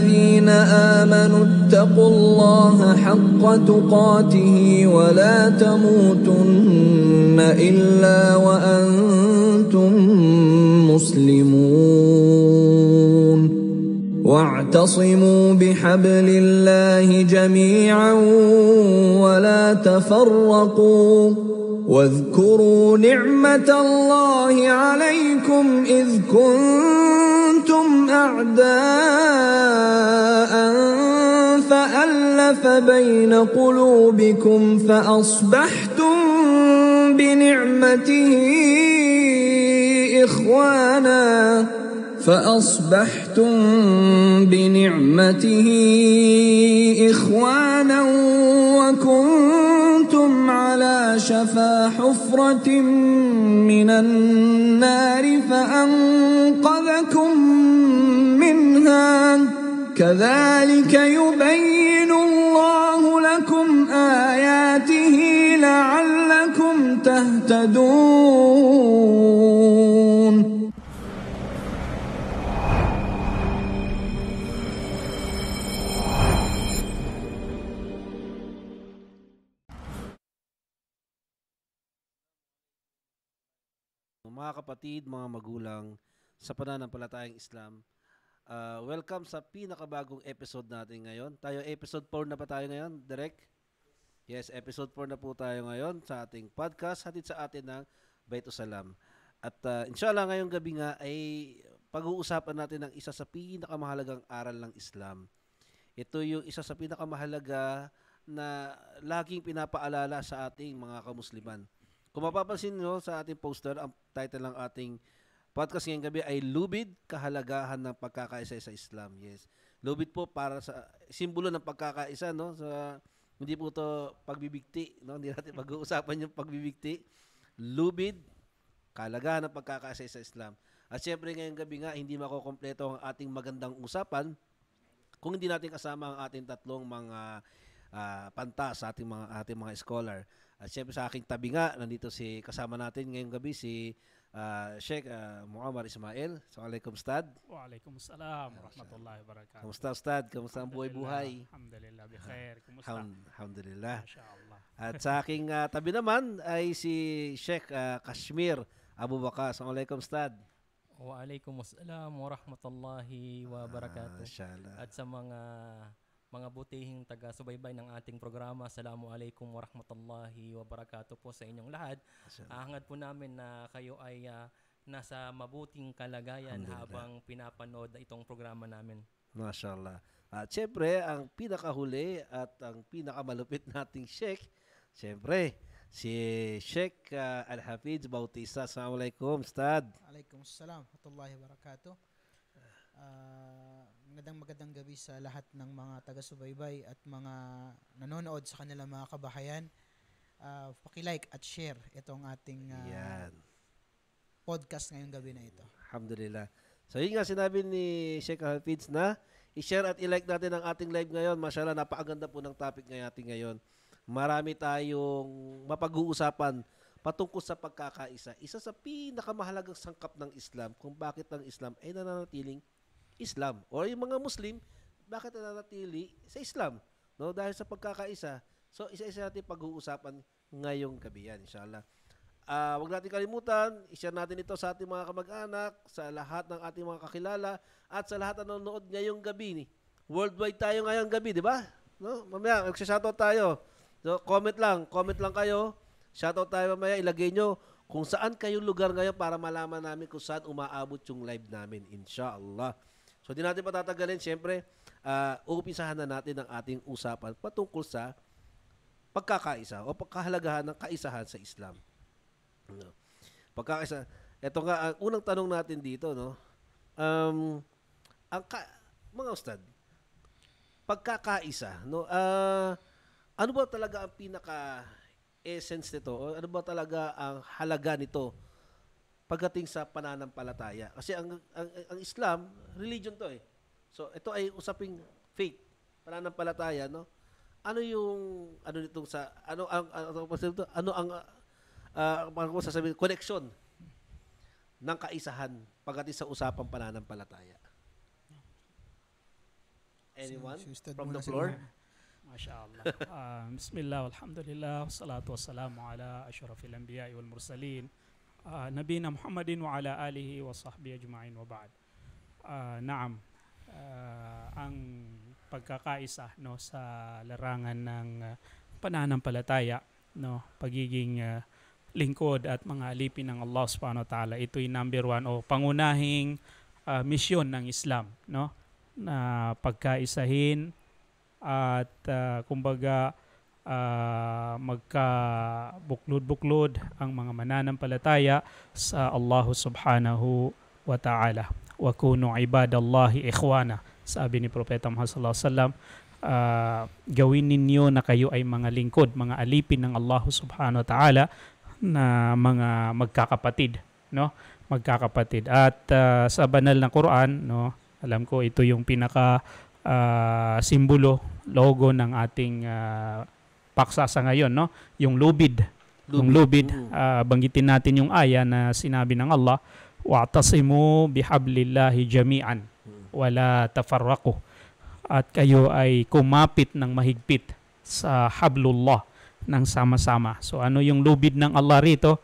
الذين آمنوا اتقوا الله حق تقاته ولا تموتن إلا وأنتم مسلمون واعتصموا بحبل الله جميعا ولا تفرقوا واذكروا نعمة الله عليكم إذ كنتم أعداء فألف بين قلوبكم فأصبحتم بنعمته إخوانا وكنتم على شفا حفرة من النار فأنقذكم منها كذلك يبين الله لكم آياته لعلكم تهتدون. Mga kapatid, mga magulang sa pananampalatayang Islam, welcome sa pinakabagong episode natin ngayon. Tayo episode 4 na pa tayo ngayon, Direk? Yes, episode 4 na po tayo ngayon sa ating podcast, hatid sa atin ng Baitusalam. At inshallah ngayong gabi nga ay pag-uusapan natin ng isa sa pinakamahalagang aral ng Islam. Ito yung isa sa pinakamahalaga na laging pinapaalala sa ating mga kamusliman. Kung mapapansin nyo sa ating poster, ang title ng ating podcast ngayong gabi ay Lubid, Kahalagahan ng Pagkakaisa sa Islam. Yes. Lubid po para sa simbolo ng pagkakaisa, no? Hindi po to pagbibigti, no? Hindi natin pag-uusapan yung pagbibigti. Lubid, Kahalagahan ng Pagkakaisa sa Islam. At syempre ngayong gabi nga, hindi makukompleto ang ating magandang usapan kung hindi natin kasama ang ating tatlong mga pantas sa ating mga scholar. At syempre sa aking tabi nga, nandito kasama natin ngayong gabi si Sheikh Muammar Ismail. Assalamualaikum Ustad. Waalaikumsalam warahmatullahi wabarakatuh. Kamusta Ustad? Kamusta ang buhay-buhay? Alhamdulillah, bikhair. Kumusta? Alhamdulillah. Masyaallah. At sa aking tabi naman ay si Sheikh Kashmir Abu Bakar. Assalamualaikum Ustad. Waalaikumsalam warahmatullahi wabarakatuh. At sa mga butihing taga-subaybay ng ating programa, Assalamualaikum warahmatullahi wabarakatuh po sa inyong lahat. Hangad po namin na kayo ay nasa mabuting kalagayan habang pinapanood itong programa namin. Mashallah. At syempre, ang pinakahuli at ang pinakamalupit nating Sheikh, syempre, si Sheikh Al-Hafiz Bautista. Assalamualaikum, Ustad. Waalaikumsalam warahmatullahi wabarakatuh. Magandang gabi sa lahat ng mga taga-subaybay at mga nanonood sa kanilang mga kabahayan. Paki-like at share itong ating podcast ngayong gabi na ito. Alhamdulillah. So yun nga sinabi ni Sheikh Hafiz na i-share at i-like natin ang ating live ngayon. Mashallah, napakaganda po ng topic natin ngayon. Marami tayong mapag-uusapan patungkol sa pagkakaisa. Isa sa pinakamahalagang sangkap ng Islam kung bakit ang Islam ay nananatiling Islam o yung mga Muslim bakit nananatili sa Islam, no? Dahil sa pagkakaisa. So isa-isa natin pag-uusapan ngayong gabi yan, inshallah. Wag natin kalimutan, i-share natin ito sa ating mga kamag-anak, sa lahat ng ating mga kakilala at sa lahat na nanonood ngayong gabi. Worldwide tayo ngayong gabi, di ba? No? Mamaya magsa-shoutout tayo. So comment lang kayo. Shoutout tayo mamaya, ilagay nyo kung saan kayong lugar ngayon para malaman namin kung saan umaabot yung live namin, inshallah. So, di natin patatagalin. Siyempre, uumpisahan na natin ang ating usapan patungkol sa pagkakaisa o pagkahalagahan ng kaisahan sa Islam. Pagkakaisa. Ito nga, ang unang tanong natin dito, no? Mga ustad, pagkakaisa, no? Ano ba talaga ang pinaka-essence nito? O ano ba talaga ang halaga nito pagdating sa pananampalataya? Kasi ang Islam, religion to eh. So ito ay usaping faith, pananampalataya, no? Ano nitong sa ano ang sasabihin, connection ng kaisahan pagdating sa usapang pananampalataya? Anyone Si Ustad from muna the floor? siguro. MashaAllah. Bismillah, alhamdulillah, wassalatu wassalamu ala ashrafil anbiya'i wal mursalin. Nabina Muhammadin wa ala alihi wa sahbihi ajma'in wa ba'd. Naam. Ang pagkakaisa no sa larangan ng pananampalataya, no, pagiging lingkod at mga alipin ng Allah Subhanahu wa Ta'ala, ito'y number one o pangunahing misyon ng Islam, no, na pagkaisahin at kumbaga magkabuklod-buklod ang mga mananampalataya sa Allah Subhanahu wa Ta'ala. Wa kunu ibadallahi ikhwana. Sabi ni Propeta Muhammad sallallahu alaihi wasallam, gawin ninyo na kayo ay mga lingkod, mga alipin ng Allah Subhanahu wa Ta'ala, na mga magkakapatid, no? Magkakapatid. At sa banal na Quran, no, alam ko ito yung pinaka simbolo, logo ng ating paksa sa ngayon, no? Yung lubid. Yung lubid. Banggitin natin yung aya na sinabi ng Allah, wa'tasimu bihablillahi jami'an wala tafarraqu. At kayo ay kumapit ng mahigpit sa hablullah ng sama-sama. So ano yung lubid ng Allah rito?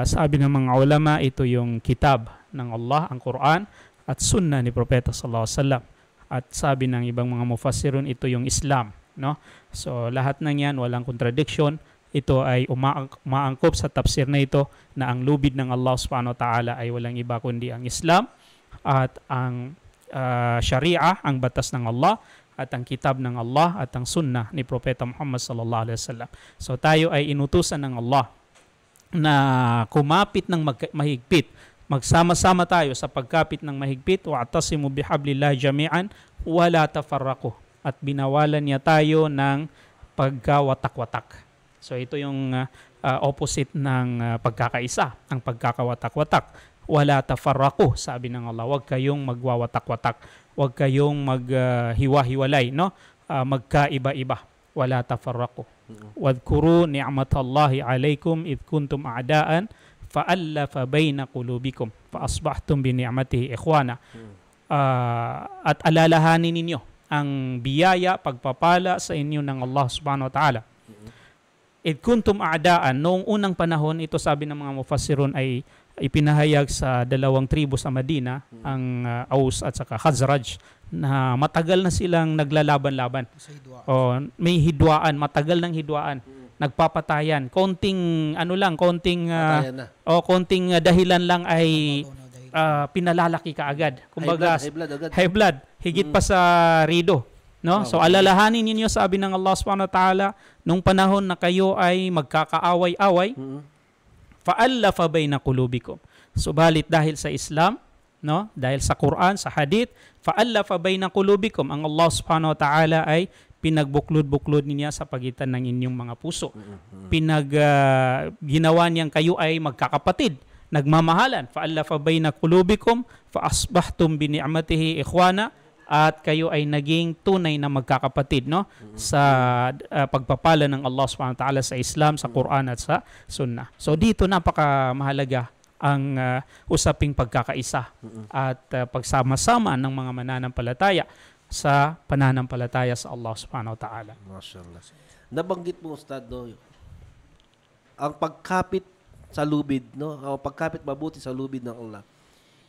Sabi ng mga ulama, ito yung kitab ng Allah, ang Quran, at sunnah ni Propeta sallallahu alaihi wasallam. At sabi ng ibang mga mufassirun, ito yung Islam, no? So lahat ng yan walang contradiction. Ito ay umaangkop sa tafsir na ito na ang lubid ng Allah Subhanahu wa Ta'ala ay walang iba kundi ang Islam at ang Sharia, ang batas ng Allah, at ang kitab ng Allah at ang sunnah ni Propeta Muhammad sallallahu alaihi wasallam. So tayo ay inutusan ng Allah na kumapit ng mahigpit. Magsama-sama tayo sa pagkapit ng mahigpit. Wa'tasimu bihablillahi jami'an wala tafarraqu. At binawalan niya tayo ng pagkawatak-watak. So ito yung opposite ng pagkakaisa, ang pagkakawatak-watak. Wala tafarraqu, sabi ng Allah. Huwag kayong magwawatak-watak. Huwag kayong maghiwa-hiwalay, no? Magkaiba-iba. Wala tafarraqu. Wadhkuru ni'matallahi alaykum id kuntum a'daan fa'allafa bayna qulubikum fa asbahtum bi ni'matihi ikhwana. At alalahanin ninyo ang biyaya, pagpapala sa inyo ng Allah Subhanahu wa Ta'ala. Id kuntum a'daan, noong unang panahon, ito sabi ng mga mufassirun ay ipinahayag sa dalawang tribo sa Madina, ang Aus at saka Khazraj, na matagal na silang naglalaban-laban. May hidwaan, matagal ng hidwaan. Nagpapatayan. Konting dahilan lang ay pinalalaki ka agad. Kumbaga, high blood. Higit pa sa rido. No? So alalahanin ninyo, sabi ng Allah Subhanahu wa Ta'ala, nung panahon na kayo ay magkakaaway-away, fa'allafa bayna qulubikum. Subalit dahil sa Islam, no? Dahil sa Quran, sa Hadith, fa'allafa bayna qulubikum, ang Allah Subhanahu wa Ta'ala ay pinagbuklod-buklod niya sa pagitan ng inyong mga puso. Ginawa niyang kayo ay magkakapatid, nagmamahalan. Fa'allafa bayna qulubikum fa asbahtum bi ni'matihi ikhwana, at kayo ay naging tunay na magkakapatid, no? Sa pagpapala ng Allah Subhanahu wa Ta'ala sa Islam, sa Quran at sa Sunnah. So dito napakamahalaga ang usaping pagkakaisa at pagsama-sama ng mga mananampalataya sa pananampalataya sa Allah Subhanahu wa Ta'ala. Mashallah. Nabanggit mo, Ustad, no, ang pagkapit sa lubid, no, o pagkapit mabuti sa lubid ng Allah.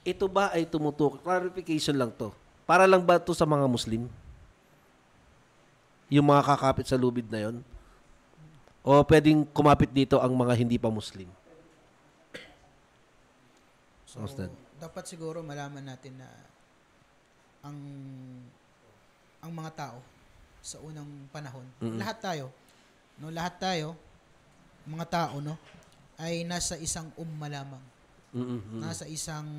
Ito ba ay tumutukoy? Clarification lang to. Para lang ba to sa mga Muslim? Yung mga kakapit sa lubid na yon? O pwedeng kumapit dito ang mga hindi pa Muslim? So, dapat siguro malaman natin na ang mga tao sa unang panahon, lahat tayo, mga tao, no, ay nasa isang lamang. Nasa isang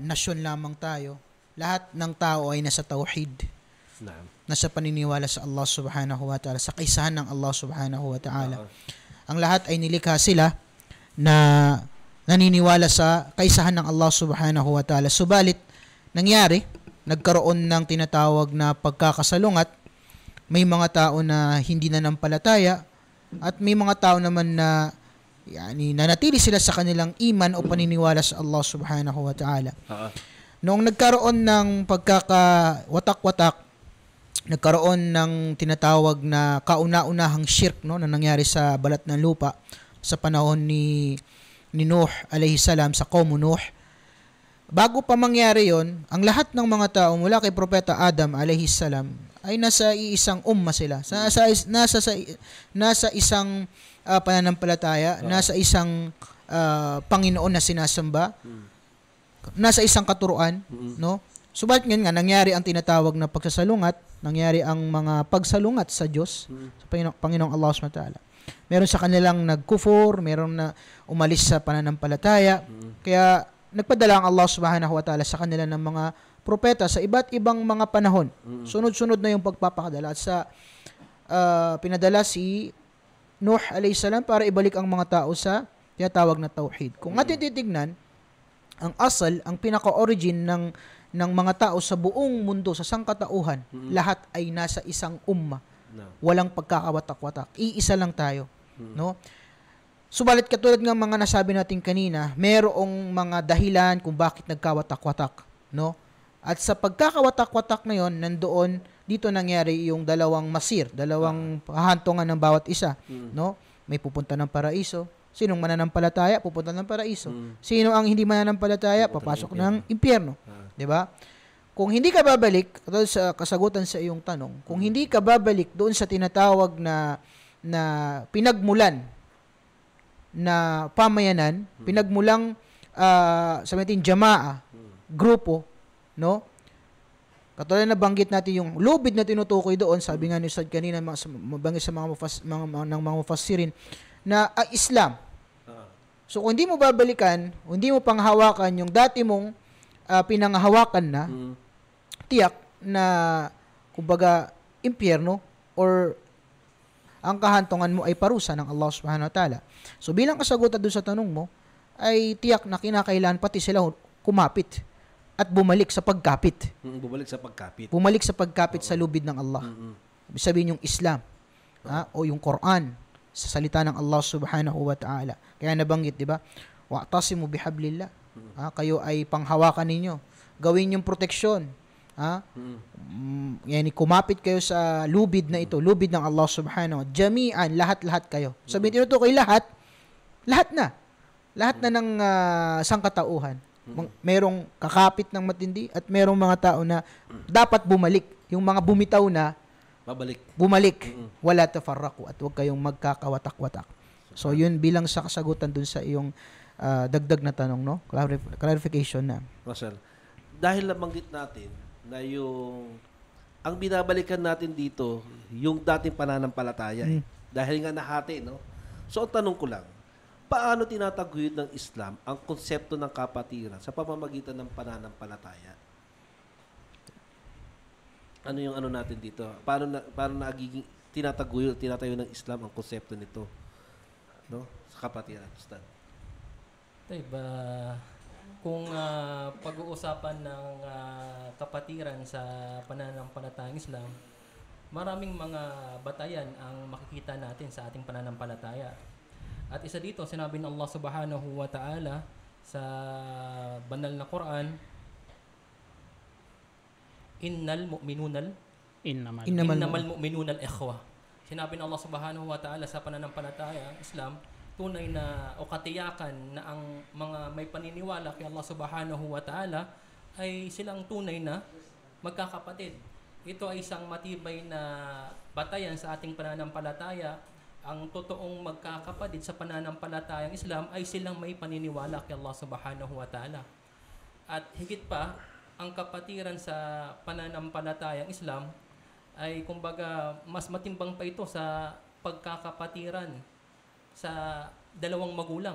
nasyon lamang tayo. Lahat ng tao ay nasa tauhid. Nasa paniniwala sa Allah Subhanahu wa Ta'ala, sa kaisahan ng Allah Subhanahu wa Ta'ala. Ang lahat ay nilikha sila na naniniwala sa kaisahan ng Allah Subhanahu wa Ta'ala. Subalit, nangyari, nagkaroon ng tinatawag na pagkakasalungat. May mga tao na hindi nanampalataya at may mga tao naman na nanatili sila sa kanilang iman o paniniwala sa Allah Subhanahu wa Ta'ala. Noong nagkaroon ng pagkakawatak-watak, nagkaroon ng tinatawag na kauna-unahang shirk, no, na nangyari sa balat ng lupa sa panahon ni Nuh alayhi salam, sa kaumo Nuh. Bago pa mangyari yon, ang lahat ng mga tao mula kay Propeta Adam alayhi salam ay nasa iisang umma sila. Nasa isang pananampalataya, nasa isang Panginoon na sinasamba, nasa isang katuruan, no? Subalit ngayon nga nangyari ang tinatawag na pagsasalungat, nangyari ang mga pagsalungat sa Diyos, sa Panginoong Allah SWT. Meron sa kanilang nagkufur, meron na umalis sa pananampalataya. Kaya nagpadala ang Allah Subhanahu wa Ta'ala sa kanila ng mga propeta sa iba't ibang mga panahon. Sunod-sunod na yung pagpapakadala. At sa pinadala si Nuh alayhi salam para ibalik ang mga tao sa tinatawag na tauhid. Kung atin titignan, ang asal, ang pinaka-origin ng mga tao sa buong mundo, sa sangkatauhan, lahat ay nasa isang umma. Walang pagkakawatak-watak. Iisa lang tayo. No? Subalit katulad ng mga nasabi natin kanina, merong mga dahilan kung bakit nagkawatak-watak. No? At sa pagkakawatak-watak na yon, nandoon, dito nangyari yung dalawang masir, dalawang hahantungan ng bawat isa. No? May pupunta ng paraiso. Sinong mananampalataya, pupunta ng paraiso. Sino ang hindi mananampalataya, papasok ng impyerno. 'Di ba? Kung hindi ka babalik, katulad sa kasagutan sa iyong tanong, kung hindi ka babalik doon sa tinatawag na pinagmulan na pamayanan, pinagmulang sabihin natin jamaa, grupo, no? Katulad na banggit natin yung lubid na tinutukoy doon, sabi nga ni Ustad kanina, mabanggit sa mga mufassirin na Islam. So kung hindi mo babalikan, hindi mo panghawakan yung dati mong pinanghahawakan na, tiyak na kumbaga impyerno or ang kahantungan mo ay parusa ng Allah Subhanahu wa Ta'ala. So bilang kasagutan doon sa tanong mo, ay tiyak na kinakailangan pati sila kumapit at bumalik sa pagkapit. Bumalik sa pagkapit sa lubid ng Allah. Sabihin yung Islam, o yung Quran, sa salita ng Allah Subhanahu wa Ta'ala. Kaya nabanggit, di ba? Wa'tasimu bihablillah. Kayo ay panghawakan ninyo. Gawin yung proteksyon. Yani kumapit kayo sa lubid na ito, lubid ng Allah Subhanahu wa Ta'ala. Jami'an, lahat-lahat kayo. Sabihin ito kay lahat na. Lahat na ng sangkatauhan. Merong kakapit ng matindi at merong mga tao na dapat bumalik. Yung mga bumitaw na bumalik. Wala tafarraqu, at huwag kayong magkakawatak-watak. So yun bilang sa kasagutan dun sa iyong dagdag na tanong, no? Clarification na. Marcel, dahil nabanggit natin na ang binabalikan natin dito, yung dating pananampalataya. Dahil nga nahati, no? So ang tanong ko lang, paano tinataguyod ng Islam ang konsepto ng kapatiran sa pamamagitan ng pananampalataya? Ano yung ano natin dito? Paano nagiging tinatayo ng Islam ang konsepto nito, no? Sa kapatiran, Ustad. Diba, kung pag-uusapan ng kapatiran sa pananampalatayang Islam, maraming mga batayan ang makikita natin sa ating pananampalataya. At isa dito, sinabi ng Allah Subhanahu wa Ta'ala sa banal na Quran, innamal mu'minunal ikhwa. Sinabi ng Allah Subhanahu wa Ta'ala sa pananampalataya Islam, tunay na o katiyakan na ang mga may paniniwala kay Allah Subhanahu wa Ta'ala ay silang tunay na magkakapatid. Ito ay isang matibay na batayan sa ating pananampalataya. Ang totoong magkakapatid sa pananampalatayang Islam ay silang may paniniwala kay Allah Subhanahu wa Ta'ala. At higit pa, ang kapatiran sa pananampalatayang Islam ay kumbaga mas matimbang pa ito sa pagkakapatiran sa dalawang magulang.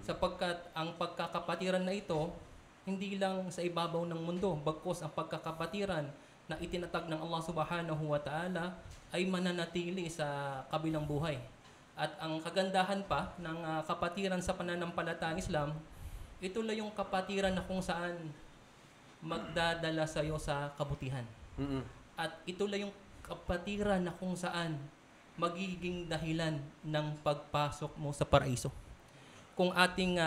Sapagkat ang pagkakapatiran na ito hindi lang sa ibabaw ng mundo, bagkus ang pagkakapatiran na itinatag ng Allah Subhanahu wa Ta'ala ay mananatili sa kabilang buhay. At ang kagandahan pa ng kapatiran sa pananampalatayang Islam, ito lang yung kapatiran na kung saan magdadala sa iyo sa kabutihan. At ito lang yung kapatiran na kung saan magiging dahilan ng pagpasok mo sa paraiso. Kung ating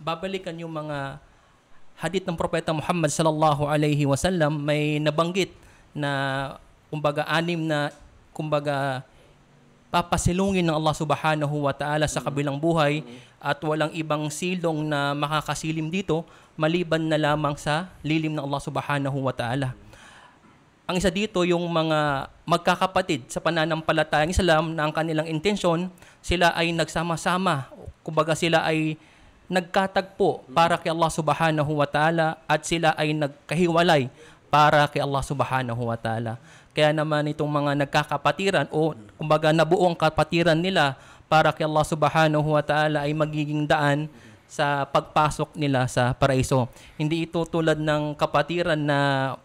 babalikan yung mga hadith ng Propeta Muhammad sallallahu alaihi wasallam, may nabanggit na kumbaga papasilungin ng Allah subhanahu wa ta'ala sa kabilang buhay at walang ibang silong na makakasilim dito maliban na lamang sa lilim ng Allah subhanahu wa ta'ala. Ang isa dito yung mga magkakapatid sa pananampalatayang Islam na ang kanilang intensyon, sila ay nagsama-sama, kumbaga sila ay nagkatagpo para kay Allah subhanahu wa ta'ala at sila ay nagkahiwalay para kay Allah subhanahu wa ta'ala. Kaya naman itong mga nagkakapatiran o kumbaga nabuong kapatiran nila para kay Allah subhanahu wa ta'ala ay magiging daan sa pagpasok nila sa paraiso. Hindi ito tulad ng kapatiran na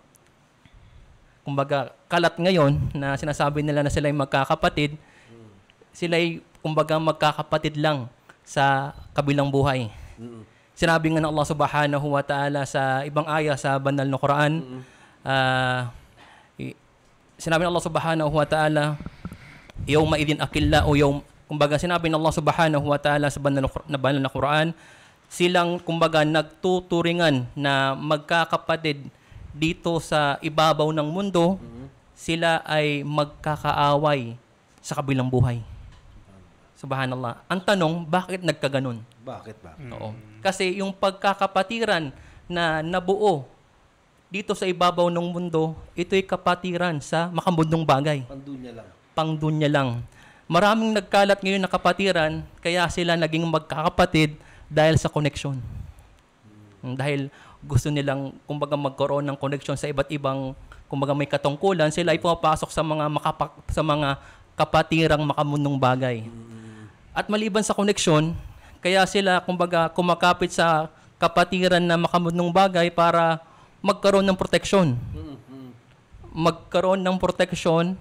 kumbaga kalat ngayon na sinasabi nila na sila ay magkakapatid. Sila ay kumbaga magkakapatid lang sa kabilang buhay. Sinabi nga ng Allah subhanahu wa ta'ala sa ibang aya sa banal na Quran, sinabi ng Allah subhanahu wa ta'ala, yawma idin akilla o kumbaga sinabi ng Allah subhanahu wa ta'ala sa banal na Quran, silang kumbaga nagtuturingan na magkakapatid dito sa ibabaw ng mundo, sila ay magkakaaway sa kabilang buhay. Subhanallah. Ang tanong, bakit nagkaganon? Bakit ba? Oo. Kasi yung pagkakapatiran na nabuo dito sa ibabaw ng mundo, ito'y kapatiran sa makamundong bagay. Pangdunya lang. Maraming nagkalat ngayon na kapatiran, kaya sila naging magkakapatid dahil sa connection. Dahil gusto nilang kumbaga magkaroon ng connection sa iba't ibang kumbaga may katungkulan, sila ay pumapasok sa mga kapatirang makamundong bagay. At maliban sa connection, kaya sila kumbaga kumakapit sa kapatiran na makamundong bagay para magkaroon ng proteksyon. Magkaroon ng proteksyon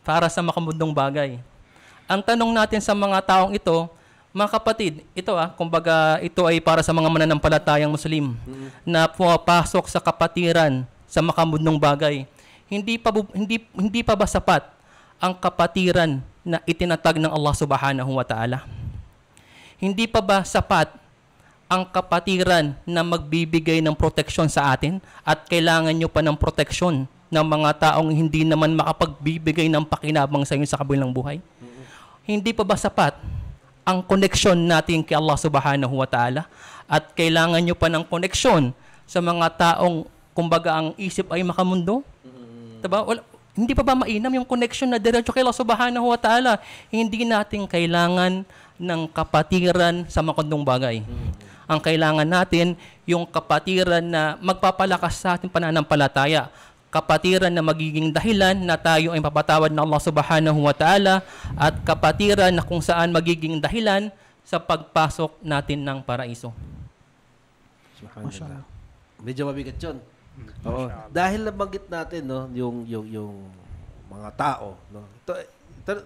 para sa makamundong bagay. Ang tanong natin sa mga taong ito, mga kapatid, kumbaga ito ay para sa mga mananampalatayang Muslim na pumapasok sa kapatiran sa makamundong bagay. Hindi pa ba sapat ang kapatiran na itinatag ng Allah subhanahu wa ta'ala? Hindi pa ba sapat ang kapatiran na magbibigay ng proteksyon sa atin at kailangan nyo pa ng proteksyon ng mga taong hindi naman makapagbibigay ng pakinabang sa inyo sa kabilang buhay? Hindi pa ba sapat ang koneksyon natin kay Allah subhanahu wa ta'ala at kailangan nyo pa ng koneksyon sa mga taong kumbaga ang isip ay makamundo? Diba? Hindi pa ba mainam yung connection na diretso kay Allah subhanahu wa ta'ala? Hindi natin kailangan ng kapatiran sa makundong bagay. Ang kailangan natin, yung kapatiran na magpapalakas sa ating pananampalataya. Kapatiran na magiging dahilan na tayo ay mapatawad ng Allah subhanahu wa ta'ala at kapatiran na kung saan magiging dahilan sa pagpasok natin ng paraiso. Subhanallah. Medyo mabigat yun. Oo. Dahil nabanggit natin no, yung mga tao. No? Ito,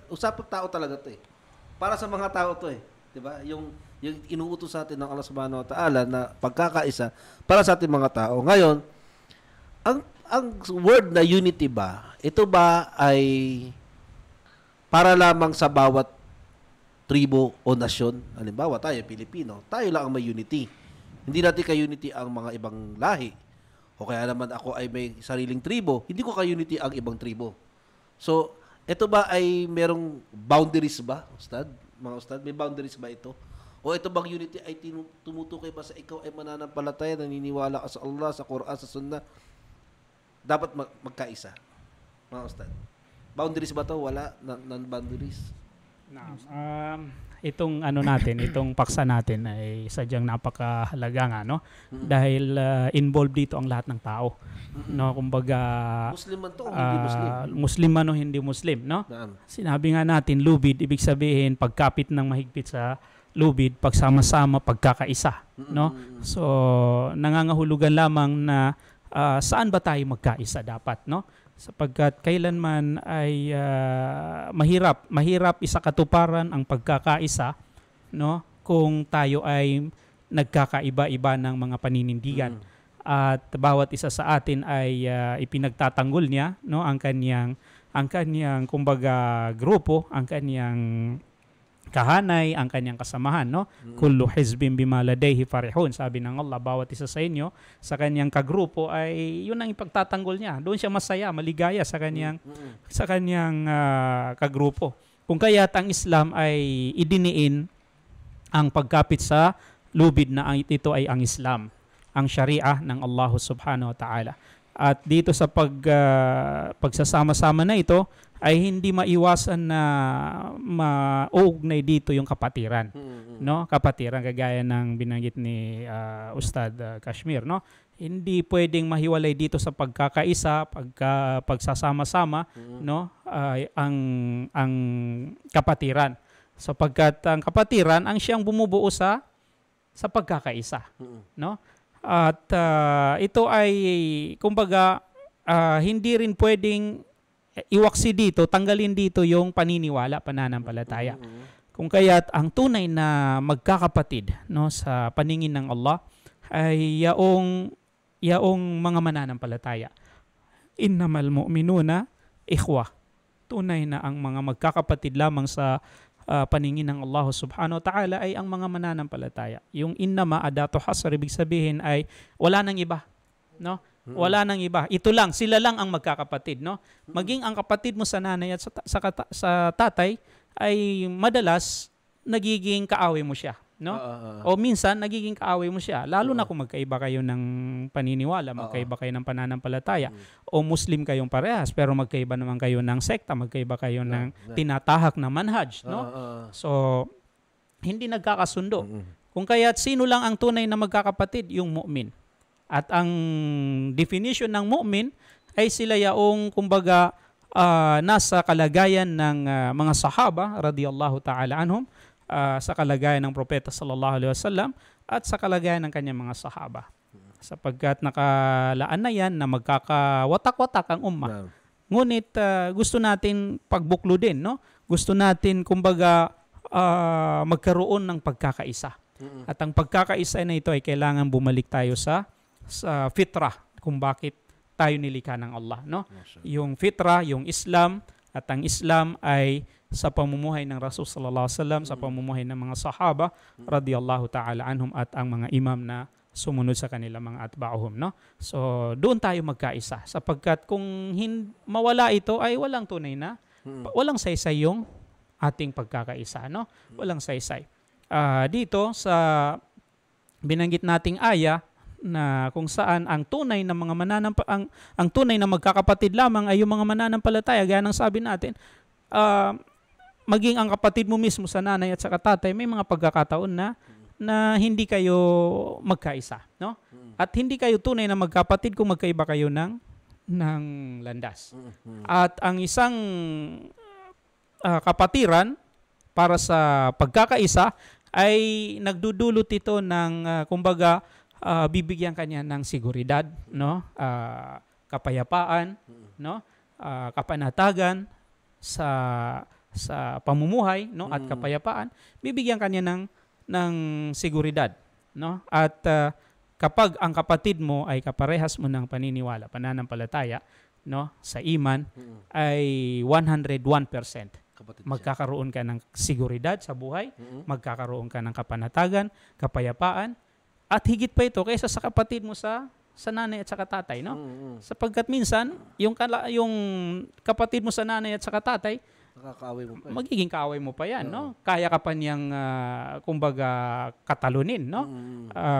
usapang tao talaga to eh. Para sa mga tao to eh. Diba? Yung inuutos sa atin ng Allah subhanahu wa ta'ala na pagkakaisa para sa ating mga tao. Ngayon, ang word na unity ba, ito ba ay para lamang sa bawat tribo o nasyon? Halimbawa, tayo, Pilipino, tayo lang ang may unity. Hindi natin ka-unity ang mga ibang lahi. O kaya naman ako ay may sariling tribo, hindi ko ka-unity ang ibang tribo. So, ito ba ay merong boundaries ba, Ustad? Mga Ustad, may boundaries ba ito? O ito bang unity ay tumutukoy pa sa ikaw ay mananampalataya, naniniwala ka sa Allah, sa Quran, sa Sunnah, dapat magkaisa? Mga Ustad. Boundaries ba ito? Wala? Non-boundaries? Itong itong paksa natin ay sadyang napakahalaga nga, no? Dahil involved dito ang lahat ng tao. No, kumbaga Muslim man to o hindi Muslim? Muslim man o hindi Muslim, no? Sinabi nga natin lubid, ibig sabihin pagkapit ng mahigpit sa lubid, pagsama-sama, pagkakaisa, no? So nangangahulugan lamang na saan ba tayo magkaisa dapat, no? Sapagkat kailanman ay mahirap isakatuparan ang pagkakaisa, no, kung tayo ay nagkakaiba-iba ng mga paninindigan at bawat isa sa atin ay ipinagtatanggol niya, no, ang kaniyang kumbaga grupo, ang kaniyang kahanay, ang kanyang kasamahan, no? Kullu hizbin bima ladayhi farihun. Sabi ng Allah, bawat isa sa inyo sa kanyang kagrupo ay yun ang ipagtatanggol niya. Doon siya masaya, maligaya sa kanyang kagrupo. Kung kaya't ang Islam ay idiniin ang pagkapit sa lubid na ito ay ang Islam, ang Sharia ng Allah subhanahu wa ta'ala. At dito sa pagsasama-sama na ito ay hindi maiwasan na mauugnay dito yung kapatiran, no? Kapatiran kagaya ng binanggit ni Ustad Kashmir, no? Hindi pwedeng mahiwalay dito sa pagkakaisa, pagsasama-sama, no? Ang kapatiran. Sapagkat ang kapatiran ang siyang bumubuo sa pagkakaisa, no? At ito ay kumbaga hindi rin pwedeng iwaksi dito, tanggalin dito yung paniniwala, pananampalataya. Kung kaya't ang tunay na magkakapatid, no, sa paningin ng Allah ay yaong mga mananampalataya. Innamal mu'minuna ikhwa. Tunay na ang mga magkakapatid lamang sa paningin ng Allah subhanahu wa ta'ala ay ang mga mananampalataya. Yung innama adatu hasr, ibig sabihin ay wala nang iba, no? Wala nang iba. Ito lang, sila lang ang magkakapatid, no? Maging ang kapatid mo sa nanay at sa tatay ay madalas nagiging kaaway mo siya, no? O minsan nagiging kaaway mo siya, lalo na kung magkaiba kayo ng paniniwala, magkaiba kayo ng pananampalataya, o Muslim kayong parehas pero magkaiba naman kayo ng sekta, magkaiba kayo ng tinatahak na manhaj, no? So hindi nagkakasundo. Kung kaya't sino lang ang tunay na magkakapatid? Yung mu'min. At ang definition ng mu'min ay sila yaong kumbaga nasa kalagayan ng mga sahaba radiyallahu ta'ala anhum, sa kalagayan ng propeta sallallahu alaihi wasallam at sa kalagayan ng kanyang mga sahaba. Sapagkat nakalaan na yan na magkakawatak-watak ang ummah. Ngunit gusto natin pagbuklodin, no? Gusto natin kumbaga magkaroon ng pagkakaisa. At ang pagkakaisa na ito ay kailangan bumalik tayo sa fitrah, kung bakit tayo nilikha ng Allah, no? Yung fitrah, yung Islam, at ang Islam ay sa pamumuhay ng Rasul sallallahu alaihi wasallam, sa pamumuhay ng mga sahaba radiyallahu ta'ala anhum at ang mga imam na sumunod sa kanila mga atba'uhum, no? So doon tayo magkaisa, sapagkat kung mawala ito ay walang tunay na, walang saysay yung ating pagkakaisa, no? Walang saysay. Dito sa binanggit nating aya na kung saan ang tunay na mga ang tunay na magkakapatid lamang ay yung mga mananampalataya, gaya ng sabi natin, maging ang kapatid mo mismo sa nanay at sa tatay, may mga pagkakataon na hindi kayo magkaisa, no? At hindi kayo tunay na magkapatid kung magkaiba kayo ng landas. At ang isang kapatiran para sa pagkakaisa ay nagdudulot ito ng kumbaga bibigyan kanya ng seguridad, no? Kapayapaan, no? Kapanatagan sa pamumuhay, no? At kapayapaan, bibigyan kanya ng seguridad, no? At kapag ang kapatid mo ay kaparehas mo ng paniniwala, pananampalataya, no, sa iman, ay 101%. Magkakaroon ka ng seguridad sa buhay, magkakaroon ka ng kapanatagan, kapayapaan, at higit pa ito kaysa sa kapatid mo sa nanay at sa tatay, no? Sapagkat minsan yung kapatid mo sa nanay at sa tatay, magiging kaaway mo pa yan, no? Kaya ka pa niyang kumbaga katalunin, no?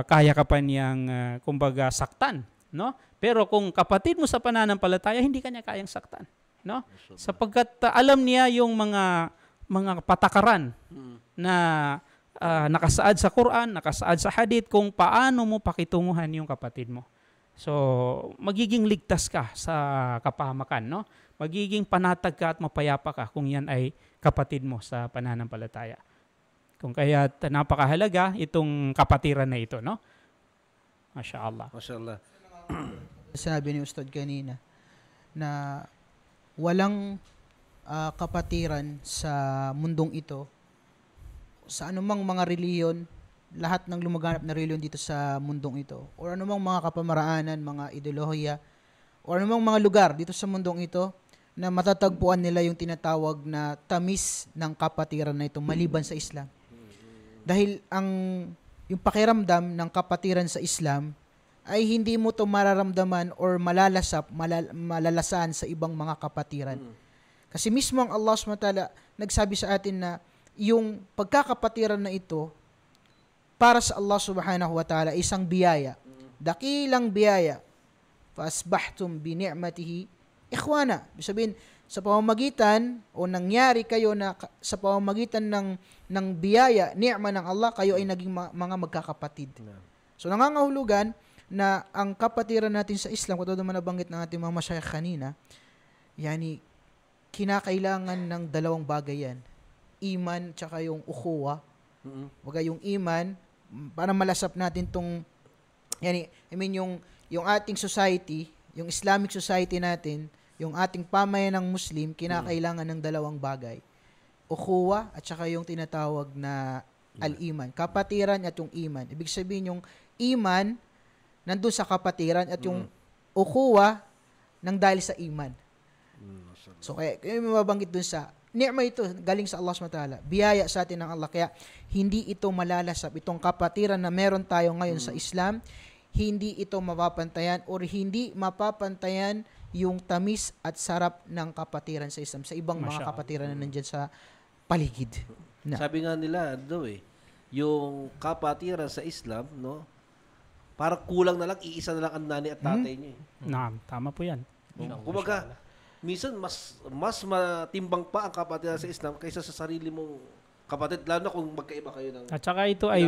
Kaya ka pa niyang kumbaga saktan, no? Pero kung kapatid mo sa pananampalataya, hindi kanya kayang saktan, no? Sapagkat alam niya yung mga patakaran na nakasaad sa Quran, nakasaad sa hadith kung paano mo pakitunguhan yung kapatid mo. So, magiging ligtas ka sa kapahamakan, no? Magiging panatag ka at mapayapa ka kung yan ay kapatid mo sa pananampalataya. Kung kaya napakahalaga itong kapatiran na ito, no? Masya Allah. Masya Allah. Sinabi ni Ustad kanina na walang kapatiran sa mundong ito, sa anumang mga reliyon, lahat ng lumaganap na reliyon dito sa mundong ito, o anumang mga kapamaraanan, mga ideolohiya, o anumang mga lugar dito sa mundong ito, na matatagpuan nila yung tinatawag na tamis ng kapatiran na ito maliban sa Islam. Dahil yung pakiramdam ng kapatiran sa Islam ay hindi mo to mararamdaman or malalasan sa ibang mga kapatiran. Kasi mismo ang Allah SWT nagsabi sa atin na yung pagkakapatiran na ito para sa Allah Subhanahu wa Ta'ala isang biyaya. Dakilang biyaya. Fasbahtum bi ni'matihi ikhwana. Ibig sabihin, sa pamamagitan o nangyari kayo na sa pamamagitan ng biyaya, ni'ma ng Allah, kayo ay naging mga magkakapatid. So nangangahulugan na ang kapatiran natin sa Islam, katulad naman nabanggit ng ating mga masyayikh kanina, yani kinakailangan ng dalawang bagay yan. Iman tsaka yung ukhuwa. Wag yung iman, para malasap natin tong, yani, yung ating society, yung Islamic society natin, yung ating pamayan ng Muslim, kinakailangan ng dalawang bagay. Ukhuwa at saka yung tinatawag na al-iman. Kapatiran at yung iman. Ibig sabihin yung iman nandun sa kapatiran at yung ukhuwa nang dahil sa iman. So kaya mababanggit dun sa ni'ma ito galing sa Allah SWT. Biyaya sa atin ng Allah. Kaya hindi ito malalasap. Itong kapatiran na meron tayo ngayon sa Islam, hindi ito mapapantayan or hindi mapapantayan yung tamis at sarap ng kapatiran sa Islam sa ibang mga kapatiran na nandyan sa paligid. Sabi nga nila, yung kapatiran sa Islam, no? Parang kulang na lang, iisa na lang ang nanay at tatay niya. Tama po yan. Kumbaga, minsan mas matimbang pa ang kapatiran sa Islam kaysa sa sarili mong kapatid, lalo na kung magkaiba kayo ng at saka ito ay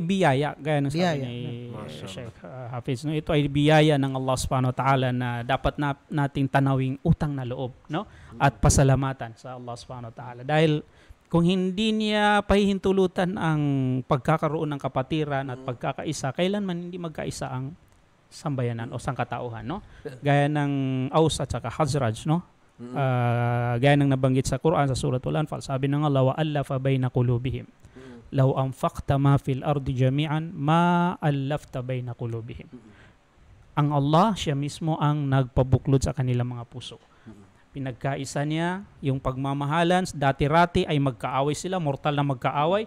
biyaya, gaya ng sabi ni Sheikh Hafiz. No? Ito ay biyaya ng Allah subhanahu wa ta'ala na dapat nating tanawing utang na loob, no? At pasalamatan sa Allah subhanahu wa ta'ala. Dahil kung hindi niya pahihintulutan ang pagkakaroon ng kapatiran at pagkakaisa, kailanman hindi magkaisa ang sambayanan o sangkatauhan, no? Gaya ng Aus at saka Khazraj, no? Gaya ng nabanggit sa Quran sa Suratul Anfal, sabi ng Allah, wa allafa bayna qulubihim. Law anfaqta ma fil ardi jami'an ma allafta bayna qulubihim. Ang Allah, siya mismo ang nagpabuklod sa kanilang mga puso. Pinagkaisa niya yung pagmamahalan. Dati-rati ay magkaaway sila, mortal na magkaaway.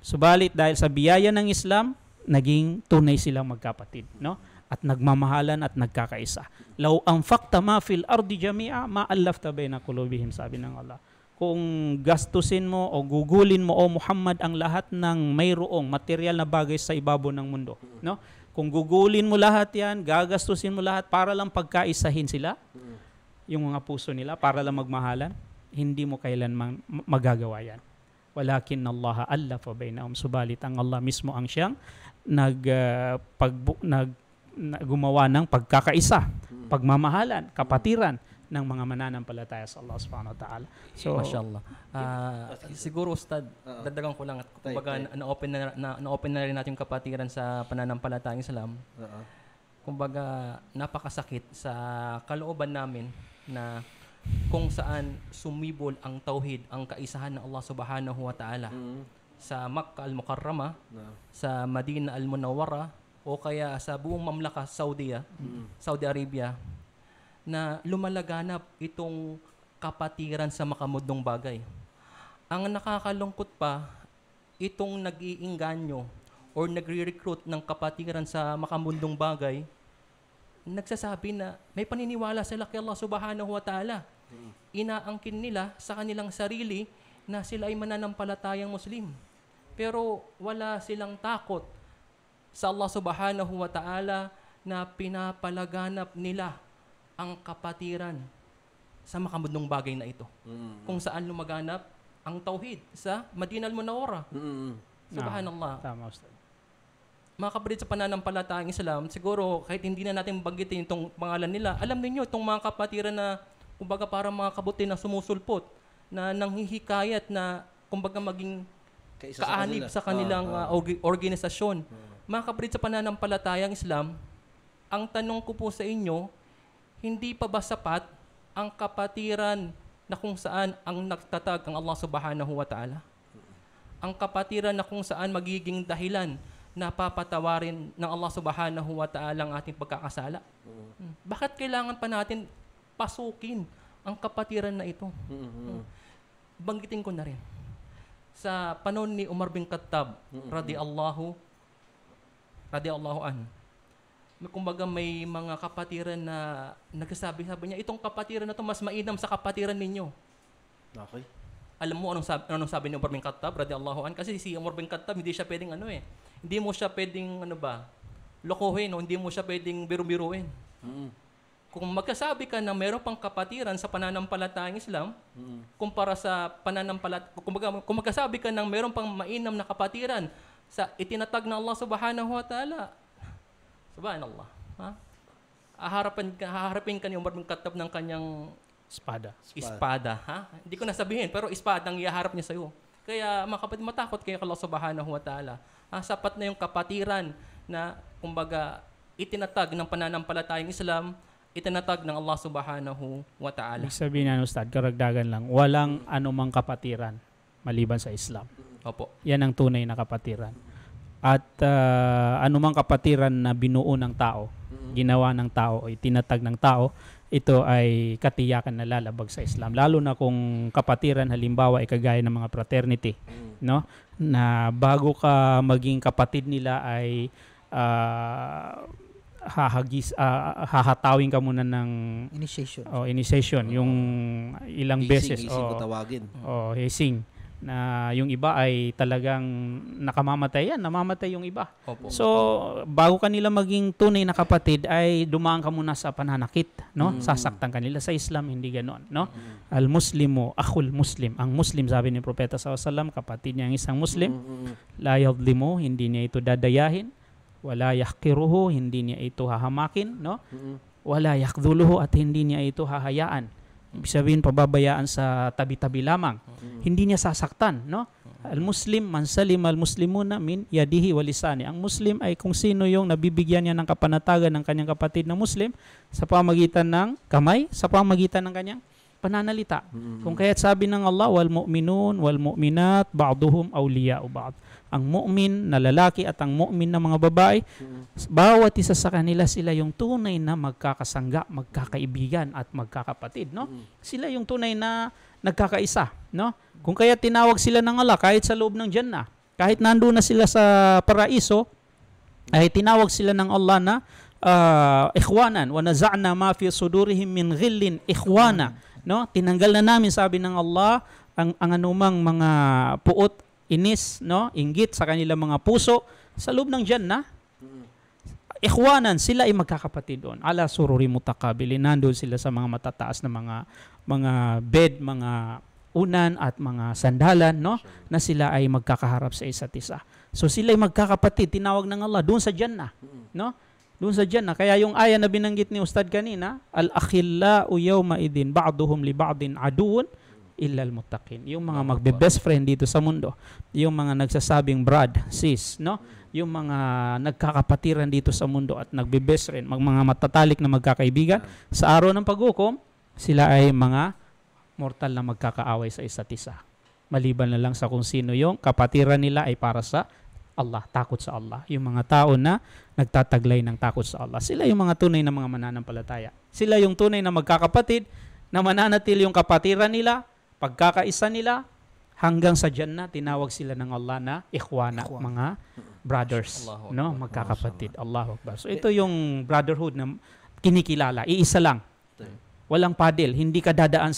Subalit dahil sa biyaya ng Islam, naging tunay silang magkapatid, no? At nagmamahalan at nagkakaisa. Law anfaqta ma fil ardi jami'a ma allafta bayna qulubihim, sabi ng Allah. Kung gastusin mo o gugulin mo o Muhammad ang lahat ng mayroong material na bagay sa ibabaw ng mundo, no? Kung gugulin mo lahat 'yan, gagastusin mo lahat para lang pagkaisahin sila, yung mga puso nila, para lang magmahalan, hindi mo kailanman magagawa yan. Walakin Allah allafa bainahum, subalit ang Allah mismo ang siyang gumawa ng pagkakaisa, pagmamahalan, kapatiran ng mga mananampalataya sa Allah subhanahu wa ta'ala. So, mashallah. Siguro Ustad, dagdagan ko lang at kumbaga na-open na rin natin yung kapatiran sa pananampalatayang Islam. Kumbaga napakasakit sa kalooban namin na kung saan sumibol ang tauhid, ang kaisahan ng Allah subhanahu wa ta'ala sa Makkah al-Mukarramah, sa Madinah al-Munawwara, o kaya sa buong mamlaka Saudi Arabia, na lumalaganap itong kapatiran sa makamundong bagay. Ang nakakalungkot pa, itong nag-iinganyo or nagre-recruit ng kapatiran sa makamundong bagay, nagsasabi na may paniniwala sila kay Allah subhanahu wa ta'ala. Inaangkin nila sa kanilang sarili na sila ay mananampalatayang Muslim. Pero wala silang takot sa Allah subhanahu wa ta'ala na pinapalaganap nila ang kapatiran sa makamundong bagay na ito. Kung saan lumaganap ang tauhid sa Madinah al-Munawwara. Subhanallah. Tama, Ustad. Mga kapatid sa pananampalatayang Islam, siguro kahit hindi na natin banggitin itong pangalan nila, alam niyo itong mga kapatiran na kumbaga parang mga kabuti na sumusulpot, na nanghihikayat na kumbaga maging kaanib sa kanilang organisasyon. Mga kapatid sa pananampalatayang Islam, ang tanong ko po sa inyo, hindi pa ba sapat ang kapatiran na kung saan ang nagtatag ang Allah subhanahu wa ta'ala? Ang kapatiran na kung saan magiging dahilan na papatawarin ng Allah subhanahu wa ta'ala ang ating pagkakasala. Bakit kailangan pa natin pasukin ang kapatiran na ito. Banggitin ko na rin. Sa panahon ni Umar bin Khattab, radiyallahu an. Kumbaga may mga kapatiran na nagsasabi niya, itong kapatiran na to mas mainam sa kapatiran ninyo. Okay. Alam mo anong sabi ni Umar bin Khattab, radiyallahu an? Kasi si Umar bin Khattab, hindi siya pwedeng hindi mo siya pwedeng lokohin o hindi mo siya pwedeng biru-biruin. Kung magkasabi ka na meron pang kapatiran sa pananampalatayang Islam, kumpara sa kung magkasabi ka ng meron pang mainam na kapatiran sa itinatag ng Allah subhanahu wa ta'ala, subhanallah. Haharapin ka ni Umar bin Khattab ng kanyang espada. Hindi ko nasabihin, pero espada ang ihaharap niya sa'yo. Kaya mga kapatid, matakot kayo kay Allah subhanahu wa ta'ala. Sapat na yung kapatiran na, kumbaga, itinatag ng pananampalatayang Islam, itinatag ng Allah subhanahu wa ta'ala. Ibig sabihin na, Ustad, karagdagan lang, walang anumang kapatiran maliban sa Islam. Opo. Yan ang tunay na kapatiran. At anumang kapatiran na binuo ng tao, ginawa ng tao, o itinatag ng tao, ito ay katiyakan na lalabag sa Islam. Lalo na kung kapatiran, halimbawa, ay kagaya ng mga fraternity, no? Na bago ka maging kapatid nila ay hahatawin ka muna ng initiation. Yung ilang beses. Hising ko tawagin. Hising. Na yung iba ay talagang namamatay yung iba. Opo. So, bago kanila maging tunay na kapatid ay dumaan ka muna sa pananakit, no? Sasaktan kanila. Sa Islam hindi ganoon, no? Al-Muslimu akhul Muslim. Ang Muslim, sabi ni Propeta sallallahu alaihi wasallam, kapatid niya ang isang Muslim. La yadlimu, hindi niya ito dadayahin. Wala yahqiruhu, hindi niya ito hahamakin, no? Wala yakdhuluhu, at hindi niya ito hahayaan. Ibig sabihin, pababayaan sa tabi-tabi lamang. Hindi niya sasaktan, no? Al-Muslim, man salim al-Muslimuna min yadihi wa lisani. Ang Muslim ay kung sino yung nabibigyan niya ng kapanatagan ng kanyang kapatid na Muslim sa pamagitan ng kamay, sa pamagitan ng kanyang pananalita. Kung kaya't sabi ng Allah, wal mu'minun wal mu'minat ba'duhum awliya'u ba'd. Ang mu'min na lalaki at ang mu'min na mga babae, bawat isa sa kanila sila yung tunay na magkakasangga, magkakaibigan at magkakapatid, no? Sila yung tunay na nagkakaisa, no? Kung kaya tinawag sila ng Allah kahit sa loob ng Jannah, kahit nandoon na sila sa paraiso, ay tinawag sila ng Allah na ikhwanan wa naza'na ma fi sudurihim min ghillin ikhwana, no? Tinanggal na namin, sabi ng Allah, ang anumang mga puot, inis, no, inggit sa kanilang mga puso sa loob ng Jannah. Ikhwanan, sila ay magkakapatid doon. Ala sururi mutakabilin, nandoon sila sa mga matataas na mga bed, mga unan at mga sandalan, no, na sila ay magkakaharap sa isa't isa. So sila ay magkakapatid, tinawag ng Allah doon sa Jannah, no? Doon sa Jannah. Kaya yung aya na binanggit ni Ustad kanina, al-akhillau yawma idin ba'duhum li ba'din aduwwun illal muttaqin. Yung mga magbe-best friend dito sa mundo, yung mga nagsasabing brad, sis, no? Yung mga nagkakapatiran dito sa mundo at nagbe-best friend, mga matatalik na magkakaibigan, sa araw ng paghukom, sila ay mga mortal na magkakaaway sa isa't isa. Maliban na lang sa kung sino yung kapatiran nila ay para sa Allah, takot sa Allah. Yung mga tao na nagtataglay ng takot sa Allah, sila yung mga tunay na mga mananampalataya. Sila yung tunay na magkakapatid na mananatil yung kapatiran nila, pagkakaisa nila, hanggang sa Jannah, tinawag sila ng Allah na ikhwana, mga brothers, no, magkakapatid. Allahu Akbar. So ito yung brotherhood na kinikilala, iisa lang. Walang padel, hindi ka dadaan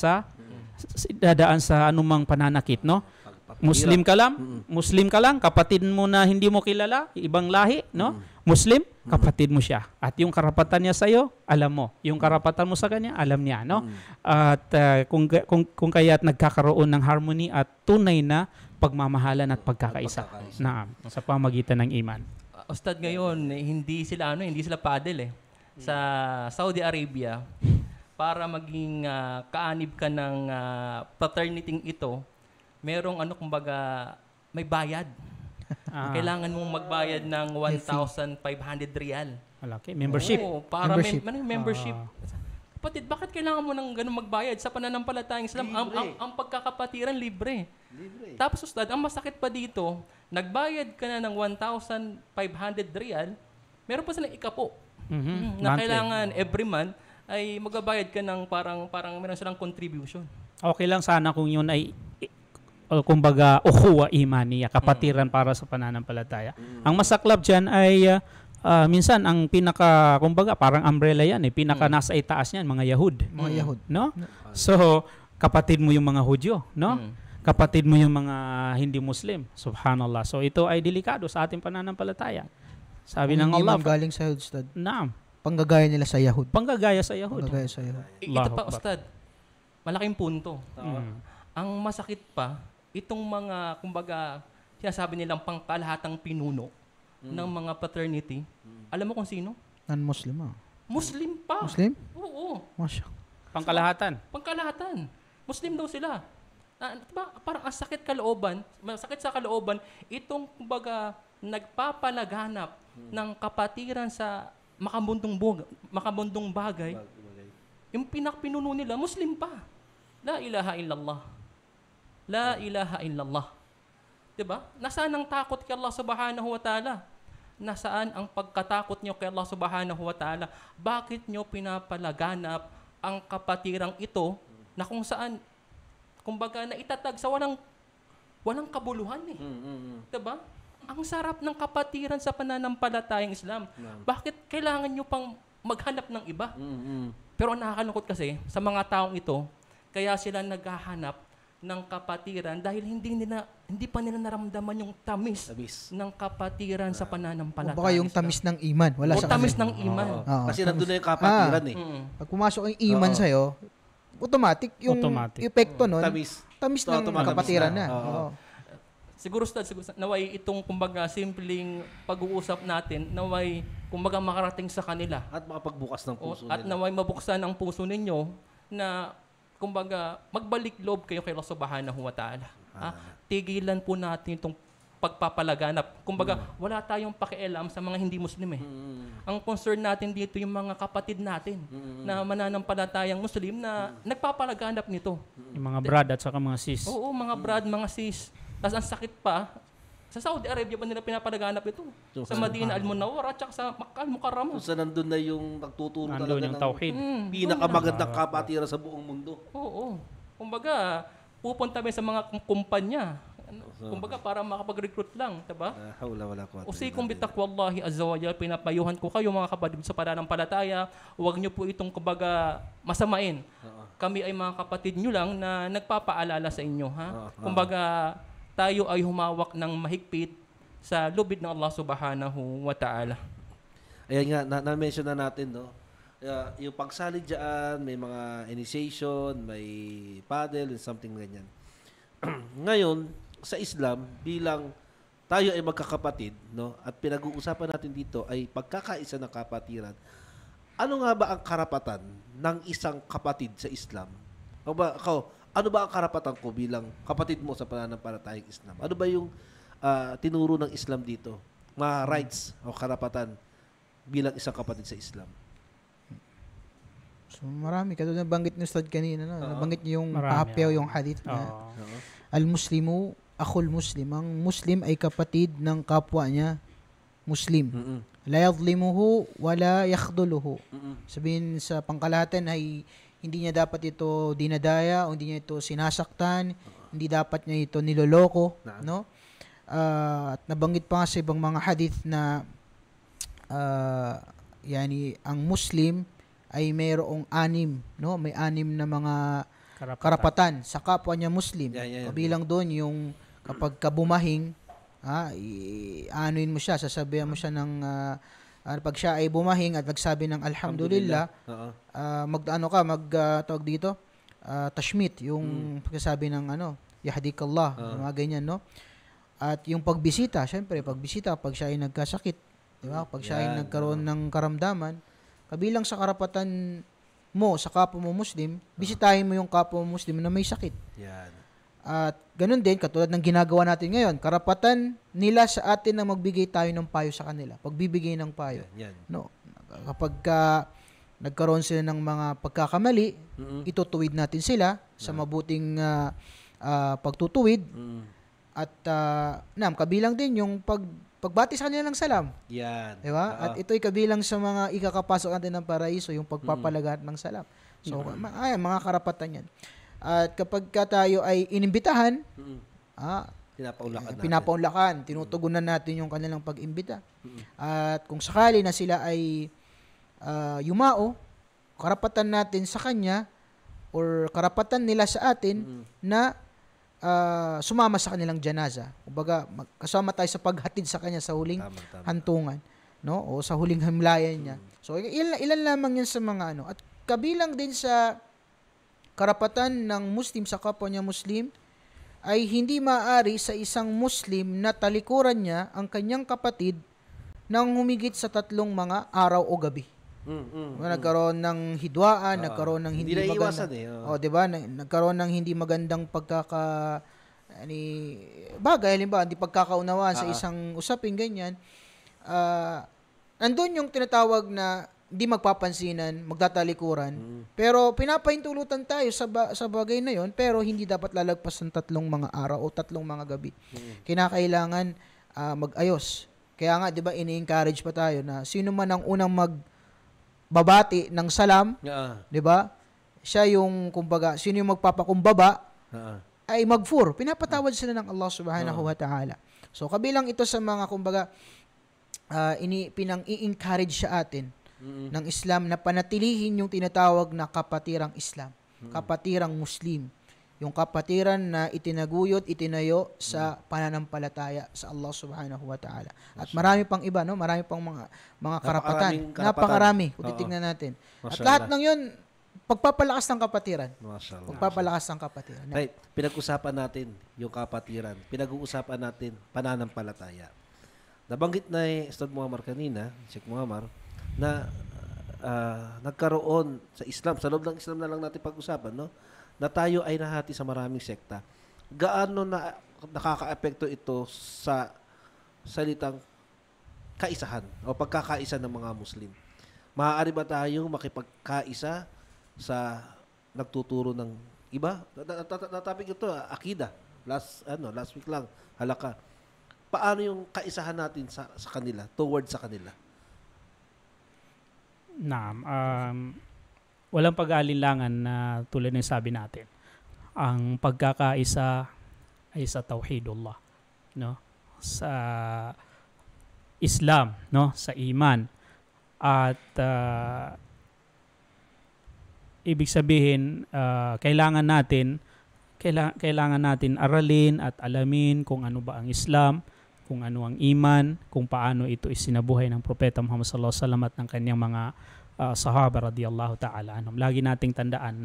sa anumang pananakit, no? Muslim ka lang, kapatid mo na hindi mo kilala, ibang lahi, no? Muslim, kapatid mo siya. At yung karapatan niya sa iyo, alam mo. Yung karapatan mo sa kanya, alam niya, no? At kung kaya't nagkakaroon ng harmony at tunay na pagmamahalan at pagkakaisa. Naam, sa pamagitan ng iman. Ustad, ngayon, hindi sila padel sa Saudi Arabia, para maging kaanib ka ng fraternity ito, merong kumbaga, may bayad. Kailangan mong magbayad ng 1,500 riyal. Malaki. Membership. Oo, para membership. Kapatid, bakit kailangan mo ng ganun magbayad? Sa pananampalatayang Islam, ang pagkakapatiran, libre. Tapos, Ustad, ang masakit pa dito, nagbayad ka na ng 1,500 riyal, meron pa silang ikapo. Na kailangan every month ay magbabayad ka ng parang meron silang contribution. Okay lang sana kung yun ay kumbaga ukhuwa imaniya, kapatiran para sa pananampalataya. Ang masaklap dyan ay minsan ang pinaka kumbaga parang umbrella yan pinaka nasa itaas niyan mga Yahud. Mga Yahud. No? So kapatid mo yung mga Hudyo, no? Kapatid mo yung mga hindi Muslim. Subhanallah. So ito ay delikado sa ating pananampalataya. Sabi ng Allah, Hindi man galing sa Yahud, Ustad. Naam. Panggagaya nila sa Yahud. Panggagaya sa Yahud. Panggagaya sa Yahud. Ito Allahu pa, Akbar. Ustad, malaking punto. Mm. Ang masakit pa, itong mga, kumbaga, sinasabi nilang pangkalahatang pinuno ng mga fraternity, alam mo kung sino? Non-Muslim Muslim pa. Muslim? Oo. Masya. Pangkalahatan. Pangkalahatan. Muslim daw sila. Diba, parang ang sakit kalooban, masakit sa kalooban, itong kumbaga nagpapalaganap ng kapatiran sa makabundong bagay, yung pinakpinuno nila, Muslim pa. La ilaha illallah. La ilaha illallah. Diba? Nasaan ang takot kay Allah subhanahu wa ta'ala? Nasaan ang pagkatakot nyo kay Allah subhanahu wa ta'ala? Bakit nyo pinapalaganap ang kapatirang ito na kung saan kumbaga na itatag sa walang kabuluhan Diba? Ang sarap ng kapatiran sa pananampalatayang Islam. Bakit kailangan nyo pang maghanap ng iba? Pero ang nakakalungkot kasi sa mga taong ito, kaya sila naghahanap ng kapatiran dahil hindi pa nila naramdaman yung tamis ng kapatiran sa pananampalatayang Baka yung tamis ng iman. Wala sa tamis kanila. ng iman. Oo, Kasi tamis. nandun na yung kapatiran Pag pumasok ang iman sa'yo, automatic yung epekto nun, Tamis. tamis ng Automatic kapatiran na. na. Oo. Oo. Siguro naway itong kumbaga simpleng pag-uusap natin, naway kumbaga makarating sa kanila. At makapagbukas ng puso At nila. naway mabuksan ang puso ninyo na kumbaga magbalik loob kayo kay Allah subhanahu wa ta'ala. Tigilan po natin itong pagpapalaganap. Kumbaga, wala tayong pakialam sa mga hindi Muslim Ang concern natin dito yung mga kapatid natin na mananampalatayang Muslim na nagpapalaganap nito. Yung mga brad at saka mga sis. Oo, mga brad, mga sis. Tapos ang sakit pa, sa Saudi Arabia pa nila pinapalaganap ito. Sa Madina Al-Munawwara at sa Makkah Al-Mukarramah. So nandun na yung nagtuturo Nandun talaga yung ng tauhid. pinakamagandang kapatiran sa buong mundo. Oo. Kumbaga, pupunta kami sa mga kumpanya. Kumbaga, para makapag-recruit lang, diba? Hawla wala quwwata. Usikum bitaqwallahi azza wa jalla, pinapayuhan ko kayo mga kapatid sa pananampalataya. Huwag niyo po itong kumbaga masamain. Kami ay mga kapatid niyo lang na nagpapaalala sa inyo, ha? Kumbaga, tayo ay humawak ng mahigpit sa lubid ng Allah subhanahu wa ta'ala. Ayan nga, na-mention na natin, no? Yung pagsalig dyan, may mga initiation, may paddle, and something ganyan. Ngayon, sa Islam, bilang tayo ay magkakapatid, no? At pinag-uusapan natin dito ay pagkakaisa ng kapatiran. Ano nga ba ang karapatan ng isang kapatid sa Islam? Ano ba ang karapatan ko bilang kapatid mo sa pananampalatayang Islam? Ano ba yung tinuro ng Islam dito? Mga rights o karapatan bilang isang kapatid sa Islam? So marami. Katulad nabanggit ni Ustad kanina. No? Nabanggit niyo yung Marami, pahapew, yung hadith na al-Muslimu, akhul Muslim. Ang Muslim ay kapatid ng kapwa niya Muslim. La yadlimuhu wala yakhduluhu. Sabihin sa pangkalahatan ay hindi niya dapat ito dinadaya o hindi niya ito sinasaktan, hindi dapat niya ito niloloko, no? At nabanggit pa nga sa ibang mga hadith na ang Muslim ay mayroong no? May 6 na mga karapatan sa kapwa niya Muslim. Kabilang doon yung kapag kabumahing, anuin mo siya, sasabihan mo siya ng pag siya ay bumahing at nagsabi ng alhamdulillah, tawag dito, tashmit, yung pagsasabi ng yahdikallah, mga ganyan, no? At yung pagbisita, syempre, pag siya ay nagkasakit, di ba? Pag siya ay nagkaroon ng karamdaman, kabilang sa karapatan mo sa kapwa mo Muslim, bisitahin mo yung kapwa mo Muslim na may sakit. Yan. At ganun din, katulad ng ginagawa natin ngayon, karapatan nila sa atin na magbigay tayo ng payo sa kanila. Pagbibigay ng payo. Yan. No, kapag nagkaroon sila ng mga pagkakamali, itutuwid natin sila sa mabuting pagtutuwid. At kabilang din yung pagbati sa kanila ng salam. Yan. Di ba? At ito'y kabilang sa mga ikakapasok natin ng paraiso, yung pagpapalagat ng salam. So, mga karapatan yan. At kapag tayo ay inimbitahan, pinapaunlakan, tinutugunan natin yung kanilang pag-imbita. At kung sakali na sila ay yumao, karapatan natin sa kanya or karapatan nila sa atin na sumama sa kanilang janaza. Kumbaga, kasama tayo sa paghatid sa kanya sa huling hantungan, no? O sa huling himlayan niya. So, ilan lamang yan sa mga ano. At kabilang din sa karapatan ng Muslim sa kapwa niya Muslim ay hindi maaari sa isang Muslim na talikuran niya ang kanyang kapatid nang humigit sa 3 mga araw o gabi. Nagkaroon ng hidwaan, nagkaroon ng hindi magandang di ba? Nagkaroon ng hindi magandang bagay, halimbawa, hindi pagkakaunawaan sa isang usapin ganyan. Andun yung tinatawag na hindi magpapansinan, magtatalikuran. Pero pinapahintulutan tayo sa bagay na yon, pero hindi dapat lalagpas ng 3 mga araw o 3 mga gabi. Kinakailangan mag-ayos. Kaya nga, di ba, ini-encourage pa tayo na sino man ang unang magbabati ng salam, di ba? Siya yung, kumbaga, sino yung magpapakumbaba, ay magfur. Pinapatawad sila ng Allah subhanahu wa ta'ala. So, kabilang ito sa mga, kumbaga, pinang-i-encourage sa atin ng Islam na panatilihin yung tinatawag na kapatirang Islam, kapatirang Muslim, yung kapatiran na itinaguyod, itinayo sa pananampalataya sa Allah subhanahu wa ta'ala. At marami pang iba, no? Marami pang mga karapatan. Napakarami, kung titignan natin. At lahat ng yun, pagpapalakas ng kapatiran. Pagpapalakas ng kapatiran. Right. Pinag-usapan natin yung kapatiran. Pinag-uusapan natin pananampalataya. Nabanggit na Ustad Muammar kanina, Sheikh Muammar, na nagkaroon sa Islam, sa loob ng Islam na lang natin pag-usapan, no? Na tayo ay nahati sa maraming sekta. Gaano na nakaka-apekto ito sa salitang kaisahan o pagkakaisa ng mga Muslim? Maaari ba tayong makipagkaisa sa nagtuturo ng iba? Natapik ito, akida. Last week lang, halaka. Paano yung kaisahan natin sa kanila, towards sa kanila? Walang pag-aalinlangan na tulad ng sabi natin. Ang pagkakaisa ay sa tauhidullah, no? Sa Islam, no? Sa iman. At ibig sabihin, kailangan natin aralin at alamin kung ano ba ang Islam, kung ano ang iman, kung paano ito isinabuhay ng Propeta Muhammad sallallahu alaihi wasallam at ng kanyang mga sahaba radiyallahu ta'ala anhum. Lagi nating tandaan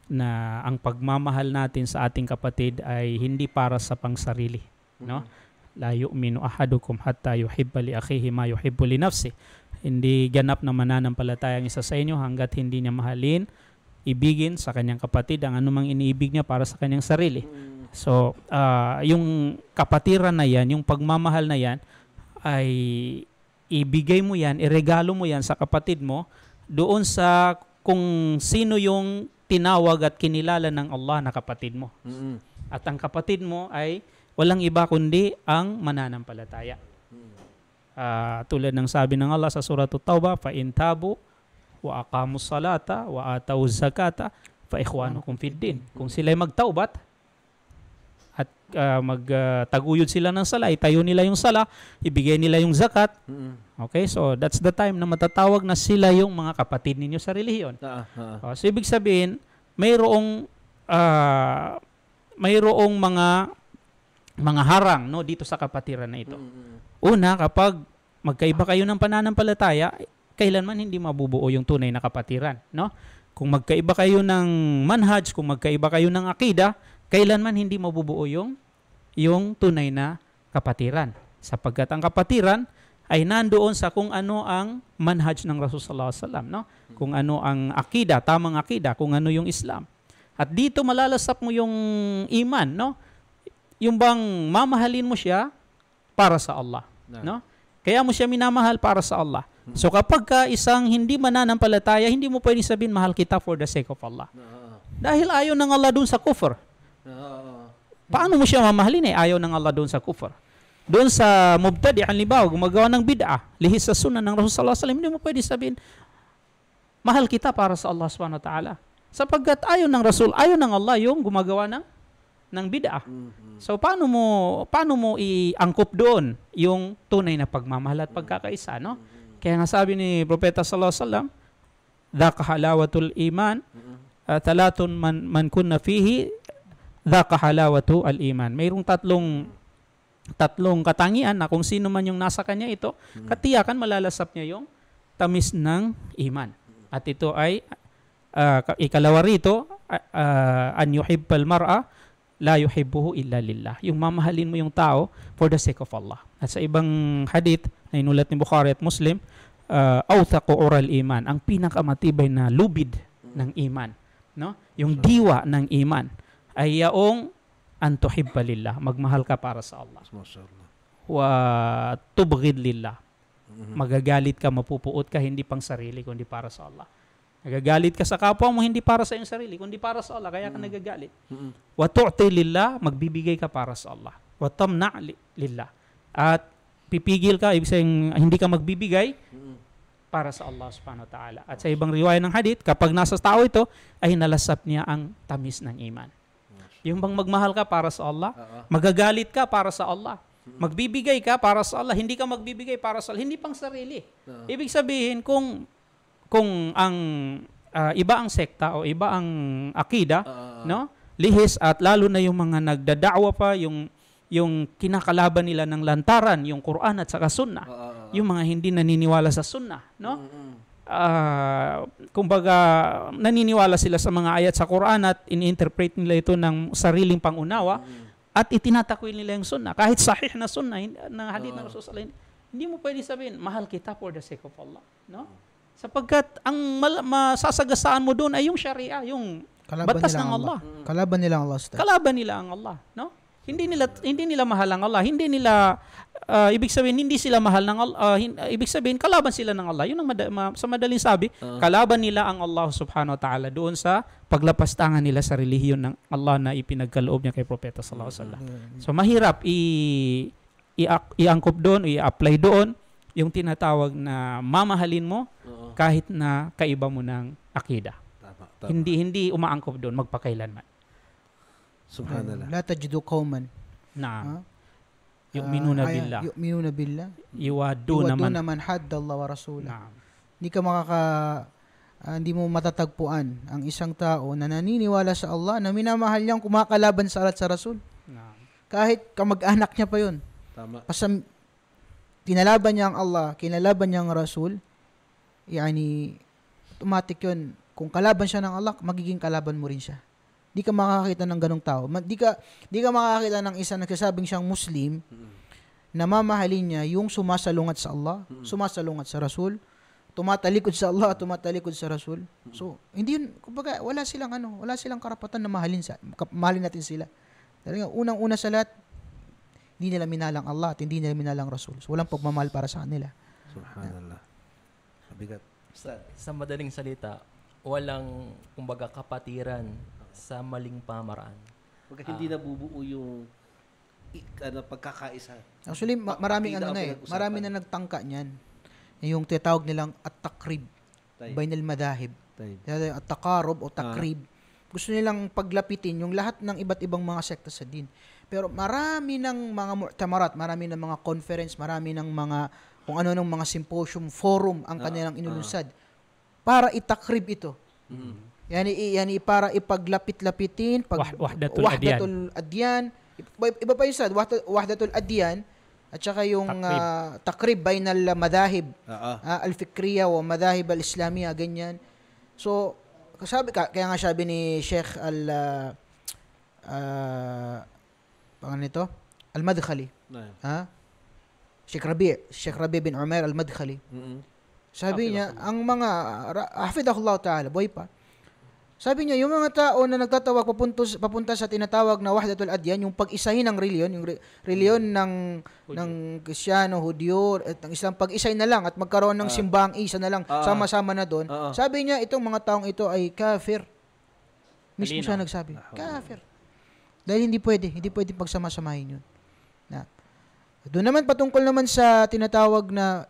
na ang pagmamahal natin sa ating kapatid ay hindi para sa pangsarili, no? La yu'minu ahadukum hatta yuhibba li akhihi ma yuhibbu li nafsi. Hindi ganap na mananampalataya ang isa sa inyo hangga't hindi niya mahalin, ibigin sa kanyang kapatid ang anumang iniibig niya para sa kanyang sarili. So, yung kapatiran na yan, yung pagmamahal na yan, ay ibigay mo yan, iregalo mo yan sa kapatid mo doon sa kung sino yung tinawag at kinilala ng Allah na kapatid mo. At ang kapatid mo ay walang iba kundi ang mananampalataya. Tulad ng sabi ng Allah sa Surah At-Tawbah, fa in tabu wa aqamus salata wa atawuz zakata fa ikhwanukum fid din. Kung sila'y magtaubat at magtaguyod sila ng sala, itayo nila yung sala, ibigay nila yung zakat. Okay, so that's the time na matatawag na sila yung mga kapatid ninyo sa relihiyon. So ibig sabihin, mayroong mga harang, no, dito sa kapatiran na ito. Una, kapag magkaiba kayo ng pananampalataya, kailanman hindi mabubuo yung tunay na kapatiran, no? Kung magkaiba kayo ng manhaj, kung magkaiba kayo ng akida, kailanman hindi mabubuo yung tunay na kapatiran. Sapagkat ang kapatiran ay nandoon sa kung ano ang manhaj ng Rasulullah sallallahu alaihi wasallam, no? Kung ano ang akida, tamang akida, kung ano yung Islam. At dito malalasap mo yung iman, no? Yung bang mamahalin mo siya para sa Allah, no? Kaya mo siya minamahal para sa Allah. So kapag ka isang hindi mananampalataya, hindi mo pwedeng sabihin mahal kita for the sake of Allah. Dahil ayaw ng Allah dun sa kufr. Paano mo siya mamahalin ayaw ng Allah dun sa kufr? Doon sa mubtadi, halimbawa, gumagawa ng bid'ah, lihis sa sunnah ng Rasul sallallahu alaihi wasallam, hindi mo pwede sabihin, mahal kita para sa Allah subhanahu wa ta'ala. Sapagkat ayon ng Rasul, ayon ng Allah yung gumagawa ng bid'ah. So paano mo iangkop doon yung tunay na pagmamahal at pagkakaisa, no? Kaya nga sabi ni Propeta sallallahu alaihi wasallam, "Dzaka halawatul iman, talatun man kunna fihi, dzaka halawatu al-iman." Mayroong tatlong katangian na kung sino man yung nasa kanya ito, katiyakan malalasap niya yung tamis ng iman. At ito ay ikalawa rito, an yuhibbal mar'a la yuhibbuhu illa lillah. Yung mamahalin mo yung tao for the sake of Allah. At sa ibang hadith na inulat ni Bukhari at Muslim, awthaqu ural iman, ang pinakamatibay na lubid ng iman, no? Yung diwa ng iman ay yaong an tuhibba lillah, magmahal ka para sa Allah. Wa tubghid lillah, magagalit ka, mapupuot ka, hindi pang sarili kundi para sa Allah. Nagagalit ka sa kapwa mo, hindi para sa iyong sarili kundi para sa Allah, kaya ka nagagalit. Wa tu'ti lillah, magbibigay ka para sa Allah. Wa tamna' lillah, at pipigil ka, ibig sabihin hindi ka magbibigay para sa Allah subhanahu wa ta'ala. At sa ibang riwaya ng hadith, kapag nasa tao ito, ay nalasap niya ang tamis ng iman. Yung bang magmahal ka para sa Allah, magagalit ka para sa Allah, magbibigay ka para sa Allah, hindi ka magbibigay para sa Allah, hindi pang sarili. Ibig sabihin, kung ang iba ang sekta o iba ang akida, no? Lihis, at lalo na yung mga nagdada'wa pa, yung kinakalaban nila ng lantaran, yung Quran at saka Sunnah, yung mga hindi naniniwala sa Sunnah, no? Kumbaga, naniniwala sila sa mga ayat sa Quran at ini-interpret nila ito ng sariling pangunawa at itinatakwil nila yung Sunnah. Kahit sahih na Sunnah, na hadith ng Rasulullah, hindi mo pwede sabihin, mahal kita for the sake of Allah, no? Sapagkat ang masasagasaan mo doon ay yung Sharia, yung batas ng Allah. Kalaban nila ang Allah. Kalaban nila ang Allah, no? Hindi nila mahal ang Allah, hindi nila ibig sabihin hindi sila mahal ng Allah, ibig sabihin kalaban sila ng Allah. Yun ang sa madaling sabi, kalaban nila ang Allah subhanahu wa ta'ala doon sa paglapastangan nila sa relihiyon ng Allah na ipinagkaloob niya kay Propeta sallallahu alaihi wasallam. So mahirap i-angkop doon, i-apply doon yung tinatawag na mamahalin mo kahit na kaiba mo ng akida. Tama. Hindi umaangkop doon magpakailanman. Subhanallah. La tajidu qauman yu'minuna billah. Yu'minuna billah. Yuwaduna man haddallah wa rasulah. Hindi mo matatagpuan ang isang tao na naniniwala sa Allah, na minamahal niyang kumakalaban sa Allah at sa Rasul. Kahit kamag-anak niya pa yun. Tama. Kinalaban niya ang Allah, kinalaban niya ang Rasul, yani automatic yun. Kung kalaban siya ng Allah, magiging kalaban mo rin siya. Di ka makakakita ng ganong tao. Di ka makakakita ng isa nagsasabing siyang Muslim na mamahalin niya yung sumasalungat sa Allah, sumasalungat sa Rasul, tumatalikod sa Allah, tumatalikod sa Rasul. So, hindi yun, kumbaga, wala silang karapatan na mahalin natin sila. Talaga, unang-una sa lahat, hindi nila minalang Allah at hindi nila minalang Rasul. So, walang pagmamahal para sa kanila. Subhanallah. Mabigat. Sa madaling salita, walang, kumbaga, kapatiran sa maling pamaraan. Hindi nabubuo yung pagkakaisa. Actually, marami na nagtangka niyan. Yung tinatawag nilang at-takrib bainal madahib. At-taqarub o takrib. Gusto nilang paglapitin yung lahat ng iba't ibang mga sekta sa din. Pero marami ng mga mu'tamarat, marami ng mga conference, marami ng mga kung ano ng mga symposium, forum ang kanilang inulunsad para itakrib ito. Yani para ipaglapit-lapitin, wahdatul adyan. Iba pa yung sad, wahdatul adyan at saka yung takrib bainal madahib, al-fikriya o madahib al-islamiyya, ganyan. So, kaya nga sabi ni Sheikh Al-Madkhali. Sheikh Rabi bin Umair Al-Madkhali. Sabi niya, ang mga hafidhahullah ta'ala, buhay pa. Sabi niya, yung mga tao na nagtatawag papunta sa tinatawag na wahdatul adyan, yung pag-isahin ng reliyon, yung reliyon ng Kristiyano, Hudyo, at ng Islam, pag-isay na lang at magkaroon ng simbang isa na lang, sama-sama na doon. Sabi niya, itong mga taong ito ay kafir. Mismo siya nagsabi, kafir. Dahil hindi pwede pagsama-samahin yun. Doon naman patungkol naman sa tinatawag na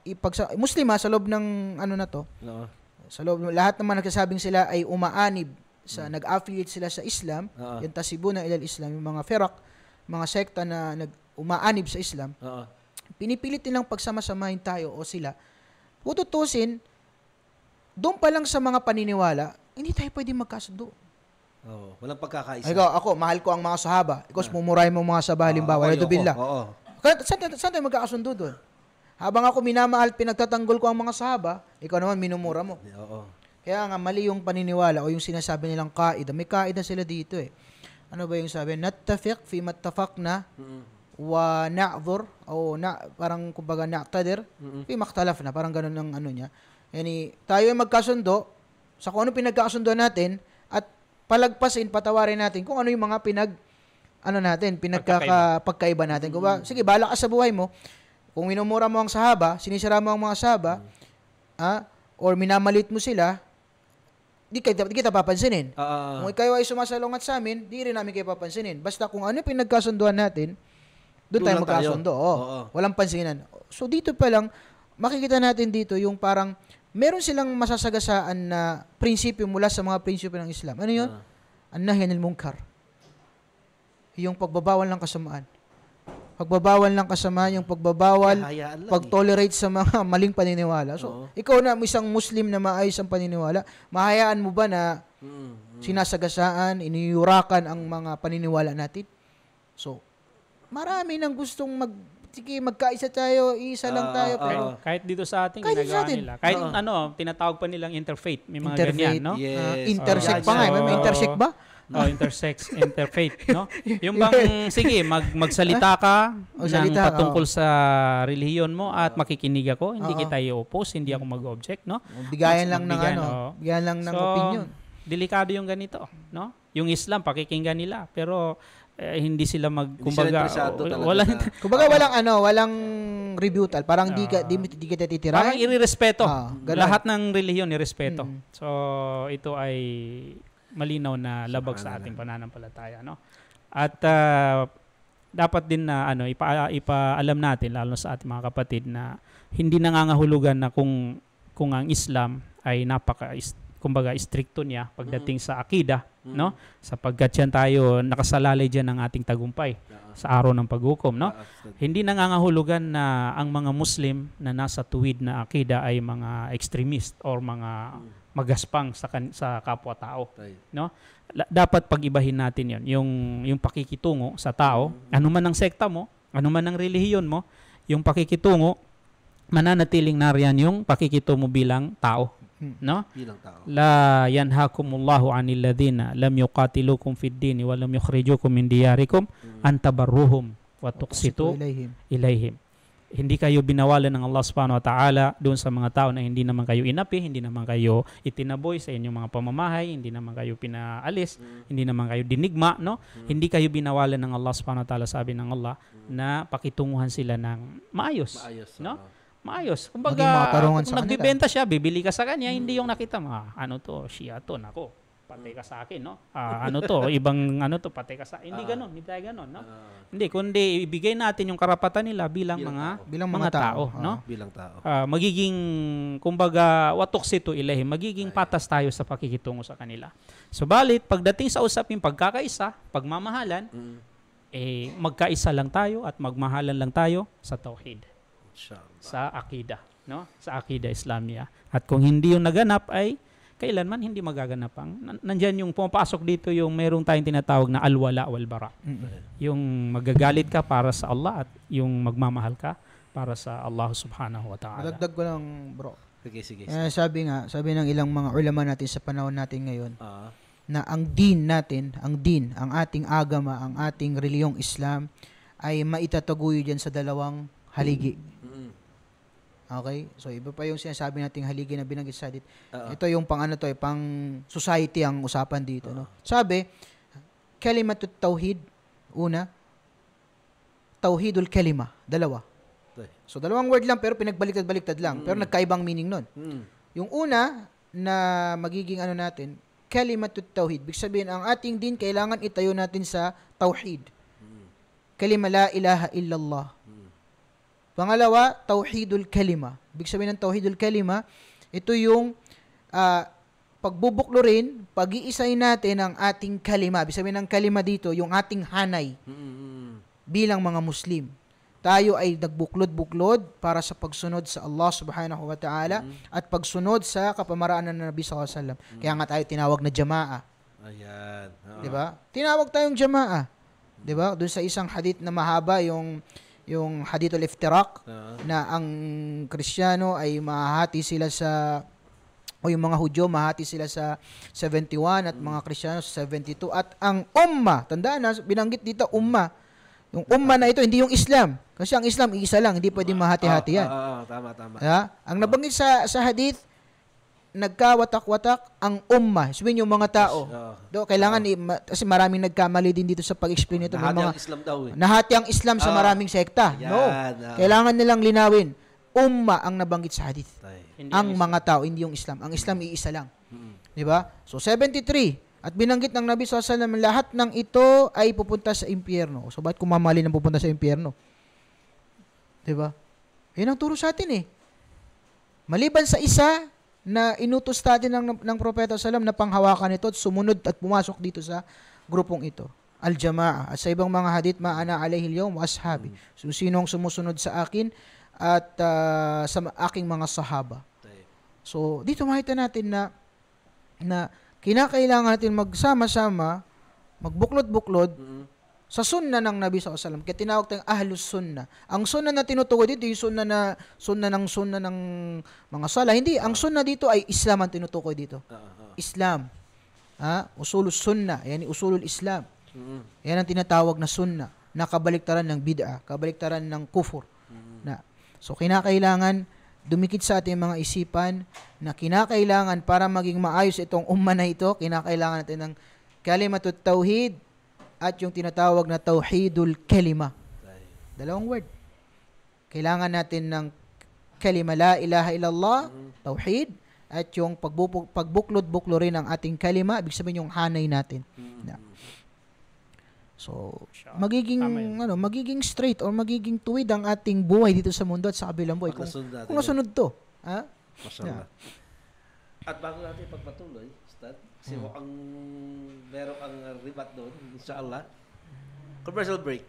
Muslima sa loob ng ano na to. Oo. Sa loob lahat naman nagsasabing sila ay umaanib sa nag-affiliate sila sa Islam, yung tasibuna ilal Islam, yung mga firak, mga sekta na umaanib sa Islam. Oo. Pinipilit nilang pagsama-samahin tayo o sila. Tutusin, doon pa lang sa mga paniniwala, hindi tayo pwedeng magkasundo. Oo. Walang pagkakaisa. Ako, mahal ko ang mga sahaba. Ikaw, mumuray mo mga sahaba, halimbawa, walatubillah. Oo. Saan tayo magkakasundo doon? Habang ako minamahal, pinagtatanggol ko ang mga sahaba, ikaw naman minumura mo. Oo. Kaya nga, mali yung paniniwala o yung sinasabi nilang kaida. May kaida sila dito eh. Ano ba yung sabi? Nattafiq fi mattafaqna wa na'dhur o parang kumbaga na'tadir fi makhtalafna. Parang ganun ang ano niya. Yani, tayo ay magkasundo sa kung ano pinagkakasundo natin at palagpasin, patawarin natin kung ano yung mga pinagkakapagkaiba natin. Kung ba, sige, bahala ka sa buhay mo. Kung minumura mo ang sahaba, sinisira mo ang mga sahaba, or minamalit mo sila, di kita papansinin. Kung ikaw ay sumasalungat sa amin, di rin namin kayo papansinin. Basta kung ano pinagkasunduan natin, doon tayo magkasundo. Walang pansinan. So dito pa lang, makikita natin dito yung parang meron silang masasagasaan na prinsipyo mula sa mga prinsipyo ng Islam. Ano yun? An-nahy anil munkar. Yung pagbabawal ng kasamaan. Pagbabawal ng kasamaan, yung pagbabawal, pag-tolerate sa mga maling paniniwala. So, ikaw na isang Muslim na maayos ang paniniwala, mahayaan mo ba na sinasagasaan, iniyurakan ang mga paniniwala natin? So, marami nang gustong magkaisa tayo, isa lang tayo. Pero kahit dito sa atin, ginagawa nila. Kahit tinatawag pa nilang interfaith. May mga ganyan, no? Yes. Intersect pa nga. May intersect ba? Interfaith, no? Yung bang, sige, magsalita ka ng patungkol sa relihiyon mo at makikinig ako, hindi kita i-oppose, hindi ako mag-object, no? Bigayan lang ng opinion. Delikado yung ganito, no? Yung Islam, pakikinggan nila, pero hindi sila walang rebuttal, parang di kita titirahin. Parang irerespeto. Lahat ng relihiyon irespeto. So ito ay malinaw na labag sa ating pananampalataya, no? At dapat din na ipaalam natin lalo sa ating mga kapatid na hindi nangangahulugan na kung ang Islam ay kumbaga stricto niya pagdating sa akida, no? Sapagkat yan tayo nakasalalay diyan ng ating tagumpay sa araw ng paghukom, no? Hindi nangangahulugan na ang mga Muslim na nasa tuwid na akida ay mga extremist or mga magaspang sa kapwa-tao, no? Dapat pag-ibahin natin 'yon, yung pakikitungo sa tao, anuman ang sekta mo, anuman ang relihiyon mo, yung pakikitungo mananatiling nariyan yung pakikitungo bilang tao, no? Bilang tao. La yanhakumullahu 'anil ladina lam yuqatilukum fid din wa lam yukhrijukum min diyarikum an tabarruhum wa tuqsitu ilaihim. Hindi kayo binawalan ng Allah Subhanahu wa Ta'ala doon sa mga tao na hindi naman kayo inapi, hindi naman kayo itinaboy sa inyong mga pamamahay, hindi naman kayo pinaalis, hindi naman kayo dinigma, no? Hindi kayo binawalan ng Allah Subhanahu wa Ta'ala, sabi ng Allah, na pakitunguhan sila ng maayos, no? Maayos. Kumbaga, kung nagbebenta siya, bibili ka sa kanya, hindi yung nakita mo, ano to, Shia to, nako, patay ka sa akin, no? Ano to, ibang ano to, patay ka sa hindi ganoon, hindi tayo ganoon, no? Hindi, kundi ibigay natin yung karapatan nila bilang mga tao, no? Bilang tao. Magiging kumbaga watuksito ilahi, magiging patas tayo sa pakikitungo sa kanila. Subalit pagdating sa usaping pagkakaisa, pagmamahalan, magkaisa lang tayo at magmahalan lang tayo sa tauhid. Sa akida, no? Sa akida Islamia. At kung hindi yung naganap ay kailanman hindi magaganap ang nandiyan yung pumapasok dito yung merong tayong tinatawag na alwala wal bara. Yung magagalit ka para sa Allah at yung magmamahal ka para sa Allah Subhanahu wa Ta'ala. Dagdag ko lang, bro. Sige. Sabi ng ilang mga ulama natin sa panahon natin ngayon, na ang din natin, ang ating agama, ang ating reliyong Islam ay maitataguyod diyan sa dalawang haligi. Okay? So, iba pa yung sinasabi nating haligi na binanggit sa dito. Ito yung pang society ang usapan dito. No? Sabi, kalimatut tauhid, una, tauhidul kalima, dalawa. So, dalawang word lang pero pinagbaliktad-baliktad lang. Pero nagkaibang meaning nun. Yung una na magiging natin, kalimatut tauhid. Ibig sabihin, ang ating din kailangan itayo natin sa tauhid. Kalima la ilaha illallah. Pangalawa, tauhidul kalima. Ibig sabihin ng tauhidul kalima, ito yung pagbubuklurin, pag-iisay natin ang ating kalima. Ibig sabihin ng kalima dito, yung ating hanay bilang mga Muslim. Tayo ay nagbuklod-buklod para sa pagsunod sa Allah subhanahu wa ta'ala at pagsunod sa kapamaraan ng Nabi sallallahu alaihi wasallam. Kaya nga tayo tinawag na jama'a. Ayan. Diba? Tinawag tayong jama'a. Diba? Doon sa isang hadith na mahaba, yung hadithul iftiraq, na ang Kristiyano ay mahati sila sa, o yung mga Hudyo mahati sila sa 71 at mga Kristiyano sa 72. At ang umma, tandaan na, binanggit dito umma. Yung umma na ito, hindi yung Islam. Kasi ang Islam, isa lang, hindi pwedeng mahati-hati yan. Tama. Ang nabanggit sa hadith, nagkawatak-watak ang umma. Sabihin yung mga tao. Kailangan, kasi maraming nagkamali din dito sa pag-explain nito. Nahati ang Islam daw eh. Nahati ang Islam sa maraming sekta. No. Kailangan nilang linawin. Umma ang nabanggit sa hadith. Ang mga tao, hindi yung Islam. Ang Islam, iisa lang. Diba? So, 73. At binanggit ng Nabi SAW, lahat ng ito ay pupunta sa impyerno. So, bakit kumamali ng pupunta sa impyerno? Diba? Yan ang turo sa atin eh. Maliban sa isa na inutos natin ng Propeta SAW na panghawakan ito at sumunod at pumasok dito sa grupong ito. Al-Jama'a. At sa ibang mga hadith, ma'ana alayhil yawm wa ashabi. So, sinong sumusunod sa akin at sa aking mga sahaba. So, dito makita natin na kinakailangan natin magsama-sama, magbuklod-buklod sa sunna ng Nabi SAW. Kaya tinawag tayong ahlus sunna. Ang sunna na tinutukoy dito, yung sunna ng mga sala. Hindi, ang sunna dito ay Islam ang tinutukoy dito. Islam. Usulul sunna. Yan yung usulul Islam. Yan ang tinatawag na sunna, na kabaliktaran ng bid'ah, kabaliktaran ng kufur. So, kinakailangan dumikit sa ating mga isipan na kinakailangan para maging maayos itong umma na ito, kinakailangan natin ng kalimatut tauhid at yung tinatawag na tauhidul kalima. Dalawang word. Kailangan natin ng kalima la ilaha illallah, tauhid, at yung pagbuklod-buklo rin ang ating kalima, ibig sabihin yung hanay natin. So, magiging straight or magiging tuwid ang ating buhay dito sa mundo at sa kabilang buhay. Kung nasunod to. Mashallah. At bago natin pagpatuloy, Ustad, kasi mukhang meron ang ribat doon, inshallah. Commercial break.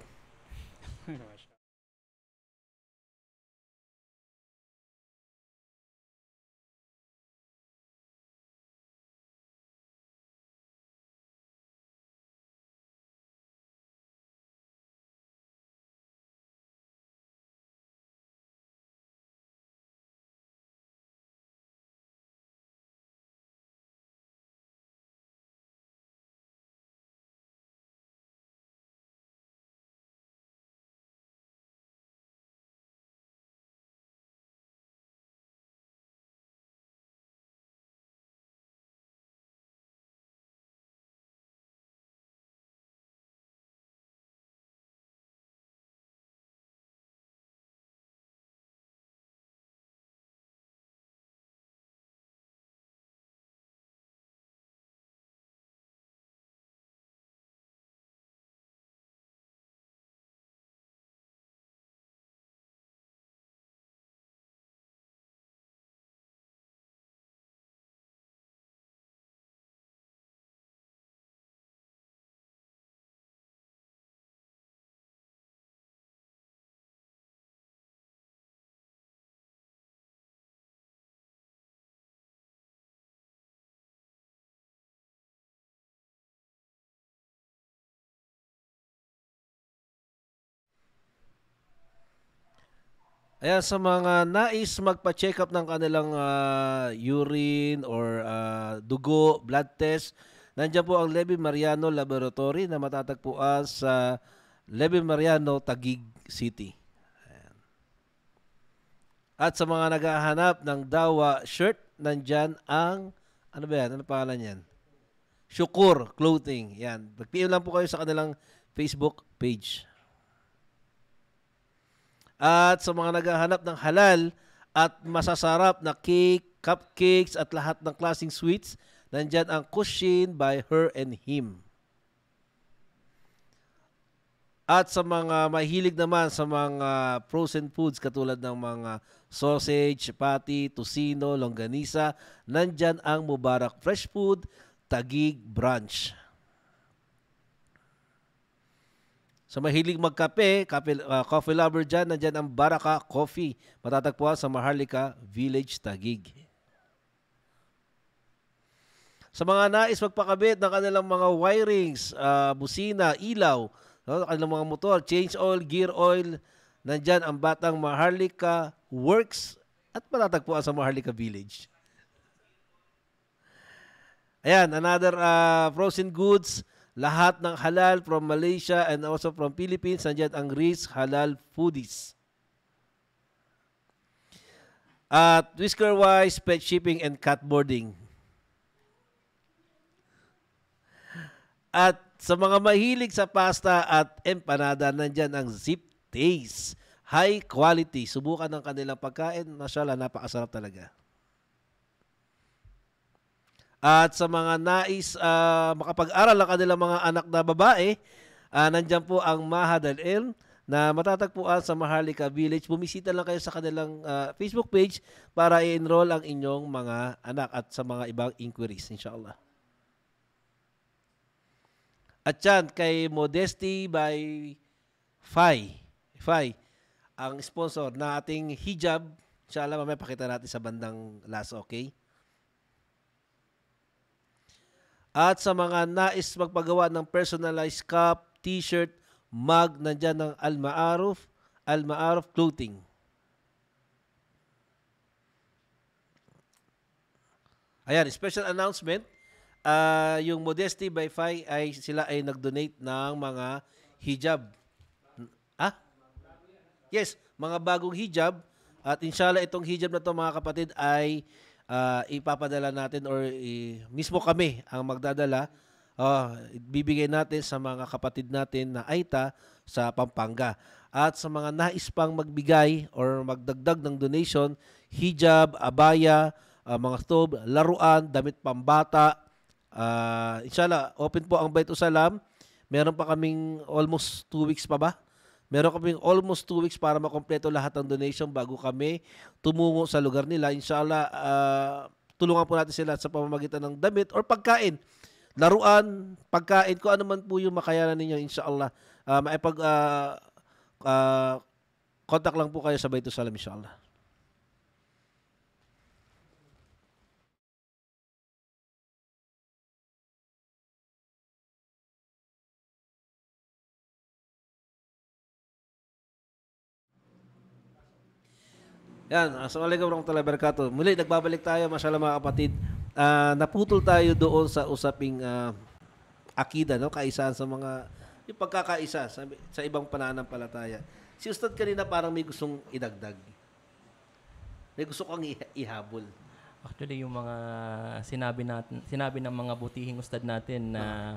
Ayan, sa mga nais magpa-check up ng kanilang urine or dugo, blood test, nandiyan po ang Levi Mariano Laboratory na matatagpuan sa Levi Mariano, Taguig City. Ayan. At sa mga naghahanap ng Dawa shirt, nandyan ang, ano ba yan? Ano pangalan yan? Syukur Clothing. Yan. Mag-PM lang po kayo sa kanilang Facebook page. At sa mga naghahanap ng halal at masasarap na cake, cupcakes at lahat ng klaseng sweets, nandyan ang Kushin by Her and Him. At sa mga mahilig naman sa mga frozen foods katulad ng mga sausage, patty, tocino, longganisa, nandyan ang Mubarak Fresh Food Taguig Branch. Sa mahilig magkape, coffee lover dyan, nandyan ang Baraka Coffee. Matatagpuan sa Maharlika Village, Taguig. Sa mga nais magpakabit ng kanilang mga wirings, busina, ilaw, kanilang mga motor, change oil, gear oil, nandyan ang Batang Maharlika Works at matatagpuan sa Maharlika Village. Ayan, another frozen goods, lahat ng halal from Malaysia and also from Philippines, nandyan ang Riz Halal Foodies. At Whisker Wise, pet shipping and cat boarding. At sa mga mahilig sa pasta at empanada, nandyan ang Zip Taste. High quality. Subukan ng kanilang pagkain. Mashallah, napakasarap talaga. At sa mga nais makapag-aral ang kanilang mga anak na babae, nandyan po ang Mahad Al-Ilm na matatagpuan sa Maharlika Village. Bumisita lang kayo sa kanilang Facebook page para i-enroll ang inyong mga anak at sa mga ibang inquiries, inshallah. At yan, kay Modesty by Fai, ang sponsor na ating hijab. Inshallah, mamaya pakita natin sa bandang last, okay? At sa mga nais magpagawa ng personalized cup, t-shirt, mug, nandyan ng Al-Ma'aruf Clothing. Ayan, special announcement. Yung Modesty by Fai sila ay nag-donate ng mga hijab. Yes, mga bagong hijab. At inshallah itong hijab na to mga kapatid ay ipapadala natin or mismo kami ang magdadala. Bibigay natin sa mga kapatid natin na Aita sa Pampanga. At sa mga nais pang magbigay or magdagdag ng donation, hijab, abaya, mga stove, laruan, damit pambata. Inshallah, open po ang Bait Usalam. Meron pa kaming almost 2 weeks pa ba? Meron kaming almost 2 weeks para makompleto lahat ng donation bago kami tumungo sa lugar nila. Inshallah, tulungan po natin sila sa pamamagitan ng damit or pagkain. Laruan, pagkain, kung ano man po yung makayanan ninyo, inshallah. Contact lang po kayo sa Bait Usalam, inshallah. Yan, assalamualaikum warahmatullahi wabarakatuh. Muli, nagbabalik tayo, mashallah mga kapatid. Naputol tayo doon sa usaping akida, no? Kaisahan sa mga, yung pagkakaisa sa ibang pananampalataya. Si Ustad kanina parang may gustong idagdag. May gusto kang ihabol. Actually, yung mga sinabi ng mga butihing ustad natin na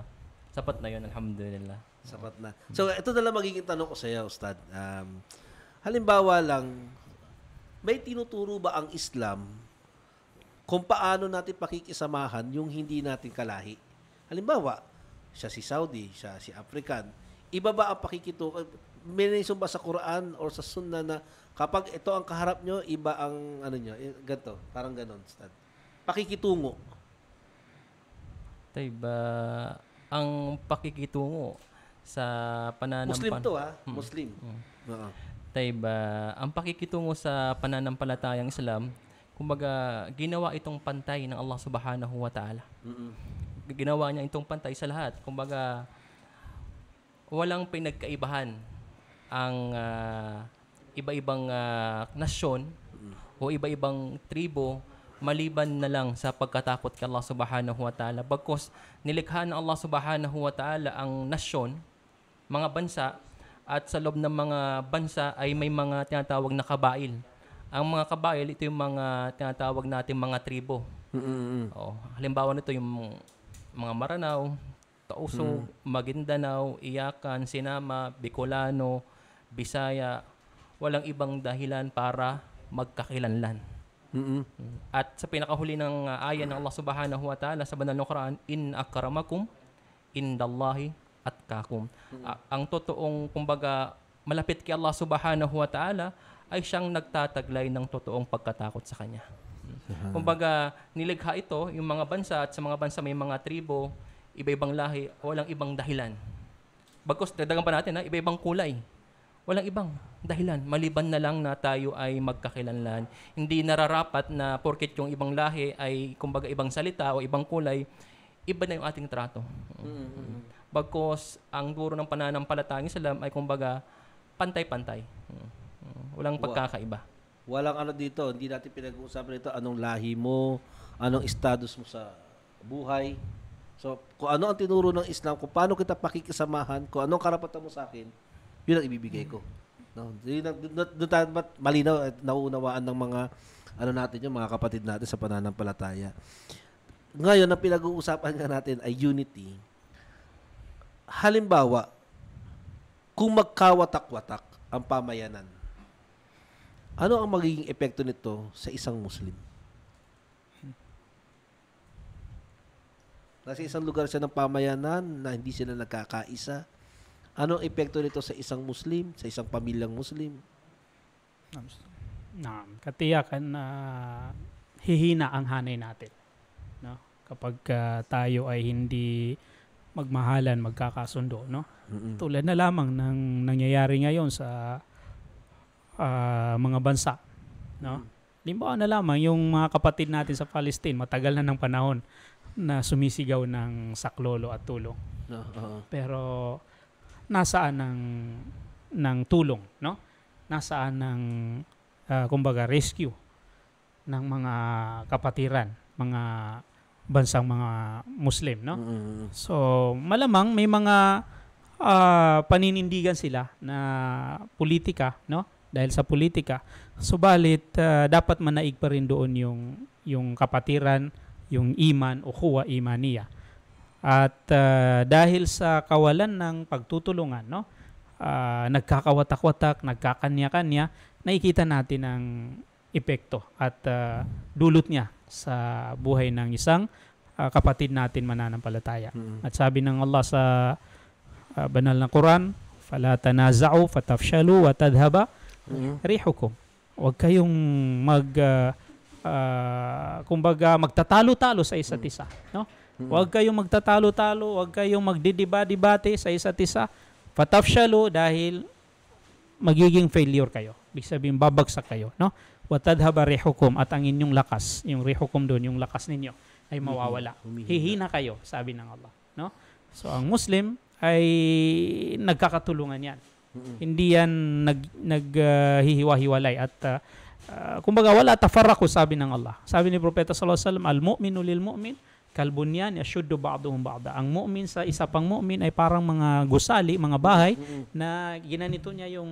sapat na yun, alhamdulillah. Sapat na. So, ito na lang magiging tanong ko sa iyo, Ustad. Halimbawa lang, may tinuturo ba ang Islam kung paano natin pakikisamahan yung hindi natin kalahi? Halimbawa, siya si Saudi, siya si African. Iba ba ang pakikito? May naisong ba sa Quran or sa Sunnah na kapag ito ang kaharap nyo, iba ang ano nyo? Ganito, parang ganon. Pakikitungo. Diba, ang pakikitungo sa Muslim to ha? Muslim. Oo. Diba, ang pakikitungo sa pananampalatayang Islam, kumbaga, ginawa itong pantay ng Allah Subhanahu wa Ta'ala. Ginawa niya itong pantay sa lahat. Kumbaga, walang pinagkaibahan ang iba-ibang nasyon o iba-ibang tribo maliban na lang sa pagkatakot kay Allah Subhanahu wa Ta'ala. Bagkus nilikha ng Allah Subhanahu wa Ta'ala ang nasyon, mga bansa, at sa loob ng mga bansa ay may mga tinatawag na kabail. Ang mga kabail, ito yung mga tinatawag natin mga tribo. Halimbawa nito yung mga Maranao, Tausug, Maguindanao, Iyakan, Sinama, Bicolano, Bisaya. Walang ibang dahilan para magkakilanlan. At sa pinakahuli ng ayan ng Allah Subhanahu wa Ta'ala sa banal na Quran, in akramakum indallahi atqakum. Ang totoong, kumbaga, malapit kay Allah subhanahu wa ta'ala ay siyang nagtataglay ng totoong pagkatakot sa Kanya. Kumbaga, nilikha ito, yung mga bansa, at sa mga bansa may mga tribo, iba-ibang lahi, walang ibang dahilan. Bagkus, dagdagan pa natin, iba-ibang kulay. Walang ibang dahilan. Maliban na lang na tayo ay magkakilanlan. Hindi nararapat na porket yung ibang lahi ay, kumbaga, ibang salita o ibang kulay, iba na yung ating trato. Bagkus, ang guro ng pananampalatayang Islam ay, kumbaga, pantay-pantay. Walang pagkakaiba. Walang ano dito, hindi natin pinag-uusapan dito anong lahi mo, anong status mo sa buhay. So, kung ano ang tinuro ng Islam, kung paano kita pakikisamahan, kung anong karapatan mo sa akin, yun ang ibibigay ko. No? Doon tayo malinaw at nauunawaan ng mga ano natin yung mga kapatid natin sa pananampalataya. Ngayon, ang pinag-uusapan nga natin ay unity. Halimbawa, kung magkawatak-watak ang pamayanan, ano ang magiging epekto nito sa isang Muslim? Nasa isang lugar siya ng pamayanan na hindi sila nagkakaisa. Ano ang epekto nito sa isang Muslim, sa isang pamilyang Muslim? Katiyakan na hihina ang hanay natin. No? Kapag tayo ay hindi magmahalan, magkakasundo. No? Tulad na lamang ng nangyayari ngayon sa mga bansa. No? Limbawa na lamang yung mga kapatid natin sa Palestine, matagal na ng panahon na sumisigaw ng saklolo at tulong. Pero nasaan ng tulong, no? Nasaan ng kumbaga rescue ng mga kapatiran, mga bansang mga Muslim, no? So, malamang may mga paninindigan sila na politika, no? Dahil sa politika. Subalit dapat manaig pa rin doon yung kapatiran, yung iman o huwa imaniya. At dahil sa kawalan ng pagtutulungan, no? Nagkakawatak-watak, nagkakanya-kanya, nakikita natin ang epekto at dulot niya sa buhay ng isang kapatid natin mananampalataya. At sabi ng Allah sa banal na Quran, "Fala tanaza'u fatafshalu wa tadhhaba rihukum." Huwag kayong kumbaga magtatalo-talo sa isa't isa, no? Huwag kayong magtatalo-talo, huwag kayong magdidiba-dibate sa isa't isa. Fatafshalu, dahil magiging failure kayo. Ibig sabihin babagsak kayo, no? Wa tadhhaba rihukum, at ang inyong lakas, yung rihukum doon, yung lakas ninyo ay mawawala. Hihina kayo, sabi ng Allah, no? So ang Muslim ay nagkakatulungan yan. Hindi yan naghihiwa-hiwalay at kumbaga wala tafarraqu, sabi ng Allah. Sabi ni Propeta sallallahu alaihi wasallam, al-mu'minu lil-mu'min kalbunyan yashuddu ba'duhum ba'da. Ang mu'min sa isa pang mu'min ay parang mga gusali, mga bahay na ginanito niya yung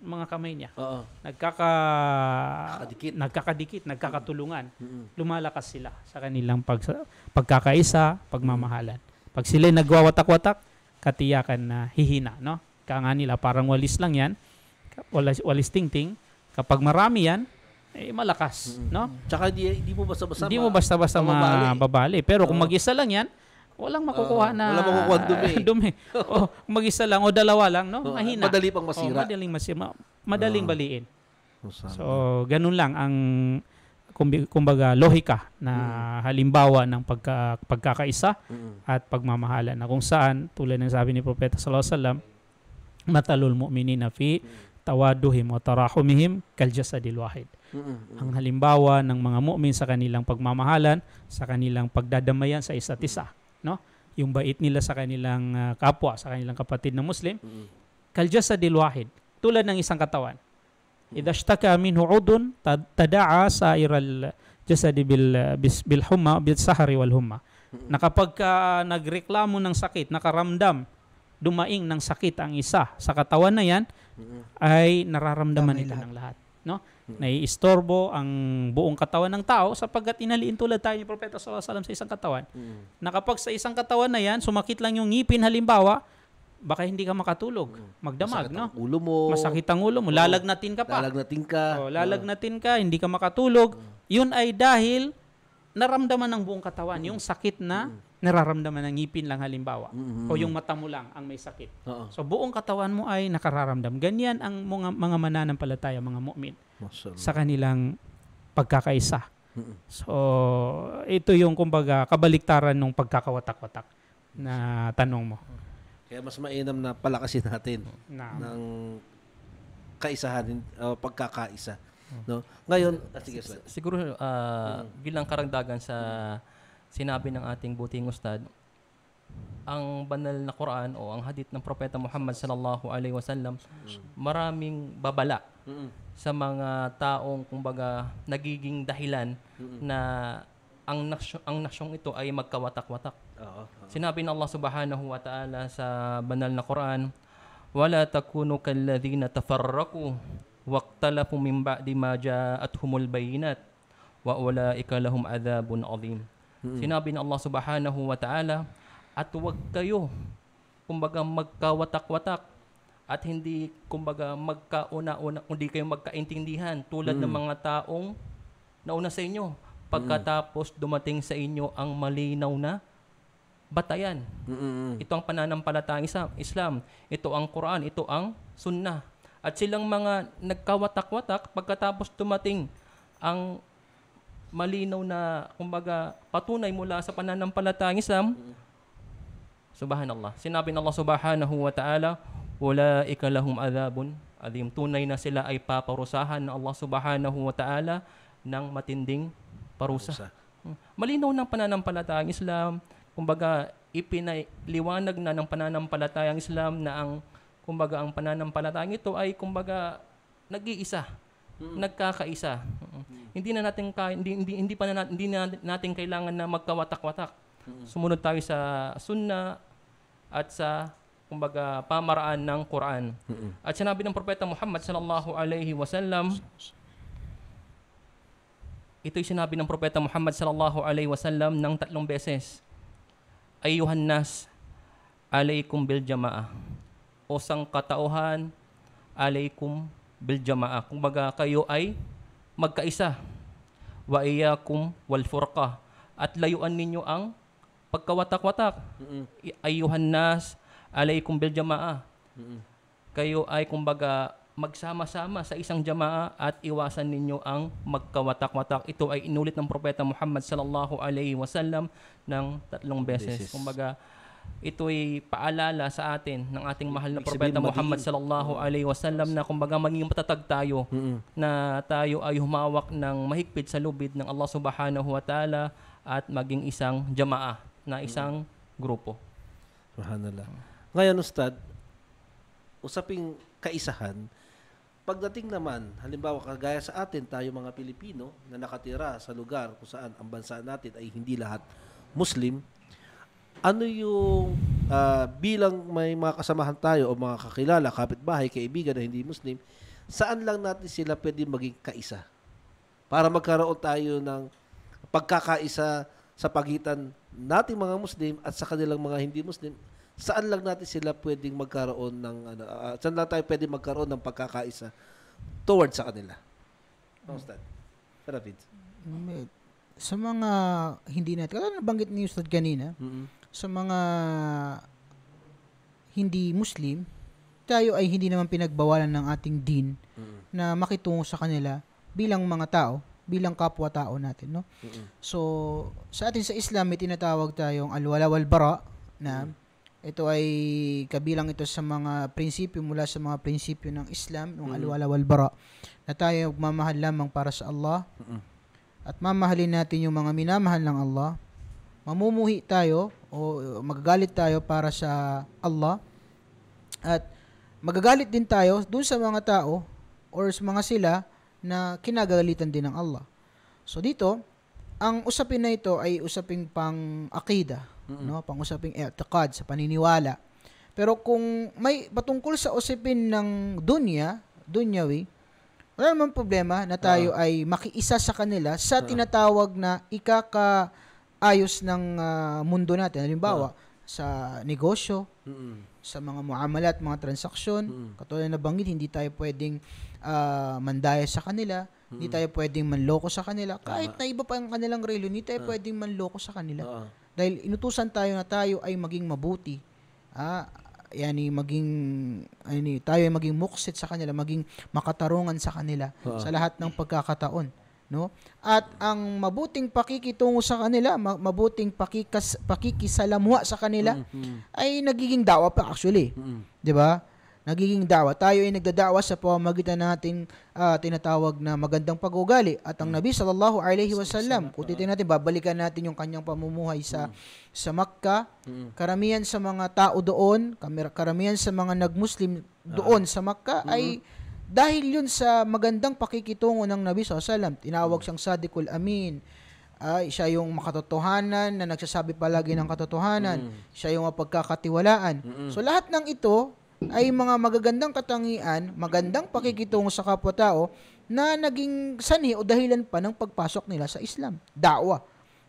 mga kamay niya. Nagkakadikit, nagkakatulungan. Lumalakas sila sa kanilang pagkakaisa, pagmamahalan. Pag sila nagwawatak-watak, katiyakan na hihina, no? Kaya nga nila, parang walis lang yan, walis ting-ting. Kapag marami yan, malakas, no? Tsaka hindi mo basta-basta mababali. Pero kung mag-isa lang yan, walang makukuha na walang makukuha dumi. Kung mag-isa lang o dalawa lang, no? Mahina. Madali pang masira. Madaling baliin. So, ganun lang ang kumbaga lohika na halimbawa ng pagkakaisa at pagmamahalan, na kung saan tulad ng sabi ni Propeta sallallahu alaihi wasallam, matalul mu'minina fi tawaduhim wa tarahumihim kal jasadil wahid. Ang halimbawa ng mga mu'min sa kanilang pagmamahalan, sa kanilang pagdadamayan sa isa't isa, no? Yung bait nila sa kanilang kapwa, sa kanilang kapatid na Muslim, kal jasadil wahid, tulad ng isang katawan. Idha ishtaka minhu udun tada'a sa'iral jasadi bil humma bil sahari wal humma. Na kapag nagreklamo ng sakit, nakaramdam, dumaing ng sakit ang isa sa katawan na yan, ay nararamdaman ito ng lahat, no? Naiistorbo ang buong katawan ng tao sapagkat inaliin tulad tayo ni Propeta sallallahu alaihi wasallam sa isang katawan. Na kapag sa isang katawan na yan, sumakit lang yung ngipin halimbawa, baka hindi ka makatulog, magdamag, no? Masakit ang ulo mo, lalagnatin ka pa. Lalagnatin ka, hindi ka makatulog. Yun ay dahil naramdaman ng buong katawan yung sakit na nararamdaman ng ngipin lang halimbawa o yung mata mo lang ang may sakit. So buong katawan mo ay nakararamdam. Ganyan ang mga mananampalataya, mga mu'min sa kanilang pagkakaisa. So ito yung kumbaga kabaliktaran ng pagkakawatak-watak na tanong mo. Kaya mas mainam na palakasin natin ng kaisahan, pagkakaisa. No? Ngayon, sige, siguro bilang karagdagan sa sinabi ng ating buting ustad, ang banal na Quran o ang hadith ng Propeta Muhammad sallallahu alaihi wasallam maraming babala sa mga taong kumbaga nagiging dahilan na ang nasyong ito ay magkawatak-watak. Sinabi ng Allah subhanahu wa ta'ala sa banal na Quran, wala takunu kalladhina tafarraqu waqtalafu min ba'di ma ja'atuhumul bayinat wa ulaika lahum adhabun 'azim. Sinabi ng Allah subhanahu wa ta'ala, at huwag kayo kumbaga magkawatak-watak at hindi kumbaga magkauna-una, hindi kayo magkaintindihan tulad ng mga taong nauna sa inyo pagkatapos dumating sa inyo ang malinaw na batayan. Ito ang pananampalatayang Islam. Ito ang Quran, ito ang Sunnah. At silang mga nagkawatak-watak pagkatapos dumating ang malinaw na kumbaga patunay mula sa pananampalatayang Islam. Subhanallah. Sinabi ng Allah subhanahu wa ta'ala, ulaika lahum adhabun adhim. Tunay na sila ay paparusahan ng Allah subhanahu wa ta'ala ng matinding parusa. Malinaw ng pananampalatayang Islam. Kumbaga ipinaliwanag na ng pananampalatayang Islam na ang kumbaga ang pananampalatayang ito ay kumbaga nag-iisa. Nagkakaisa. Hindi na natin kailangan na magkawatak-watak. Sumunod tayo sa Sunnah at sa kumbaga pamaraan ng Quran. At sinabi ng Propeta Muhammad sallallahu alaihi wasallam, ito'y sinabi ng Propeta Muhammad sallallahu alaihi wasallam ng 3 beses. Ayyuhan nas, alaykum bil jamaah. O sangkatauhan, alaykum bil jamaah. Kumbaga kayo ay magkaisa. Wa iyyakum wal furqah. At layuan ninyo ang pagkawatak-watak. Ayyuhan nas, alaykum bil jamaah. Kayo ay kumbaga magsama-sama sa isang jamaa at iwasan ninyo ang magkawatak-watak. Ito ay inulit ng Propeta Muhammad sallallahu alaihi wasallam ng 3 beses. Kumbaga ito'y paalala sa atin ng ating mahal na Propeta Muhammad sallallahu alaihi wasallam na kumbaga maging matatag tayo, na tayo ay humawak ng mahigpit sa lubid ng Allah subhanahu wa ta'ala at maging isang jamaa, na isang grupo. Subhanallah. Ngayon, Ustad, usaping kaisahan, pagdating naman, halimbawa kagaya sa atin, tayo mga Pilipino na nakatira sa lugar kung saan ang bansa natin ay hindi lahat Muslim, ano yung bilang may mga kasamahan tayo o mga kakilala, kapitbahay, kaibigan na hindi Muslim, saan lang natin sila pwede maging kaisa? Para magkaroon tayo ng pagkakaisa sa pagitan nating mga Muslim at sa kanilang mga hindi Muslim, saan lang natin sila pwedeng magkaroon ng saan lang tayo pwedeng magkaroon ng pagkakaisa towards sa kanila? Ustad. David. Sa mga hindi natin, kaya nabanggit ni Ustad kanina, sa mga hindi Muslim, tayo ay hindi naman pinagbawalan ng ating din na makitungo sa kanila bilang mga tao, bilang kapwa-tao natin, no? So, sa atin sa Islam, may tinatawag tayong al-wala wal bara, na ito ay kabilang ito sa mga prinsipyo mula sa mga prinsipyo ng Islam, yung al-wala wal bara, na tayo magmamahal lamang para sa Allah at mamahalin natin yung mga minamahal ng Allah. Mamumuhi tayo o magagalit tayo para sa Allah at magagalit din tayo dun sa mga tao or sa mga sila na kinagagalitan din ng Allah. So dito, ang usapin na ito ay usaping pang-aqida, no? Pang-usaping i'tiqad, sa paniniwala. Pero kung may patungkol sa usapin ng dunyawi, wala namang problema na tayo ay makiisa sa kanila sa tinatawag na ikakaayos ng mundo natin. Halimbawa, sa negosyo, sa mga muamalat, mga transaksyon, katulad na banggit, hindi tayo pwedeng mandaya sa kanila, hindi tayo pwedeng manloko sa kanila. Kahit na iba pa ang kanilang reliyon, hindi tayo pwedeng manloko sa kanila. Dahil inutusan tayo na tayo ay maging mabuti. Tayo ay maging muksit sa kanila, maging makatarungan sa kanila sa lahat ng pagkakataon, no? At ang mabuting pakikitungo sa kanila, mabuting pakikisalamuha sa kanila ay nagiging da'wa pa actually. 'Di ba? Nagiging da'wa. Tayo ay nagdada'wa sa pamamagitan nating tinatawag na magandang pag-uugali. At ang Nabi sallallahu alaihi wasallam, kung titingnan natin, babalikan natin yung kanyang pamumuhay sa Makkah. Karamihan sa mga tao doon, karamihan sa mga nag-Muslim doon sa Makkah ay dahil yun sa magandang pakikitungo ng Nabi sallallahu alaihi wasallam. Tinawag siyang Sadiqul Amin. Siya yung makatotohanan na nagsasabi palagi ng katotohanan. Siya yung mapagkakatiwalaan. So lahat ng ito ay mga magagandang katangian, magandang pakikitungo sa kapwa-tao na naging sanhi o dahilan pa ng pagpasok nila sa Islam. Da'wa,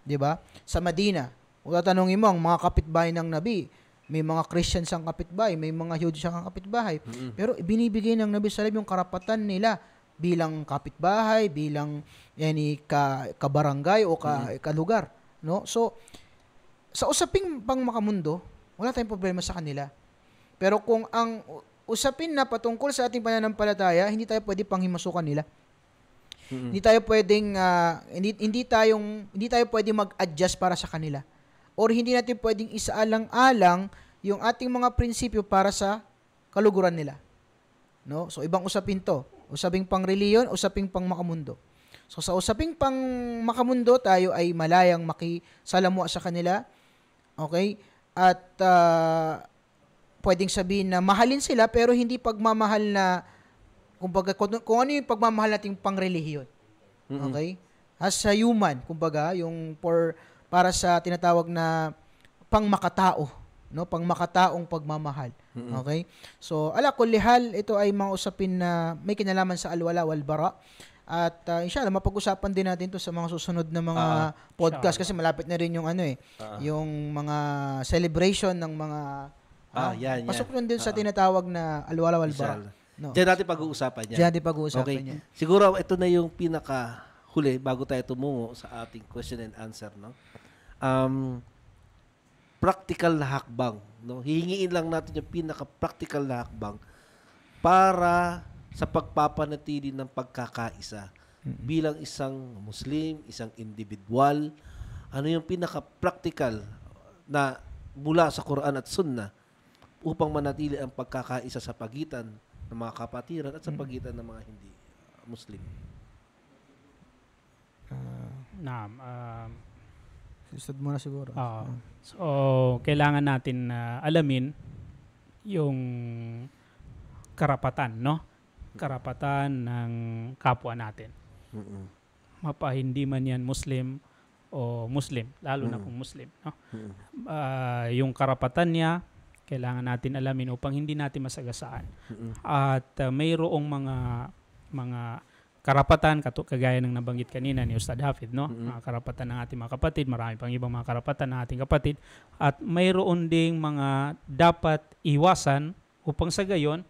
'di ba? Sa Madina, kung tatanungin mo ang mga kapitbahay ng Nabi, may mga Christians ang kapitbahay, may mga Hudyo ang kapitbahay. Pero binibigay ng Nabi sallallahu alaihi wasallam yung karapatan nila bilang kapitbahay, bilang kabarangay o kalugar, no? So sa usaping pangmakamundo, wala tayong problema sa kanila. Pero kung ang usapin na patungkol sa ating pananampalataya, hindi tayo pwede panghimasukan nila. Hindi tayo pwedeng hindi tayo pwedeng mag-adjust para sa kanila. Or hindi natin pwedeng isaalang-alang yung ating mga prinsipyo para sa kaluguran nila. No? So ibang usapin 'to. Usaping pangreliyon, usaping pangmakamundo. So sa usaping pangmakamundo, tayo ay malayang makisalamuha sa kanila. Okay? At pwedeng sabihin na mahalin sila pero hindi pagmamahal na kumbaga kung ano yung pagmamahal nating pangrelihiyon. Okay? As a human, kumbaga yung para sa tinatawag na pangmakatao, no? Pangmakataong pagmamahal. Okay? So, ala kulli hal, ito ay mga usapin na may kinalaman sa al-wala wal bara. At inshallah mapag-usapan din natin 'to sa mga susunod na mga podcast kasi malapit na rin yung yung mga celebration ng mga pasok nun din sa tinatawag na al-wala wal bara. No. Diyan natin pag-uusapan yan. Diyan natin pag-uusapan yan. Siguro ito na yung pinaka-huli bago tayo tumungo sa ating question and answer, no? Practical na hakbang, no? Hihingiin lang natin yung pinaka-practical na hakbang para sa pagpapanatili ng pagkakaisa bilang isang Muslim, isang individual. Ano yung pinaka-practical na mula sa Quran at Sunnah upang manatili ang pagkakaisa sa pagitan ng mga kapatiran at sa pagitan ng mga hindi Muslim. Susad mo na siguro. So, kailangan natin alamin yung karapatan, no? Karapatan ng kapwa natin. Hindi man yan Muslim o Muslim, lalo na kung Muslim, no? Yung karapatan niya, kailangan natin alamin upang hindi natin masagasaan. At mayroong mga karapatan, kagaya ng nabanggit kanina ni Ustad Hafid, no? Mga karapatan ng ating mga kapatid, marami pang ibang mga karapatan ng ating kapatid. At mayroon ding mga dapat iwasan upang sa gayon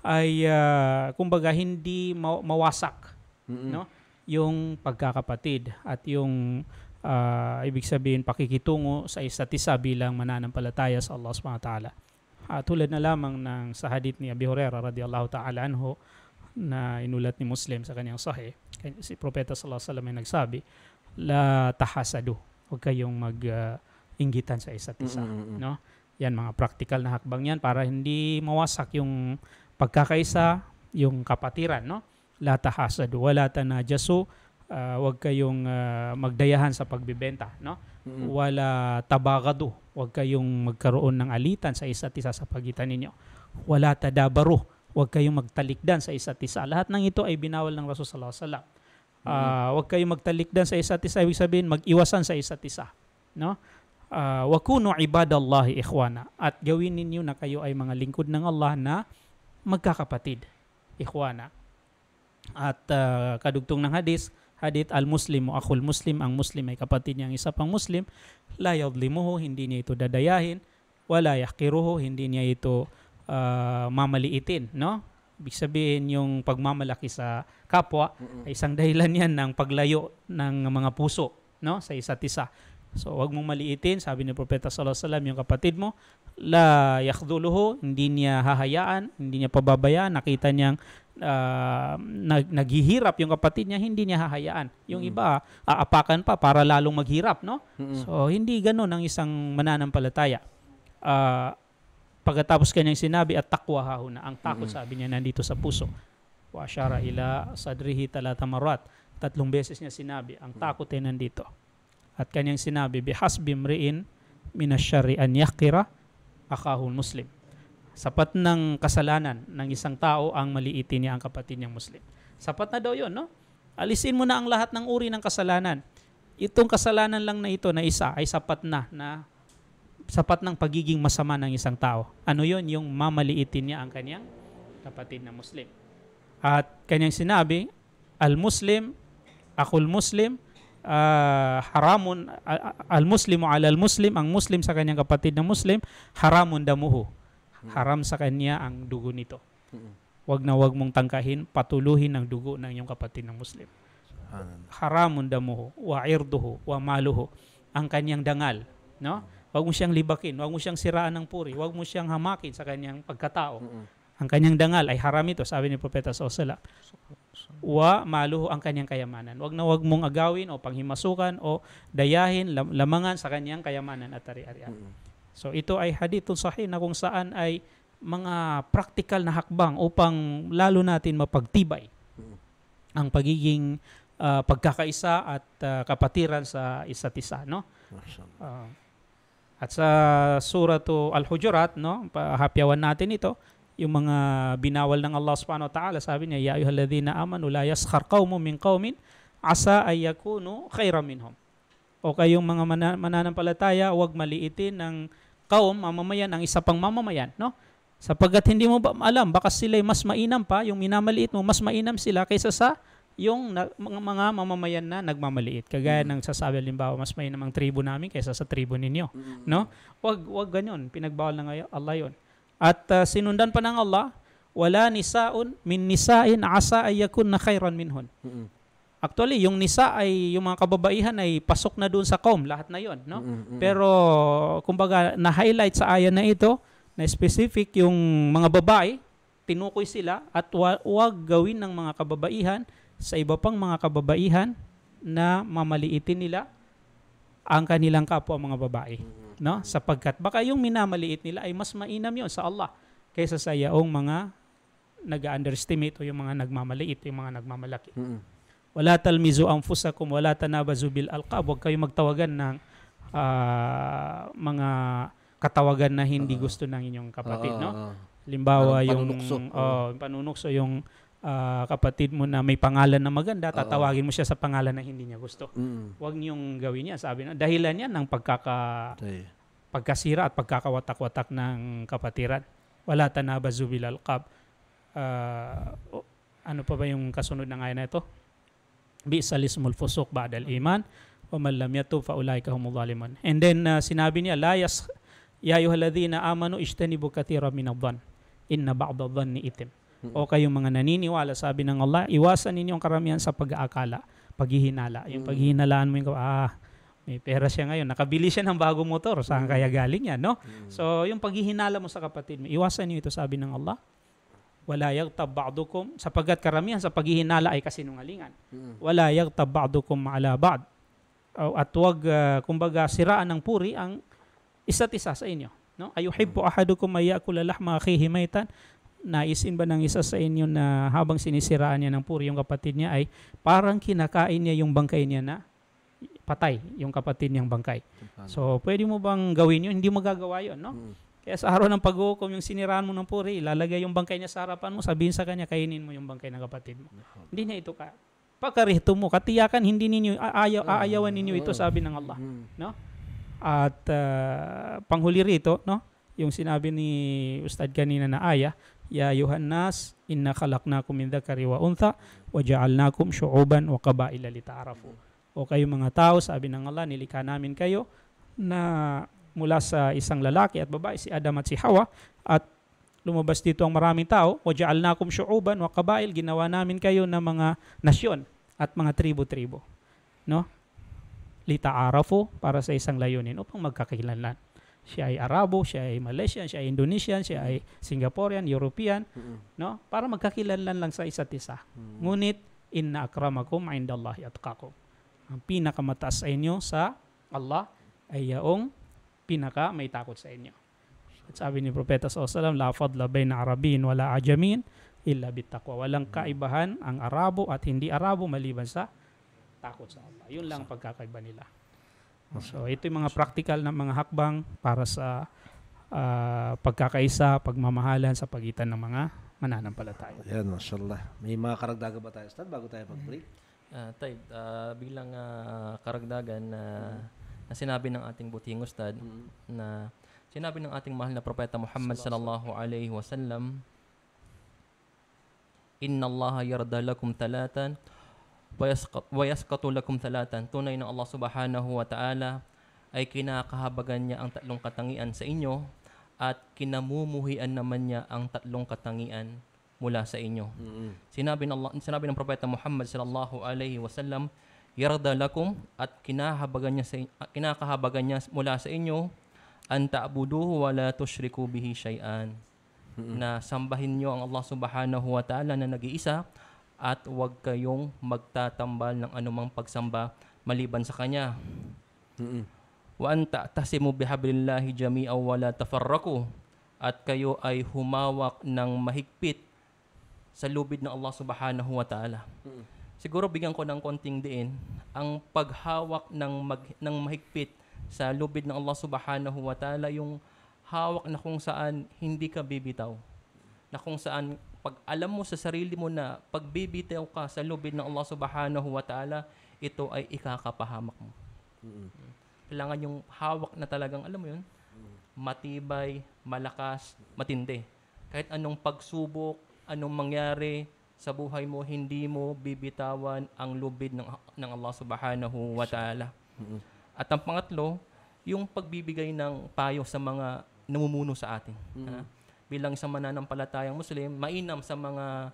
ay kumbaga hindi mawasak, no? Yung pagkakapatid at yung ibig sabihin pakikitungo sa isa't isa bilang mananampalataya sa Allah subhanahu wa ta'ala. Tulad na lamang ng sa hadith ni Abi Hurairah radhiyallahu ta'ala anhu na inulat ni Muslim sa kanyang sahih, si Propeta sallallahu alaihi wasallam ay nagsabi, la tahasadu, huwag kayong mag-inggitan sa isa't isa, no? Yan, mga practical na hakbang yan para hindi mawasak yung pagkakaisa, yung kapatiran, no? La tahasadu, wala tanajasu, huwag kayong magdayahan sa pagbibenta, no? Wala tabagadu, huwag kayong magkaroon ng alitan sa isa't isa sa pagitan ninyo. Wala tadabaru, huwag kayong magtalikdan sa isa't isa. Lahat ng ito ay binawal ng Rasul sallallahu alaihi wasallam. Huwag kayong magtalikdan sa isa't isa, ibig sabihin mag-iwasan sa isa't isa, no? Wa kunu ibadallahi ikhwana, at gawin ninyo na kayo ay mga lingkod ng Allah na magkakapatid, ikhwana. At kadugtong ng hadith al-muslimu akhul muslim, ang muslim ay kapatid niyang isa pang muslim, la yadlimuhu, hindi niya ito dadayahin, wala yahqiruhu, hindi niya ito mamaliitin, no? Ibig sabihin yung pagmamalaki sa kapwa ay isang dahilan yan ng paglayo ng mga puso, no, sa isa't isa. So wag mong maliitin, sabi ni Propeta sallallahu alaihi wasallam, yung kapatid mo, la yakhdhuluhu, hindi niya hahayaan, hindi niya pababayaan, nakita niyang naghihirap yung kapatid niya, hindi niya hahayaan. Yung iba, aapakan pa para lalong maghirap, no? So hindi ganoon ang isang mananampalataya. Pagkatapos kanyang sinabi, at taqwa hahuna, ang takot sabi niya nandito sa puso. Wa asyara ila sadrihi talata marat. 3 beses niya sinabi, ang takot ay nandito. At kanyang sinabi, bihasbi mri'in minasyari an yakira akahul muslim. Sapat ng kasalanan ng isang tao ang maliitin niya ang kapatid niyang Muslim. Sapat na daw yun, no? Alisin mo na ang lahat ng uri ng kasalanan. Itong kasalanan lang na ito na isa ay sapat ng pagiging masama ng isang tao. Ano yun? Yung mamaliitin niya ang kanyang kapatid na Muslim. At kanyang sinabi, al-Muslim, akul Muslim, haramun, al-Muslimu ala al-Muslim, ang Muslim sa kanyang kapatid na Muslim, haramun damuhu. Haram sa kanya ang dugo nito. Wag na wag mong tangkahin, patuluhin ang dugo ng iyong kapatid na Muslim. Haramun damuhu, wa irduhu, wa maluhu. Ang kanyang dangal, no? Wag mo siyang libakin, wag mo siyang siraan ng puri, wag mo siyang hamakin sa kanyang pagkatao. Ang kanyang dangal ay haram ito, sabi ni Propeta sallallahu alaihi wasallam. Wa maluhu, ang kanyang kayamanan. Wag na wag mong agawin o panghimasukan o dayahin, lamangan sa kanyang kayamanan at ari-arian. So ito ay hadithun sahih na kung saan ay mga practical na hakbang upang lalo natin mapagtibay ang pagiging pagkakaisa at kapatiran sa isa't isa, no? At sa suratu Al-Hujurat, no, hapyawan natin ito, yung mga binawal ng Allah Subhanahu wa Ta'ala, sabi niya, ya ayyuhalladhina amanu la yaskhar qaumun min qaumin asa ay yakunu khairan minhum. O kayong mga mananampalataya, huwag maliitin ng mamamayan, ang isa pang mamamayan, no? Sapagkat hindi mo ba alam, baka sila mas mainam pa, yung minamaliit mo, mas mainam sila kaysa sa yung mga mamamayan na nagmamaliit. Kagaya ng sasabi, halimbawa, mas mainam ang tribo namin kaysa sa tribo ninyo, no? Huwag ganyan, pinagbawal na ngayon Allah yon. At sinundan pa ng Allah, wala nisaun min nisain asa ay yakunna khairan minhun. Actually, yung nisa ay, yung mga kababaihan ay pasok na doon sa kaum, lahat na yon, no? Pero, kumbaga, na-highlight sa aya na ito, na specific yung mga babae, tinukoy sila, at huwag gawin ng mga kababaihan sa iba pang mga kababaihan na mamaliitin nila ang kanilang kapwa mga babae, no? Sapagkat baka yung minamaliit nila ay mas mainam yon sa Allah kaysa sa yaong mga nag-underestimate o yung mga nagmamaliit, yung mga nagmamalaki. Wala talmizu anfusakum wala tanabazu bil alqab. Huwag kayo magtawagan ng mga katawagan na hindi gusto ng inyong kapatid, no? Halimbawa yung panunukso yung kapatid mo na may pangalan na maganda, tatawagin mo siya sa pangalan na hindi niya gusto. Huwag niyong gawin yan. Sabi na dahilan yan ng pagkasira at pagkakawatak-watak ng kapatiran. Wala tanabazu bil alqab. Ano pa ba yung kasunod ng aya na ito? Bi'sal ismul fusuq ba'dal iman wa man lam yatub fa ulaika humul zalimun. And then sinabi niya, ya ayyuhalladhina amanu ijtanibu katsiran minadh-dhann inna ba'dadh-dhanni ithim. O kayong mga naniniwala, sabi ng Allah, iwasan ninyo ang karamihan sa pag-aakala, paghihinala. Yung paghihinalaan mo yung may pera siya ngayon, nakabili siya ng bagong motor, saan kaya galing yan, no? So yung paghihinala mo sa kapatid mo, iwasan niyo ito, sabi ng Allah. Wala yaghtab ba'dukum, sapagkat karamihan sa paghihinala ay kasinungalingan. Wala yaghtab ba'dukum ala ba'd. At huwag kumbaga siraan ng puri ang isa't isa sa inyo, no? Ayuhibbu ahadukum may ya'kula lahma akhihi maytan. Naisin ba ng isa sa inyo na habang sinisiraan niya ng puri yung kapatid niya ay parang kinakain niya yung bangkay niya na patay, yung kapatid niyang bangkay. So pwede mo bang gawin yun? Hindi mo magagawa yun, no? Kaya sa araw ng pag-uukom, yung siniraan mo ng puri, ilalagay yung bangkay niya sa harapan mo, sabihin sa kanya, kainin mo yung bangkay ng kapatid mo. Hindi niya ito pagkarihto mo, katiyakan, hindi ninyo, aayawan ninyo ito, sabi ng Allah. No? At panghuli rito, no? Yung sinabi ni Ustad kanina na aya, ya Yuhannas, inna khalaqnakum min dhakari wa untha, wa ja'alnakum syu'uban wa qabaila lita'arafu. O kayo mga tao, sabi ng Allah, nilikha namin kayo na mula sa isang lalaki at babae, si Adam at si Hawa, at lumabas dito ang maraming tao. وَجَعَلْنَاكُمْ شُعُوبًا وَقَبَائِلْ, ginawa namin kayo ng mga nasyon at mga tribo-tribo. No? lita'arafu, para sa isang layunin, upang magkakilanlan. Siya ay Arabo, siya ay Malaysian, siya ay Indonesian, siya ay Singaporean, European, no? Para magkakilanlan lang sa isa't isa. Ngunit inna akramakum indallahi atqakum. Ang pinakamataas sa inyo sa Allah ay yaong pinaka may takot sa inyo. At sabi ni Propeta sallallahu alaihi wasallam, la fadla baina Arabin wala ajamin illa bittaqwa. Walang kaibahan ang Arabo at hindi Arabo maliban sa takot sa Allah. Yun lang ang pagkakaiba nila. So ito yung mga practical na mga hakbang para sa pagkakaisa, pagmamahalan sa pagitan ng mga mananampalataya. Yan, mashallah. May mga karagdagan ba tayo, Ustad, bago tayo mag-break? Tayo, bilang karagdagan na sinabi ng ating buting Ustad, na sinabi ng ating mahal na Propeta Muhammad sallallahu alaihi wasallam, Inna Allah yarda lakum talatan wa yaskatu lakum talatan. Tunay ng Allah subhanahu wa ta'ala ay kinakahabagan niya ang tatlong katangian sa inyo at kinamumuhian naman niya ang tatlong katangian mula sa inyo. Sinabi ng Propeta Muhammad sallallahu alaihi wasallam, yarda lakum, at kinakahabagan niya mula sa inyo an ta'buduhu wa la tusyriku bihi syai'an. Na sambahin niyo ang Allah subhanahu wa ta'ala na nag-iisa at huwag kayong magtatambal ng anumang pagsamba maliban sa Kanya. Wa an ta'tasimu bihablillahi jami'an wa la tafarraqu, at kayo ay humawak ng mahigpit sa lubid ng Allah subhanahu wa ta'ala. Siguro bigyan ko ng konting diin, ang paghawak ng mahigpit sa lubid ng Allah subhanahu wa ta'ala, yung hawak na kung saan hindi ka bibitaw. Na kung saan pag alam mo sa sarili mo na pagbibitaw ka sa lubid ng Allah subhanahu wa ta'ala, ito ay ikakapahamak mo. Kailangan yung hawak na talagang, alam mo yun, matibay, malakas, matindi. Kahit anong pagsubok, anong mangyari sa buhay mo, hindi mo bibitawan ang lubid ng Allah subhanahu wa ta'ala. At ang pangatlo, yung pagbibigay ng payo sa mga namumuno sa atin. Bilang isang mananampalatayang Muslim, mainam sa mga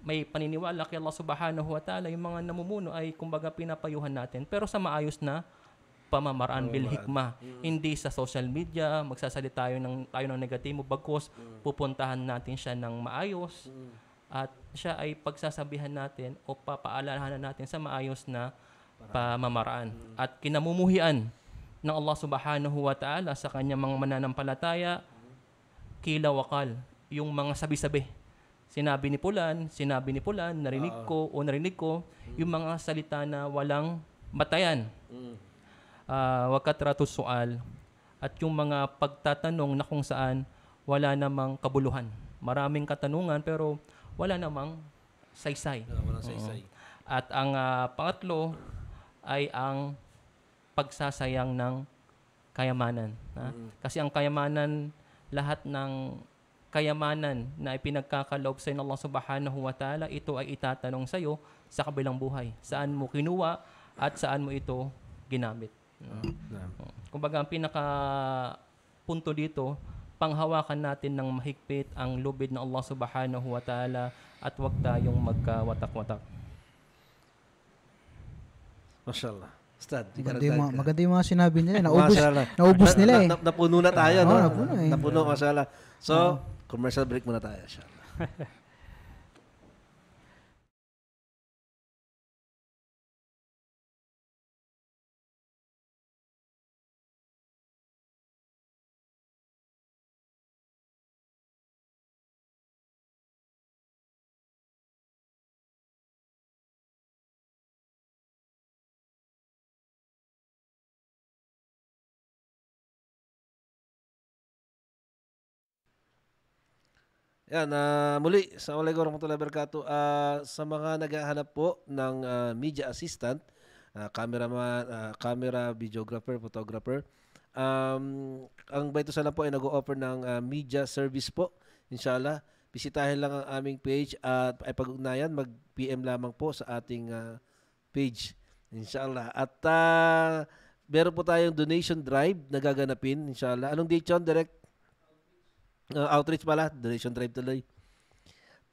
may paniniwala kay Allah subhanahu wa ta'ala, yung mga namumuno ay kumbaga pinapayuhan natin, pero sa maayos na pamamaraan, bil hikmah. Hindi sa social media, magsasalita tayo ng negatibo, bagkus pupuntahan natin siya ng maayos, at siya ay pagsasabihan natin o papaalahan natin sa maayos na pamamaraan. At kinamumuhian ng Allah subhanahu wa ta'ala sa kanyang mga mananampalataya, kila wakal, yung mga sabi-sabi. Sinabi ni Pulan, narinig ko, yung mga salita na walang batayan. Wakatratus sual, at yung mga pagtatanong na kung saan wala namang kabuluhan. Maraming katanungan pero wala namang saysay. Walang saysay. At ang pangatlo ay ang pagsasayang ng kayamanan. Kasi ang kayamanan, lahat ng kayamanan na ipinagkakaloob sa Allah subhanahu wa ta'ala, ito ay itatanong sa iyo sa kabilang buhay. Saan mo kinuha at saan mo ito ginamit. Kumbaga ang pinaka punto dito, panghawakan natin ng mahigpit ang lubid ng Allah subhanahu wa ta'ala at huwag tayong magkawatak-watak. Mashallah. Ustad, maganda yung mga sinabi nila. Naubos nila eh. Napuno na tayo. Napuno, mashallah. So, commercial break muna tayo. Inshallah. Yan, muli, assalamualaikum warahmatullahi wabarakatuh. Sa mga naghahanap po ng media assistant, cameraman, camera, videographer, photographer, ang Baito Salam po ay nag-o-offer ng media service po. Inshallah, bisitahin lang ang aming page at ay pag-ugnayan, mag-PM lamang po sa ating page. Inshallah. At meron po tayong donation drive na gaganapin, inshallah. Anong date yun, Direct? Outreach pala, donation drive tuloy.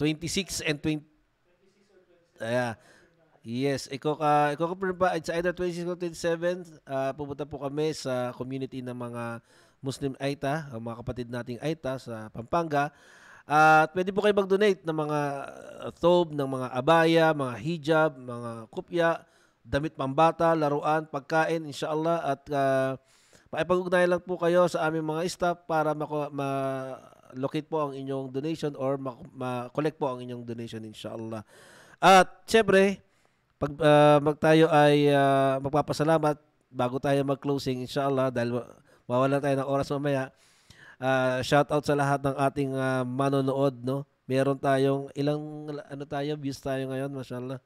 26 and 20. Yes, iko-confirm pa it's either 26 or 27. Pupunta po kami sa community ng mga Muslim Aita, ang mga kapatid nating Aita sa Pampanga. At pwede po kayo mag-donate ng mga thobe, ng mga abaya, mga hijab, mga kupya, damit pambata, laruan, pagkain, inshallah. At pakipag-ugnayan lang po kayo sa aming mga staff para ma-locate po ang inyong donation or ma-collect po ang inyong donation, inshallah. At syempre, pag tayo ay magpapasalamat bago tayo mag-closing, inshallah, dahil mawalan tayo ng oras mamaya. Shout out sa lahat ng ating manonood, no? Meron tayong views tayo ngayon, mashallah.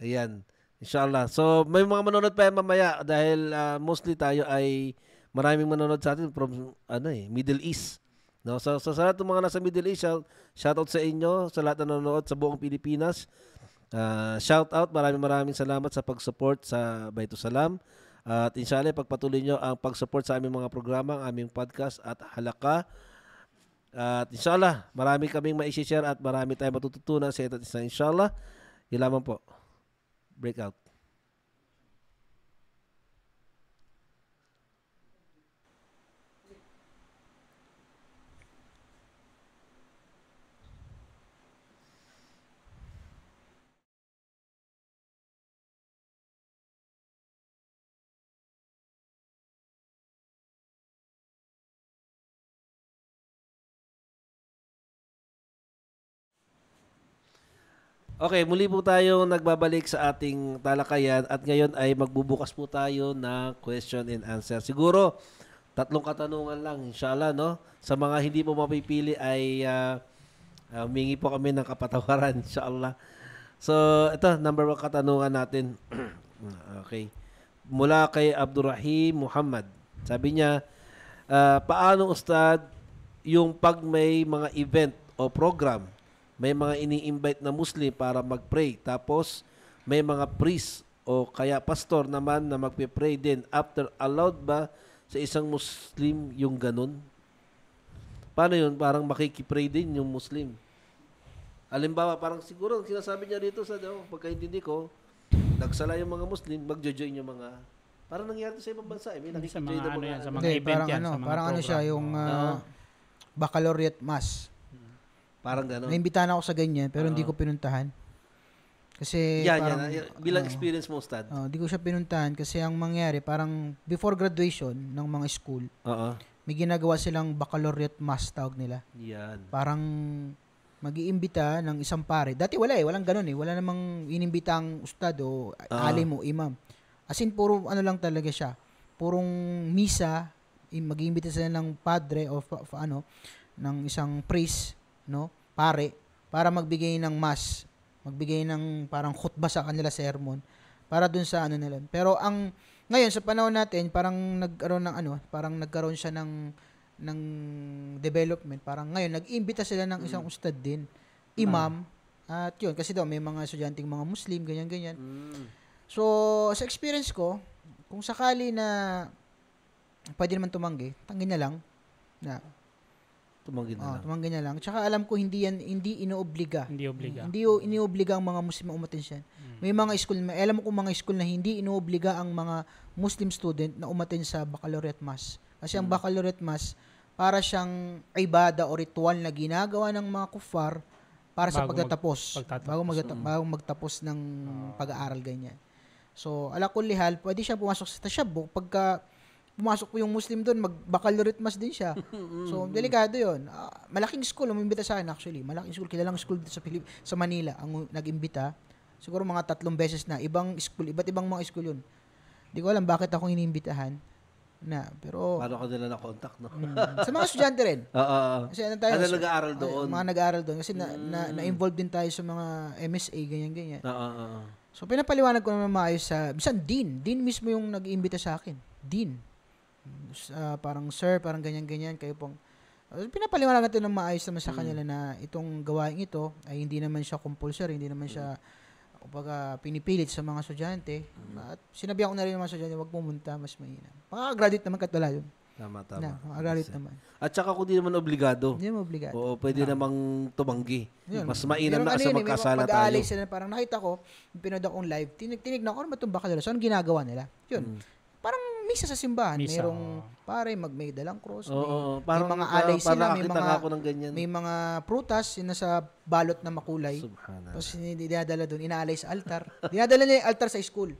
Ayan, inshallah. So may mga manonood pa yan mamaya dahil mostly tayo ay maraming manonood sa atin from Middle East. No, so sa lahat ng mga nasa Middle East, shout out sa inyo, sa lahat na nanonood sa buong Pilipinas. Shout out, maraming salamat sa pag-support sa Baitus Salam. At inshallah, pagpatuloy nyo ang pag-support sa aming mga programa, ang aming podcast at halaka. At inshallah, marami kaming ma-share at marami tayong matututunan sa ito't isa. Inshallah, yun lamang po. Breakout. Okay, muli po tayo nagbabalik sa ating talakayan at ngayon ay magbubukas po tayo ng question and answer. Siguro, 3 katanungan lang, inshallah, no? Sa mga hindi po mapipili ay humingi po kami ng kapatawaran, inshallah. So, ito, number 1 katanungan natin. Okay. Mula kay Abdurrahim Muhammad. Sabi niya, paano, Ustad, yung pag may mga event o program, may mga ini-invite na Muslim para mag-pray. Tapos, may mga priest o kaya pastor naman na magpe-pray din. After, allowed ba sa isang Muslim yung ganun? Paano yun? Parang makikipray din yung Muslim. Halimbawa, parang siguro, sinasabi niya dito sa pagkaintindi ko, nagsala yung mga Muslim, magjo-join yung mga... Parang nangyari sa ibang bansa. May nakikipray na mga... Sa mga event yan, sa mga parang program. siya, yung baccalaureate mass. Parang gano'n. Naimbitahan ako sa ganyan, pero hindi ko pinuntahan. Kasi yan. Bilang experience mo, Ustad. Hindi ko siya pinuntahan kasi ang mangyari, parang before graduation ng mga school, may ginagawa silang baccalaureate mass, tawag nila. Yan. Parang mag-iimbita ng isang pare. Dati walang ganun eh. Wala namang inimbitang ustad o alim o imam. As in, puro lang talaga siya. Purong misa, mag-iimbita sila ng padre o ng isang priest, no, pare, para magbigay ng mass, magbigay ng parang khutbah sa kanila sermon para dun sa nila. Pero ngayon sa panahon natin, parang nagkaroon siya ng development. Parang ngayon nag-imbita sila ng isang ustad din, imam, at yun kasi daw may mga estudyanteng mga Muslim, ganyan. So, sa experience ko, kung sakali na pwede naman tumanggi, tanggi na lang. Tumanggi na lang. Tsaka alam ko hindi inoobliga. Hindi inoobliga ang mga Muslim na umattend. May mga school, alam mo kung mga school na hindi inoobliga ang mga Muslim student na umattend sa baccalaureate mass. Kasi ang baccalaureate mass, para siyang ibada o ritual na ginagawa ng mga kuffar para sa pagtatapos. Bago magtapos ng pag-aaral ganyan. So, ala kulli hal, pwede siya pumasok sa tashabuk pagka pumasok po yung Muslim doon, mag-baccalaureate mass din siya. So, delikado yun. Malaking school, umimbita sa akin actually. Malaking school, kilalang school dito sa Manila, ang nag-imbita. Siguro mga 3 beses na. Iba't ibang mga school yun. Hindi ko alam bakit ako iniimbitahan. Pero... Paano ka nila na-contact, no? Sa mga estudyante rin. Kasi nag-aaral doon? Mga nag-aaral doon. Kasi na-involved din tayo sa mga MSA, ganyan. So, pinapaliwanag ko naman maayos sa... Bisan, Dean mismo yung nag-iimbita sa akin. Dean. Parang sir, parang ganyan, kayo pong pinapaliwanag natin ng maayos naman sa kanila na itong gawain ito ay hindi naman siya compulsory, hindi naman siya pinipilit sa mga estudyante. At sinabihan ko na rin ng mga estudyante, huwag pumunta, mas mahina. Makaka-graduate naman kahit wala yun. Tama. Mag-graduate naman. At saka kung di naman obligado. Hindi mo obligado. Oo, pwede namang tumanggi. Yun. Mas mainam na kasi May magkasala tayo. pag-aalay sila, parang nakita ko, pinood akong live, tinignan ko, ano ba itong bakalaryo? So, anong ginagawa nila? Yun. Parang misa sa simbahan. Misa, Merong pare, may dalang cross. Oo, may mga alay sila. May nakakita mga, nga ako ng ganyan. may mga prutas, yun nasa balot na makulay. Subhanallah. Tapos dinadala doon, inaalay sa altar. Dinadala nila yung altar sa school.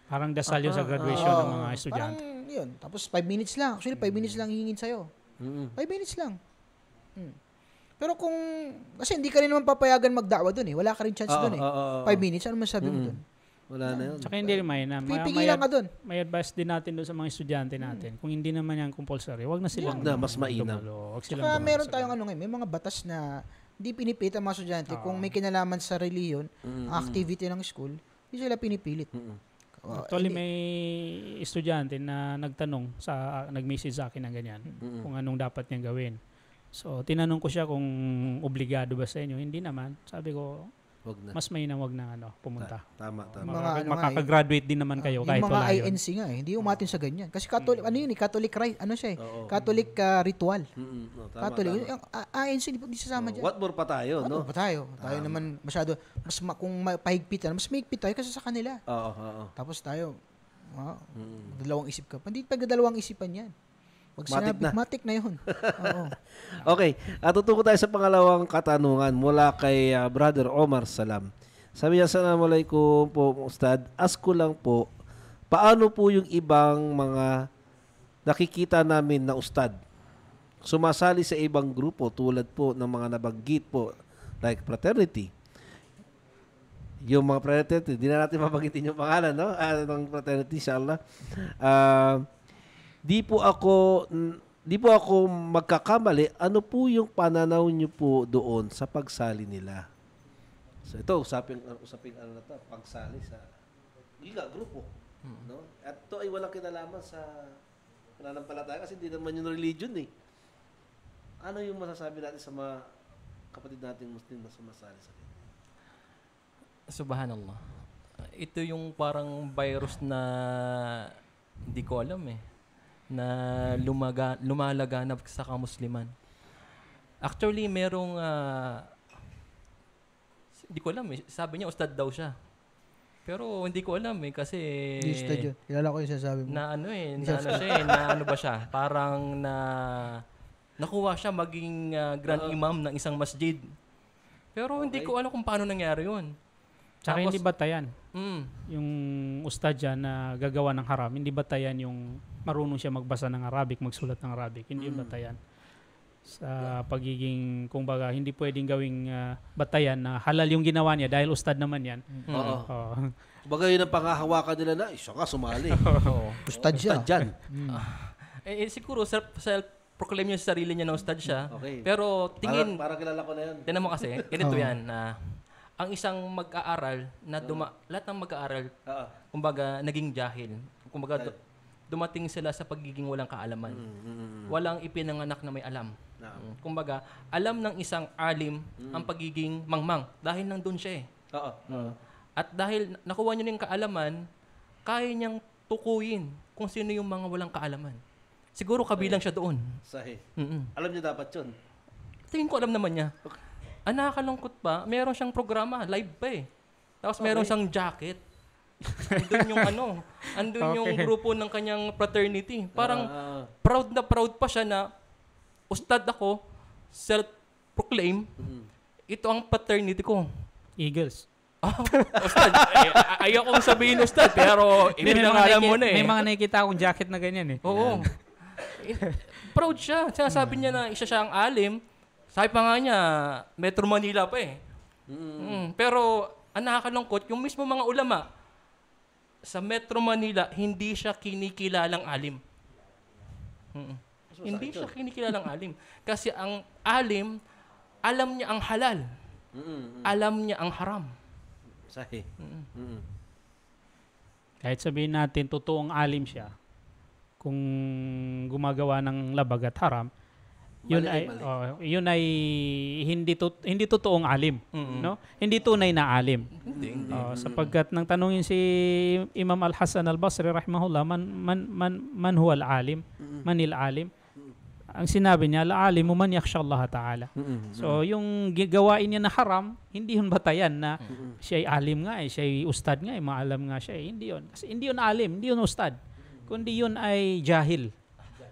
Parang dasal yun sa graduation ng mga estudyante. Parang yun. Tapos 5 minutes lang. Actually, 5 minutes lang hihingin sa'yo. 5 minutes lang. Pero kung, kasi hindi ka rin naman papayagan magdakwa doon eh. Wala ka rin chance doon eh. 5 minutes, ano masabi mo doon? Wala na yun. Tsaka hindi rin mainam. Pipigilan ka doon. May advice din natin doon sa mga estudyante natin. Kung hindi naman yan compulsory, wag na silang mas mainam. Wag silang Saka dumalo meron sa tayong ano ngayon, may mga batas na hindi pinipit ang mga estudyante. Kung may kinalaman sa reliyon, activity ng school, hindi sila pinipilit. Actually, may estudyante na nag-message sa akin ng ganyan kung anong dapat niyang gawin. So, tinanong ko siya kung obligado ba sa inyo. Hindi naman. Sabi ko, Wag na. mas mainam wag na pumunta. Tama. Makakagraduate din naman kayo kahit yung mga wala yun. INC nga eh, hindi umatin sa ganyan. Kasi Catholic, ano yun eh, Catholic rite, ano siya eh, Catholic ritual. Catholic. Yung INC, hindi sasama dyan. What more pa tayo, no? Pa tayo? Tayo naman masyado, kung pahigpitan, mas mahigpit tayo kasi sa kanila. Oo. Tapos tayo, dalawang isip ka. Hindi pagdadalawang isipan yan. Pag sinabi, matik na yun. Oo. Okay, tutuko tayo sa pangalawang katanungan mula kay Brother Omar Salam. Sabi niya, Assalamualaikum po, Ustad. Ask ko lang po, paano po yung ibang mga nakikita namin na Ustad sumasali sa ibang grupo tulad po ng mga nabanggit po like fraternity? Yung mga fraternity, di na natin mabanggitin yung pangalan, no? Ng fraternity, inshallah. Di po ako magkakamali. Ano po yung pananaw niyo po doon sa pagsali nila? So ito, usapin ano na to, pagsali sa grupo, no? At to ay walang kinalaman sa pananampalataya kasi hindi naman yung religion eh. Ano yung masasabi natin sa mga kapatid nating Muslim na sumasali sa kanila? Subhanallah. Ito yung parang virus na hindi ko alam eh, na lumalaganap sa kamusliman. Actually, merong hindi ko alam eh. Sabi niya, ustad daw siya. Pero hindi ko alam eh, kasi Hindi ustad yun. Kilala ko yung sasabi mo. na ano ba siya? Parang nakuha siya maging grand imam ng isang masjid. Pero hindi ko alam kung paano nangyari yun. Tsaka hindi batayan. Mm. Yung ustad dyan na gagawa ng haram, hindi batayan yung marunong siya magbasa ng Arabic, magsulat ng Arabic. Hindi yung batayan. Sa pagiging, kumbaga, hindi pwedeng gawing batayan na halal yung ginawa niya dahil ustad naman yan. Oo. Kumbaga yun ang pangahawakan nila na, siya ka sumali. Ustad siya. Ustad dyan. Siguro self-proclaim niya sa sarili niya na ustad siya. Okay. Pero tingin, Para kilala ko na yun. tinan mo kasi, ganito yan na ang isang mag-aaral na lahat ng mag-aaral, kumbaga naging jahil. Kumbaga dumating sila sa pagiging walang kaalaman. Walang ipinanganak na may alam. Kumbaga, alam ng isang alim ang pagiging mangmang dahil nandun siya eh. At dahil nakuha niya yung kaalaman, kaya niyang tukuyin kung sino yung mga walang kaalaman. Siguro kabilang siya doon. Sahih. Alam niya dapat yun. Tingin ko alam naman niya. Nakakalungkot pa, meron siyang programa, live pa eh. Tapos meron siyang jacket. Andun yung grupo ng kanyang fraternity. Parang proud pa siya na ustad ako, self-proclaim, ito ang fraternity ko. Eagles. Ustad, ayokong sabihin ustad, pero alam mo na eh. May mga nakikita akong jacket na ganyan eh. Oo. Proud siya. Sinasabi niya na isa siya ang alim. Sabi pa nga niya, Metro Manila pa eh. Pero ang nakakalungkot, yung mismo mga ulama, sa Metro Manila, hindi siya kinikilalang alim. Hindi siya kinikilalang alim. Kasi ang alim, alam niya ang halal. Alam niya ang haram. Sahih. Kahit sabihin natin, totoong alim siya, kung gumagawa ng labag at haram, yun ay hindi totoong alim, no? Hindi tunay na alim. Hindi. Sapagkat nang tanungin si Imam Al-Hasan Al-Basri rahimahullah, man huwa al-alim? Manil alim? Ang sinabi niya, al-alimu man yakhsha Allah Ta'ala. So, yung gawain niya na haram, hindi yun batayan na siya ay alim nga, siya ay ustad nga, maalam nga siya. Hindi yun. Kasi hindi yun alim, hindi yun ustad. Kundi yun ay jahil.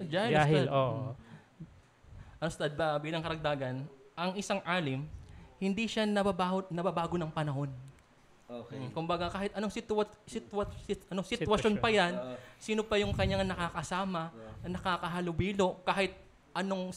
Jahil, oo. Ang ustad ba, bilang karagdagan, ang isang alim, hindi siya nababago ng panahon. Okay. Kumbaga, kahit anong sitwasyon pa yan, sino pa yung kanyang nakakasama, nakakahalubilo, kahit anong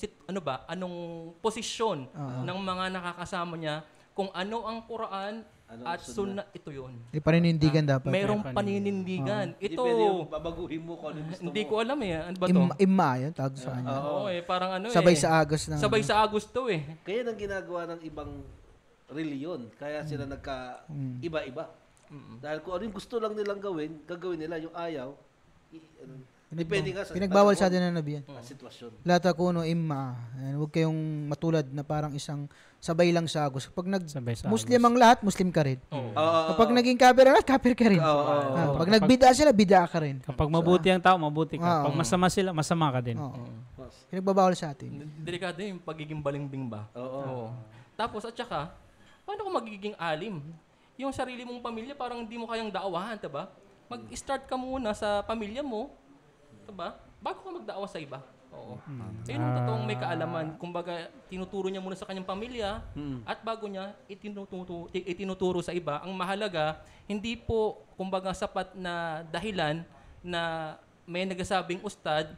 posisyon ng mga nakakasama niya, kung ano ang Quran at Sunnah, ito yun. May paninindigan dapat. Merong paninindigan. Ito, babaguhin mo kung ano gusto hindi mo. ko alam eh. Ano ba to? Imma yun, tawag sa kanya. Oo, parang ano Sabay eh. sa agos ng... Sabay sa Agos to eh. Kaya nang ginagawa ng ibang reliyon. Kaya sila iba-iba. Dahil kung ano yung gusto lang nilang gagawin nila. Yung ayaw, depende nga sa Pinagbawal sa atin na Nabi yan. sitwasyon. La takuno imma. Huwag kayong matulad na parang isang sabay lang sa agos. Kapag Muslim ang lahat, Muslim ka rin. Kapag naging kafir ang lahat, kafir ka rin. Pag nagbida sila, bida ka rin. Kapag mabuti ang tao, mabuti ka. Pag masama sila, masama ka din. Pinagbabawal sa atin. Delikado yung pagiging balimbing ba? Oo. Tapos at saka, paano kung magiging alim? Yung sarili mong pamilya parang hindi mo kayang daawahan, diba? Mag-start ka muna sa pamilya mo, diba? Bago ka magdaawa sa iba. Oo. Ayun ang totoong may kaalaman. Kumbaga, tinuturo niya muna sa kanyang pamilya at bago niya itinuturo sa iba. Ang mahalaga, hindi po, kumbaga, sapat na dahilan na may nagsasabing ustad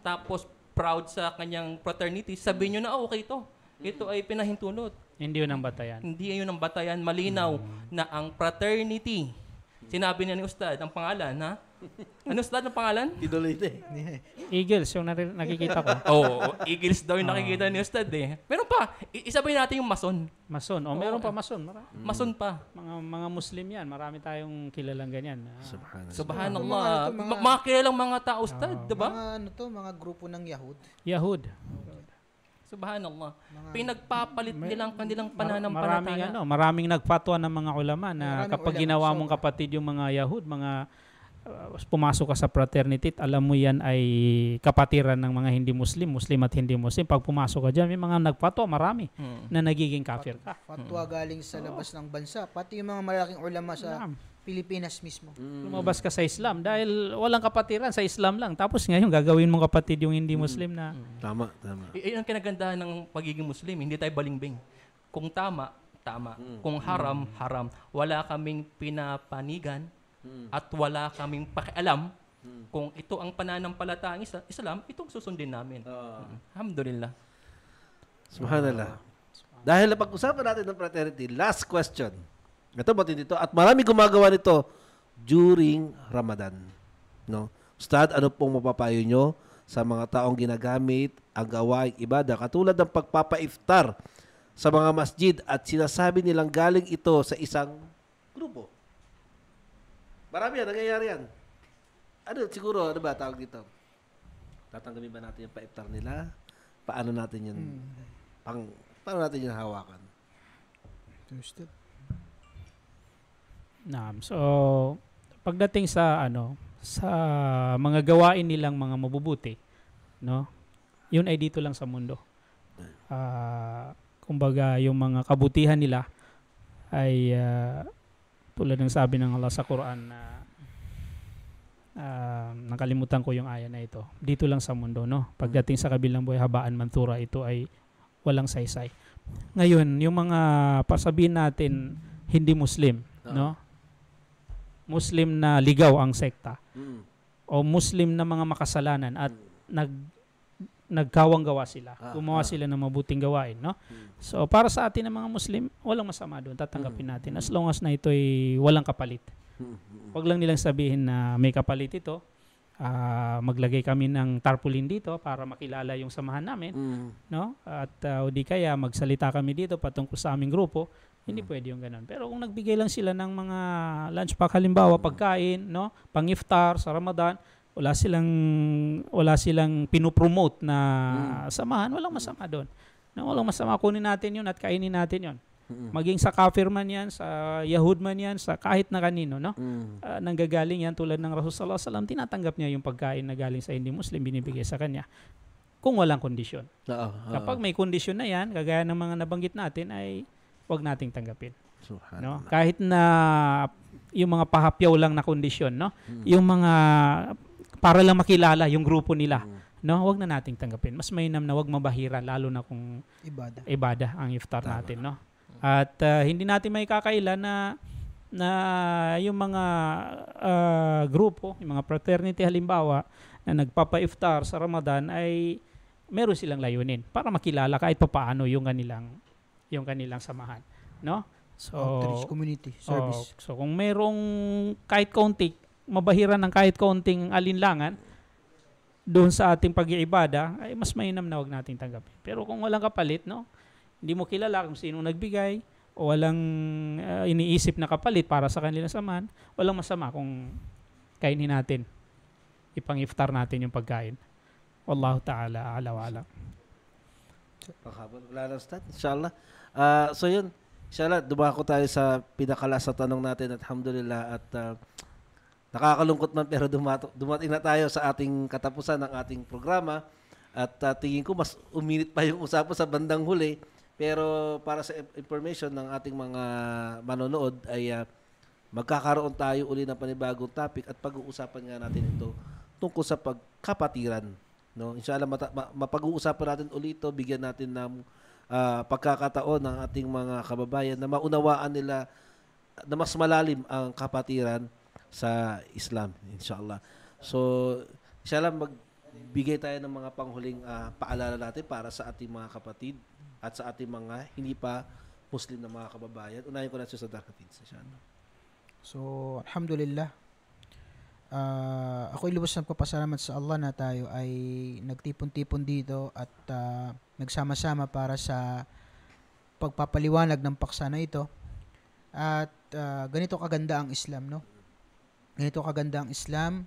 tapos proud sa kanyang fraternity, sabihin nyo na, okay to. Ito ay pinahintulot. Hindi yun ang batayan. Hindi yun ang batayan. Malinaw na ang fraternity. Sinabi niya ni Ustad, ang pangalan, ha? Ano Ustad ang pangalan? Idolite. Eagles, yung nakikita ko. Eagles daw yung nakikita ni Ustad eh. Meron pa. Isabay natin yung Mason. Mason. Meron pa Mason. Mason pa. Mga Muslim yan. Marami tayong kilalang ganyan. Subhanallah. Mga kilalang mga tao, Ustad, diba? Mga grupo ng Yahud. Subhanallah. Pinagpapalit nilang kanilang pananampalataya. Maraming nagfatwa ng mga ulama na kapag ginawa mong kapatid yung mga Yahud, pumasok ka sa fraternity, alam mo yan ay kapatiran ng mga hindi Muslim at hindi Muslim. Pag pumasok ka dyan, may mga nagfatwa, marami na nagiging kafir ka. Fatwa galing sa labas ng bansa, pati yung mga malaking ulama sa Pilipinas mismo. Lumabas ka sa Islam dahil walang kapatiran sa Islam lang. Tapos ngayon gagawin mong kapatid yung hindi Muslim na... Tama. Iyon ang kinagandahan ng pagiging Muslim. Hindi tayo balingbing. Kung tama. Kung haram. Wala kaming pinapanigan at wala kaming pakialam. Kung ito ang pananampalatayang Islam, itong susundin namin. Alhamdulillah. Subhanallah. Dahil napag-usapan natin ng fraternity, last question. Ito batid dito. At marami gumagawa nito during Ramadan. No? Ustad, ano pong mapapayo nyo sa mga taong ginagamit ang gawaing ibadah katulad ng pagpapa-iftar sa mga masjid at sinasabi nilang galing ito sa isang grupo? Marami yan, nangyayari yan. Siguro, ano ba tawag dito? Tatanggapin ba natin yung pa-iftar nila? Paano natin yun? Paano natin yun hawakan? So pagdating sa sa mga gawain nilang mga mabubuti, no? Yun ay dito lang sa mundo. Kumbaga yung mga kabutihan nila ay tulad ng sabi ng Allah sa Quran na nakalimutan ko yung aya na ito. Dito lang sa mundo, no? Pagdating sa kabilang buhay, habaan manthura, ito ay walang saysay. Ngayon, yung mga pasabihin natin hindi Muslim, no? Muslim na ligaw ang sekta o Muslim na mga makasalanan at nagkawang gawa sila. Gumawa sila ng mabuting gawain, no? So para sa atin ng mga Muslim, walang masama doon. Tatanggapin natin as long as na ito ay walang kapalit. Huwag lang nilang sabihin na may kapalit ito. Maglagay kami ng tarpaulin dito para makilala yung samahan namin, no? At o di kaya magsalita kami dito patungkol sa aming grupo. Hindi pwede yung ganun. Pero kung nagbigay lang sila ng mga lunch pack, halimbawa pagkain, no, pang-iftar sa Ramadan, wala silang pinopromote na samahan, walang masama doon. Walang masama, kunin natin 'yun at kainin natin 'yun. Maging sa kafir man yan, sa Yahud man yan, sa kahit na kanino, no? Nanggagaling yan tulad ng Rasul sallallahu alaihi wasallam, tinatanggap niya yung pagkain na galing sa hindi Muslim, binibigay sa kanya. Kung walang kondisyon. Kapag may kondisyon na yan, kagaya ng mga nabanggit natin, ay huwag nating tanggapin. No? Kahit na yung mga pahapyaw lang na kondisyon, no? Yung mga para lang makilala yung grupo nila. No, wag na nating tanggapin. Mas mainam na wag mabahira, lalo na kung ibada ang iftar natin, no? At hindi natin may kakailan na yung mga grupo, yung mga fraternity halimbawa na nagpapa-iftar sa Ramadan ay meron silang layunin para makilala kahit papaano yung kanilang samahan, no? So outreach community service. So kung merong kahit konti, mabahira ng kahit konting alinlangan doon sa ating pag-iibada, ay mas mainam na wag nating tanggapin. Pero kung walang kapalit, no? Hindi mo kilala kung sino nagbigay o walang iniisip na kapalit para sa kanilang samahan, walang masama kung kainin natin. Ipang-iftar natin yung pagkain. Wallahu ta'ala a'la wa a'lam. Wala na, Ustad. Inshallah. So yun, inshallah, dumako tayo sa pinakalas sa tanong natin. Alhamdulillah. At nakakalungkot man pero dumating na tayo sa ating katapusan ng ating programa. At tingin ko mas uminit pa yung usapan sa bandang huli. Pero para sa information ng ating mga manonood ay magkakaroon tayo uli ng panibagong topic at pag-uusapan nga natin ito tungkol sa pagkapatiran. No? Inshallah mapag-uusapan natin uli ito, bigyan natin ng pagkakataon ng ating mga kababayan na maunawaan nila na mas malalim ang kapatiran sa Islam, inshallah. So, inshallah magbigay tayo ng mga panghuling paalala natin para sa ating mga kapatid at sa ating mga hindi pa Muslim na mga kababayan. Unahin ko na siya sa Darkatin. So, alhamdulillah. Ako'y lubos ng papasalamat sa Allah na tayo ay nagtipon-tipon dito at nagsama-sama para sa pagpapaliwanag ng paksa na ito. At ganito kaganda ang Islam, no? Ganito kaganda ang Islam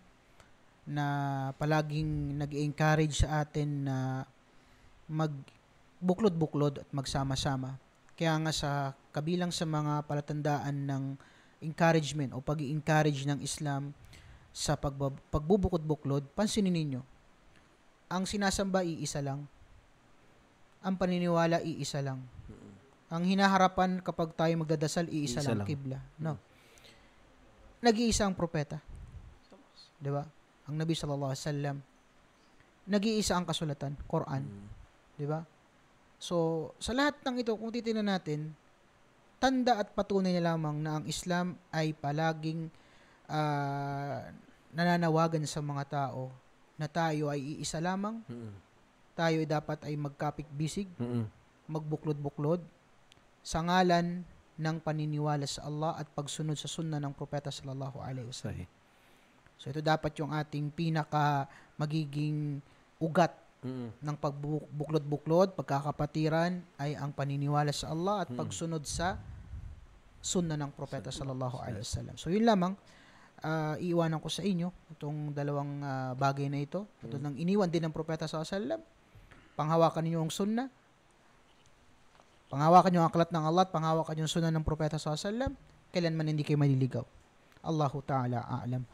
na palaging nag-encourage sa atin na magbuklod-buklod at magsama-sama. Kaya nga sa kabilang sa mga palatandaan ng encouragement o pag-i-encourage ng Islam sa pagbubukod-buklod, pansinin ninyo, ang sinasamba iisa lang, ang paniniwala iisa lang, ang hinaharapan kapag tayo magdadasal iisa lang, kibla. No. Nag-iisa ang propeta. Diba? Ang Nabi sallallahu alaihi wasallam. Nag-iisa ang kasulatan, Quran. Diba? So, sa lahat ng ito, kung titingnan natin, tanda at patunay na lamang na ang Islam ay palaging nananawagan sa mga tao na tayo ay iisa lamang. Tayo ay dapat ay magkapik-bisig, magbuklod-buklod sa ngalan ng paniniwala sa Allah at pagsunod sa sunna ng propeta sallallahu alaihi wasallam. So ito dapat yung ating pinaka magiging ugat ng pagbuklod-buklod, pagkakapatiran ay ang paniniwala sa Allah at pagsunod sa sunna ng propeta sallallahu alaihi wasallam. So yun lamang, iiwanan ko sa inyo itong dalawang bagay na ito. Ito nang iniwan din ng propeta sallallahu alaihi wasallam. Panghawakan niyo ang sunna. Panghawakan niyo ang aklat ng Allah at panghawakan niyo ang sunna ng propeta sallallahu alaihi wasallam. Kailanman hindi kayo maliligaw. Allahu ta'ala a'lam.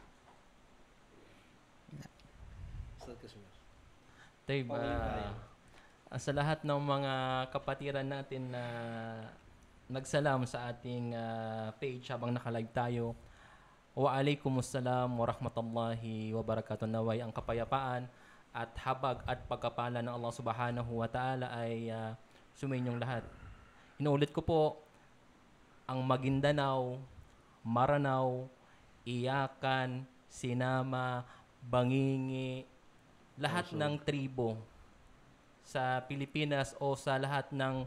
Taib, sa lahat ng mga kapatiran natin na nagsalam sa ating page habang nakalive tayo, wa alaikumussalam wa rahmatullahi wa barakatuh. Naway ang kapayapaan at habag at pagkapala ng Allah subhanahu wa ta'ala ay suminyong lahat. Inuulit ko po, ang Maguindanao, Maranao, Iyakan, Sinama, Bangingi, lahat ng tribo sa Pilipinas o sa lahat ng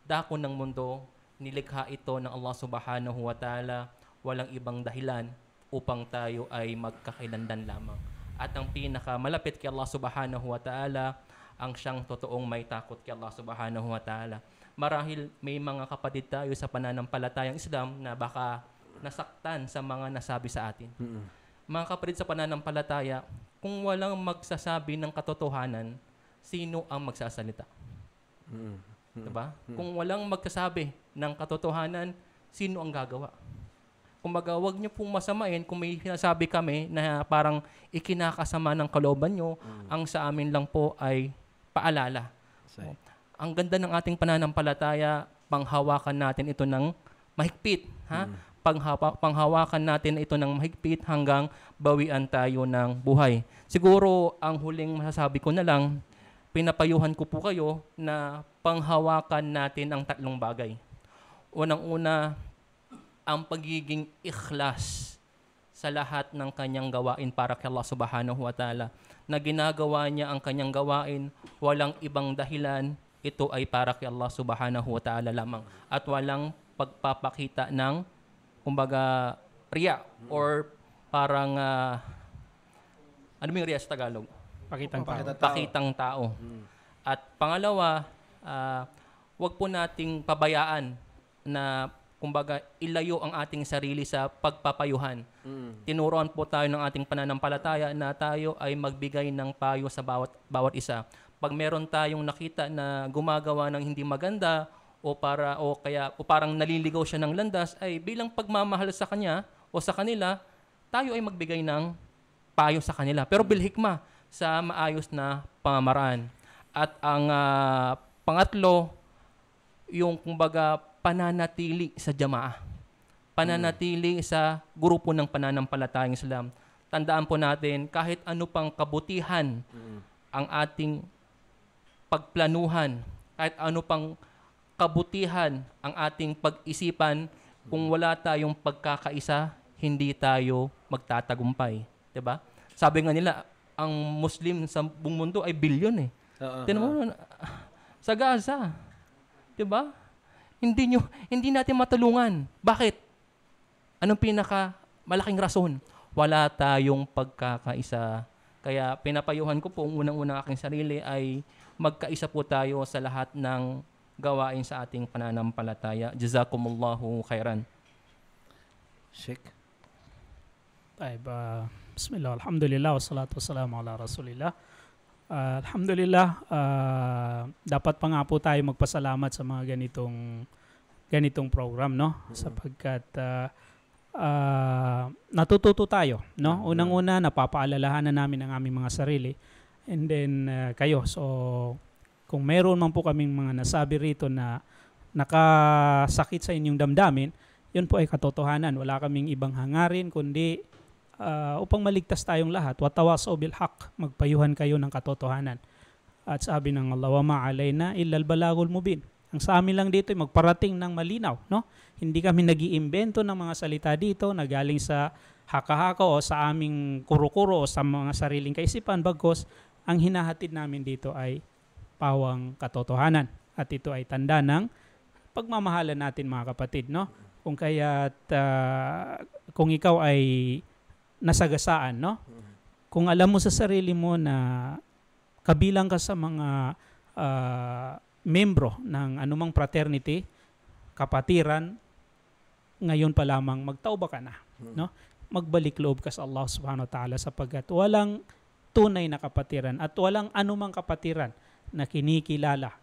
dako ng mundo, nilikha ito ng Allah subhanahu wa ta'ala, walang ibang dahilan upang tayo ay magkakailandan lamang. At ang pinakamalapit kay Allah subhanahu wa ta'ala, ang siyang totoong may takot kay Allah subhanahu wa ta'ala. Marahil may mga kapatid tayo sa pananampalatayang Islam na baka nasaktan sa mga nasabi sa atin. Mga kapatid sa pananampalataya, kung walang magsasabi ng katotohanan, sino ang magsasalita? Diba? Kung walang magsasabi ng katotohanan, sino ang gagawa? Kumbaga, wag niyo pong masamain kung may sinasabi kami na parang ikinakasama ng kalooban niyo, ang sa amin lang po ay paalala. Ang ganda ng ating pananampalataya, panghawakan natin ito ng mahigpit. Panghawakan natin ito ng mahigpit hanggang bawian tayo ng buhay. Siguro, ang huling masasabi ko na lang, pinapayuhan ko po kayo na panghawakan natin ang tatlong bagay. Unang-una, ang pagiging ikhlas sa lahat ng kanyang gawain para kay Allah subhanahu wa ta'ala. Na ginagawa niya ang kanyang gawain, walang ibang dahilan, ito ay para kay Allah subhanahu wa ta'ala lamang. At walang pagpapakita ng, kumbaga, riya or parang, ano yung riya sa Tagalog? Pakitang tao. At pangalawa, wag po nating pabayaan na kumbaga ilayo ang ating sarili sa pagpapayuhan. Tinuruan po tayo ng ating pananampalataya na tayo ay magbigay ng payo sa bawat isa. Pag meron tayong nakita na gumagawa ng hindi maganda o parang naliligaw siya ng landas, ay bilang pagmamahal sa kanya o sa kanila, tayo ay magbigay ng payo sa kanila. Pero bilhikma sa maayos na pamamaraan. At ang pangatlo, yung kumbaga pananatili sa jamaah. Pananatili sa grupo ng pananampalatayang Islam. Tandaan po natin, kahit ano pang kabutihan ang ating pagplanuhan, kahit ano pang kabutihan ang ating pag-isipan, kung wala tayong pagkakaisa, hindi tayo magtatagumpay. Diba? Sabi nga nila, ang Muslim sa buong mundo ay bilyon eh. Tignan mo, sa Gaza. Diba? Hindi natin matulungan. Bakit? Anong malaking rason? Wala tayong pagkakaisa. Kaya pinapayuhan ko po, unang-unang aking sarili ay magkaisa po tayo sa lahat ng gawain sa ating pananampalataya. Jazakumullahu khairan. Sheikh? Bismillah, alhamdulillah, wassalatu wassalamu ala rasulillah. Alhamdulillah, dapat pa nga po tayo magpasalamat sa mga ganitong program, no? Sapagkat natututo tayo, no? Unang-una, napapaalalahanan namin ang aming mga sarili. And then, kayo. So, kung meron man po kaming mga nasabi rito na nakasakit sa inyong damdamin, yun po ay katotohanan. Wala kaming ibang hangarin, kundi upang maligtas tayong lahat. Watawasaw bil haq, magpayuhan kayo ng katotohanan. At sabi ng Allah, wa ma alayna illa al balagul mubin. Ang sa amin lang dito ay magparating ng malinaw, no? Hindi kami nag-iimbento ng mga salita dito na galing sa haka-haka o sa aming kuro-kuro o sa mga sariling kaisipan, bagkus ang hinahatid namin dito ay pawang katotohanan. At ito ay tanda ng pagmamahalan natin, mga kapatid, no? Kung kung ikaw ay nasagasaan, no? Kung alam mo sa sarili mo na kabilang ka sa mga membro ng anumang fraternity, kapatiran, ngayon pa lamang magtauba ka na, no? Magbalik loob ka sa Allah subhanahu wa ta'ala, sapagkat walang tunay na kapatiran at walang anumang kapatiran na kinikilala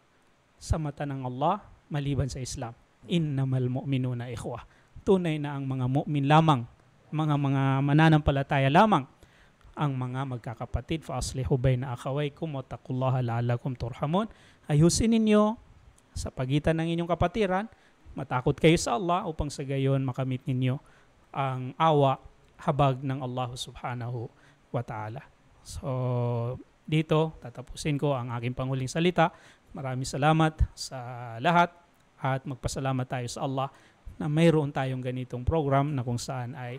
sa mata ng Allah maliban sa Islam. Innamal mu'minuna ikhwah. Tunay na ang mga mu'min lamang, mga mananampalataya lamang ang mga magkakapatid. Fa aslihu bayna akhawaykum wattaqullaha la'allakum turhamun. Ayusin ninyo sa pagitan ng inyong kapatiran, matakot kayo sa Allah upang sa gayon makamit ninyo ang awa, habag ng Allah subhanahu wa ta'ala. So, dito tatapusin ko ang aking panghuling salita. Maraming salamat sa lahat at magpasalamat tayo sa Allah na mayroon tayong ganitong program na kung saan ay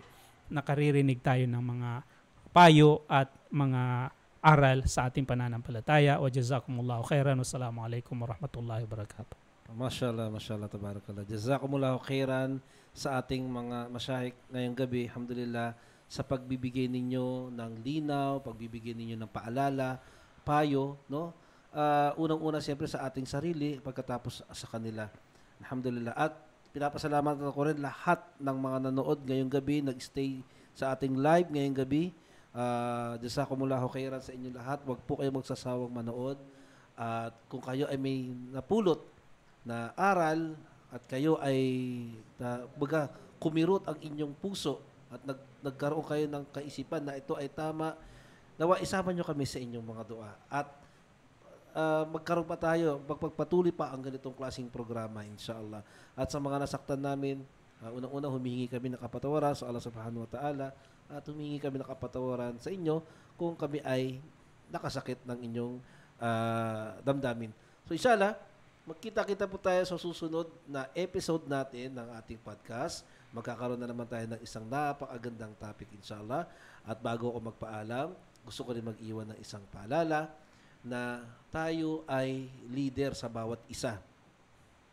nakaririnig tayo ng mga payo at mga aral sa ating pananampalataya. Wa jazakumullahu khairan. Wassalamualaikum warahmatullahi wabarakatuh. Mashallah, tabarakallah. Jazakumullahu khairan sa ating mga masyayikh ngayong gabi. Alhamdulillah, sa pagbibigay ninyo ng linaw, pagbibigay ninyo ng paalala, payo, no? Unang-una siyempre sa ating sarili, pagkatapos sa kanila. Alhamdulillah. At pinapasalamat ko rin lahat ng mga nanood ngayong gabi, nag-stay sa ating live ngayong gabi. Jazakumullahu khairan sa inyong lahat. Huwag po kayo magsasawang manood. At kung kayo ay may napulot na aral at kayo ay kumirot ang inyong puso at nagkaroon kayo ng kaisipan na ito ay tama, nawa isama nyo kami sa inyong mga dua. At magkaroon pa tayo, magpagpatuloy pa ang ganitong klaseng programa, inshallah. At sa mga nasaktan namin, unang-una humingi kami ng kapatawaran sa Allah subhanahu wa ta'ala at humingi kami ng kapatawaran sa inyo kung kami ay nakasakit ng inyong damdamin. So inshallah, magkita-kita po tayo sa susunod na episode natin ng ating podcast. Magkakaroon na naman tayo ng isang napakagandang topic, inshallah. At bago ako magpaalam, gusto ko rin mag-iwan ng isang paalala na tayo ay leader sa bawat isa.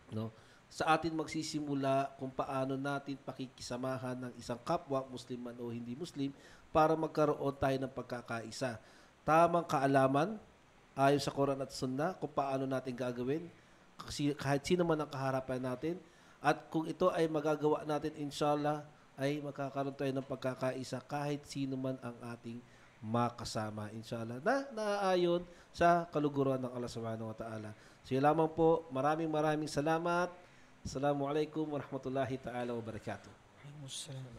No? Sa atin magsisimula kung paano natin pakikisamahan ng isang kapwa, Muslim man o hindi Muslim, para magkaroon tayo ng pagkakaisa. Tamang kaalaman, ayon sa Quran at Sunnah, kung paano natin gagawin, kasi kahit sino man ang kaharapan natin, at kung ito ay magagawa natin, inshallah, ay magkakaroon tayo ng pagkakaisa kahit sino man ang ating makasama, inshallah, na naayon sa kaluguran ng Allah subhanahu wa ta'ala. So yun lamang po, maraming salamat. Assalamualaikum warahmatullahi ta'ala wabarakatuh. Waalaikumsalam.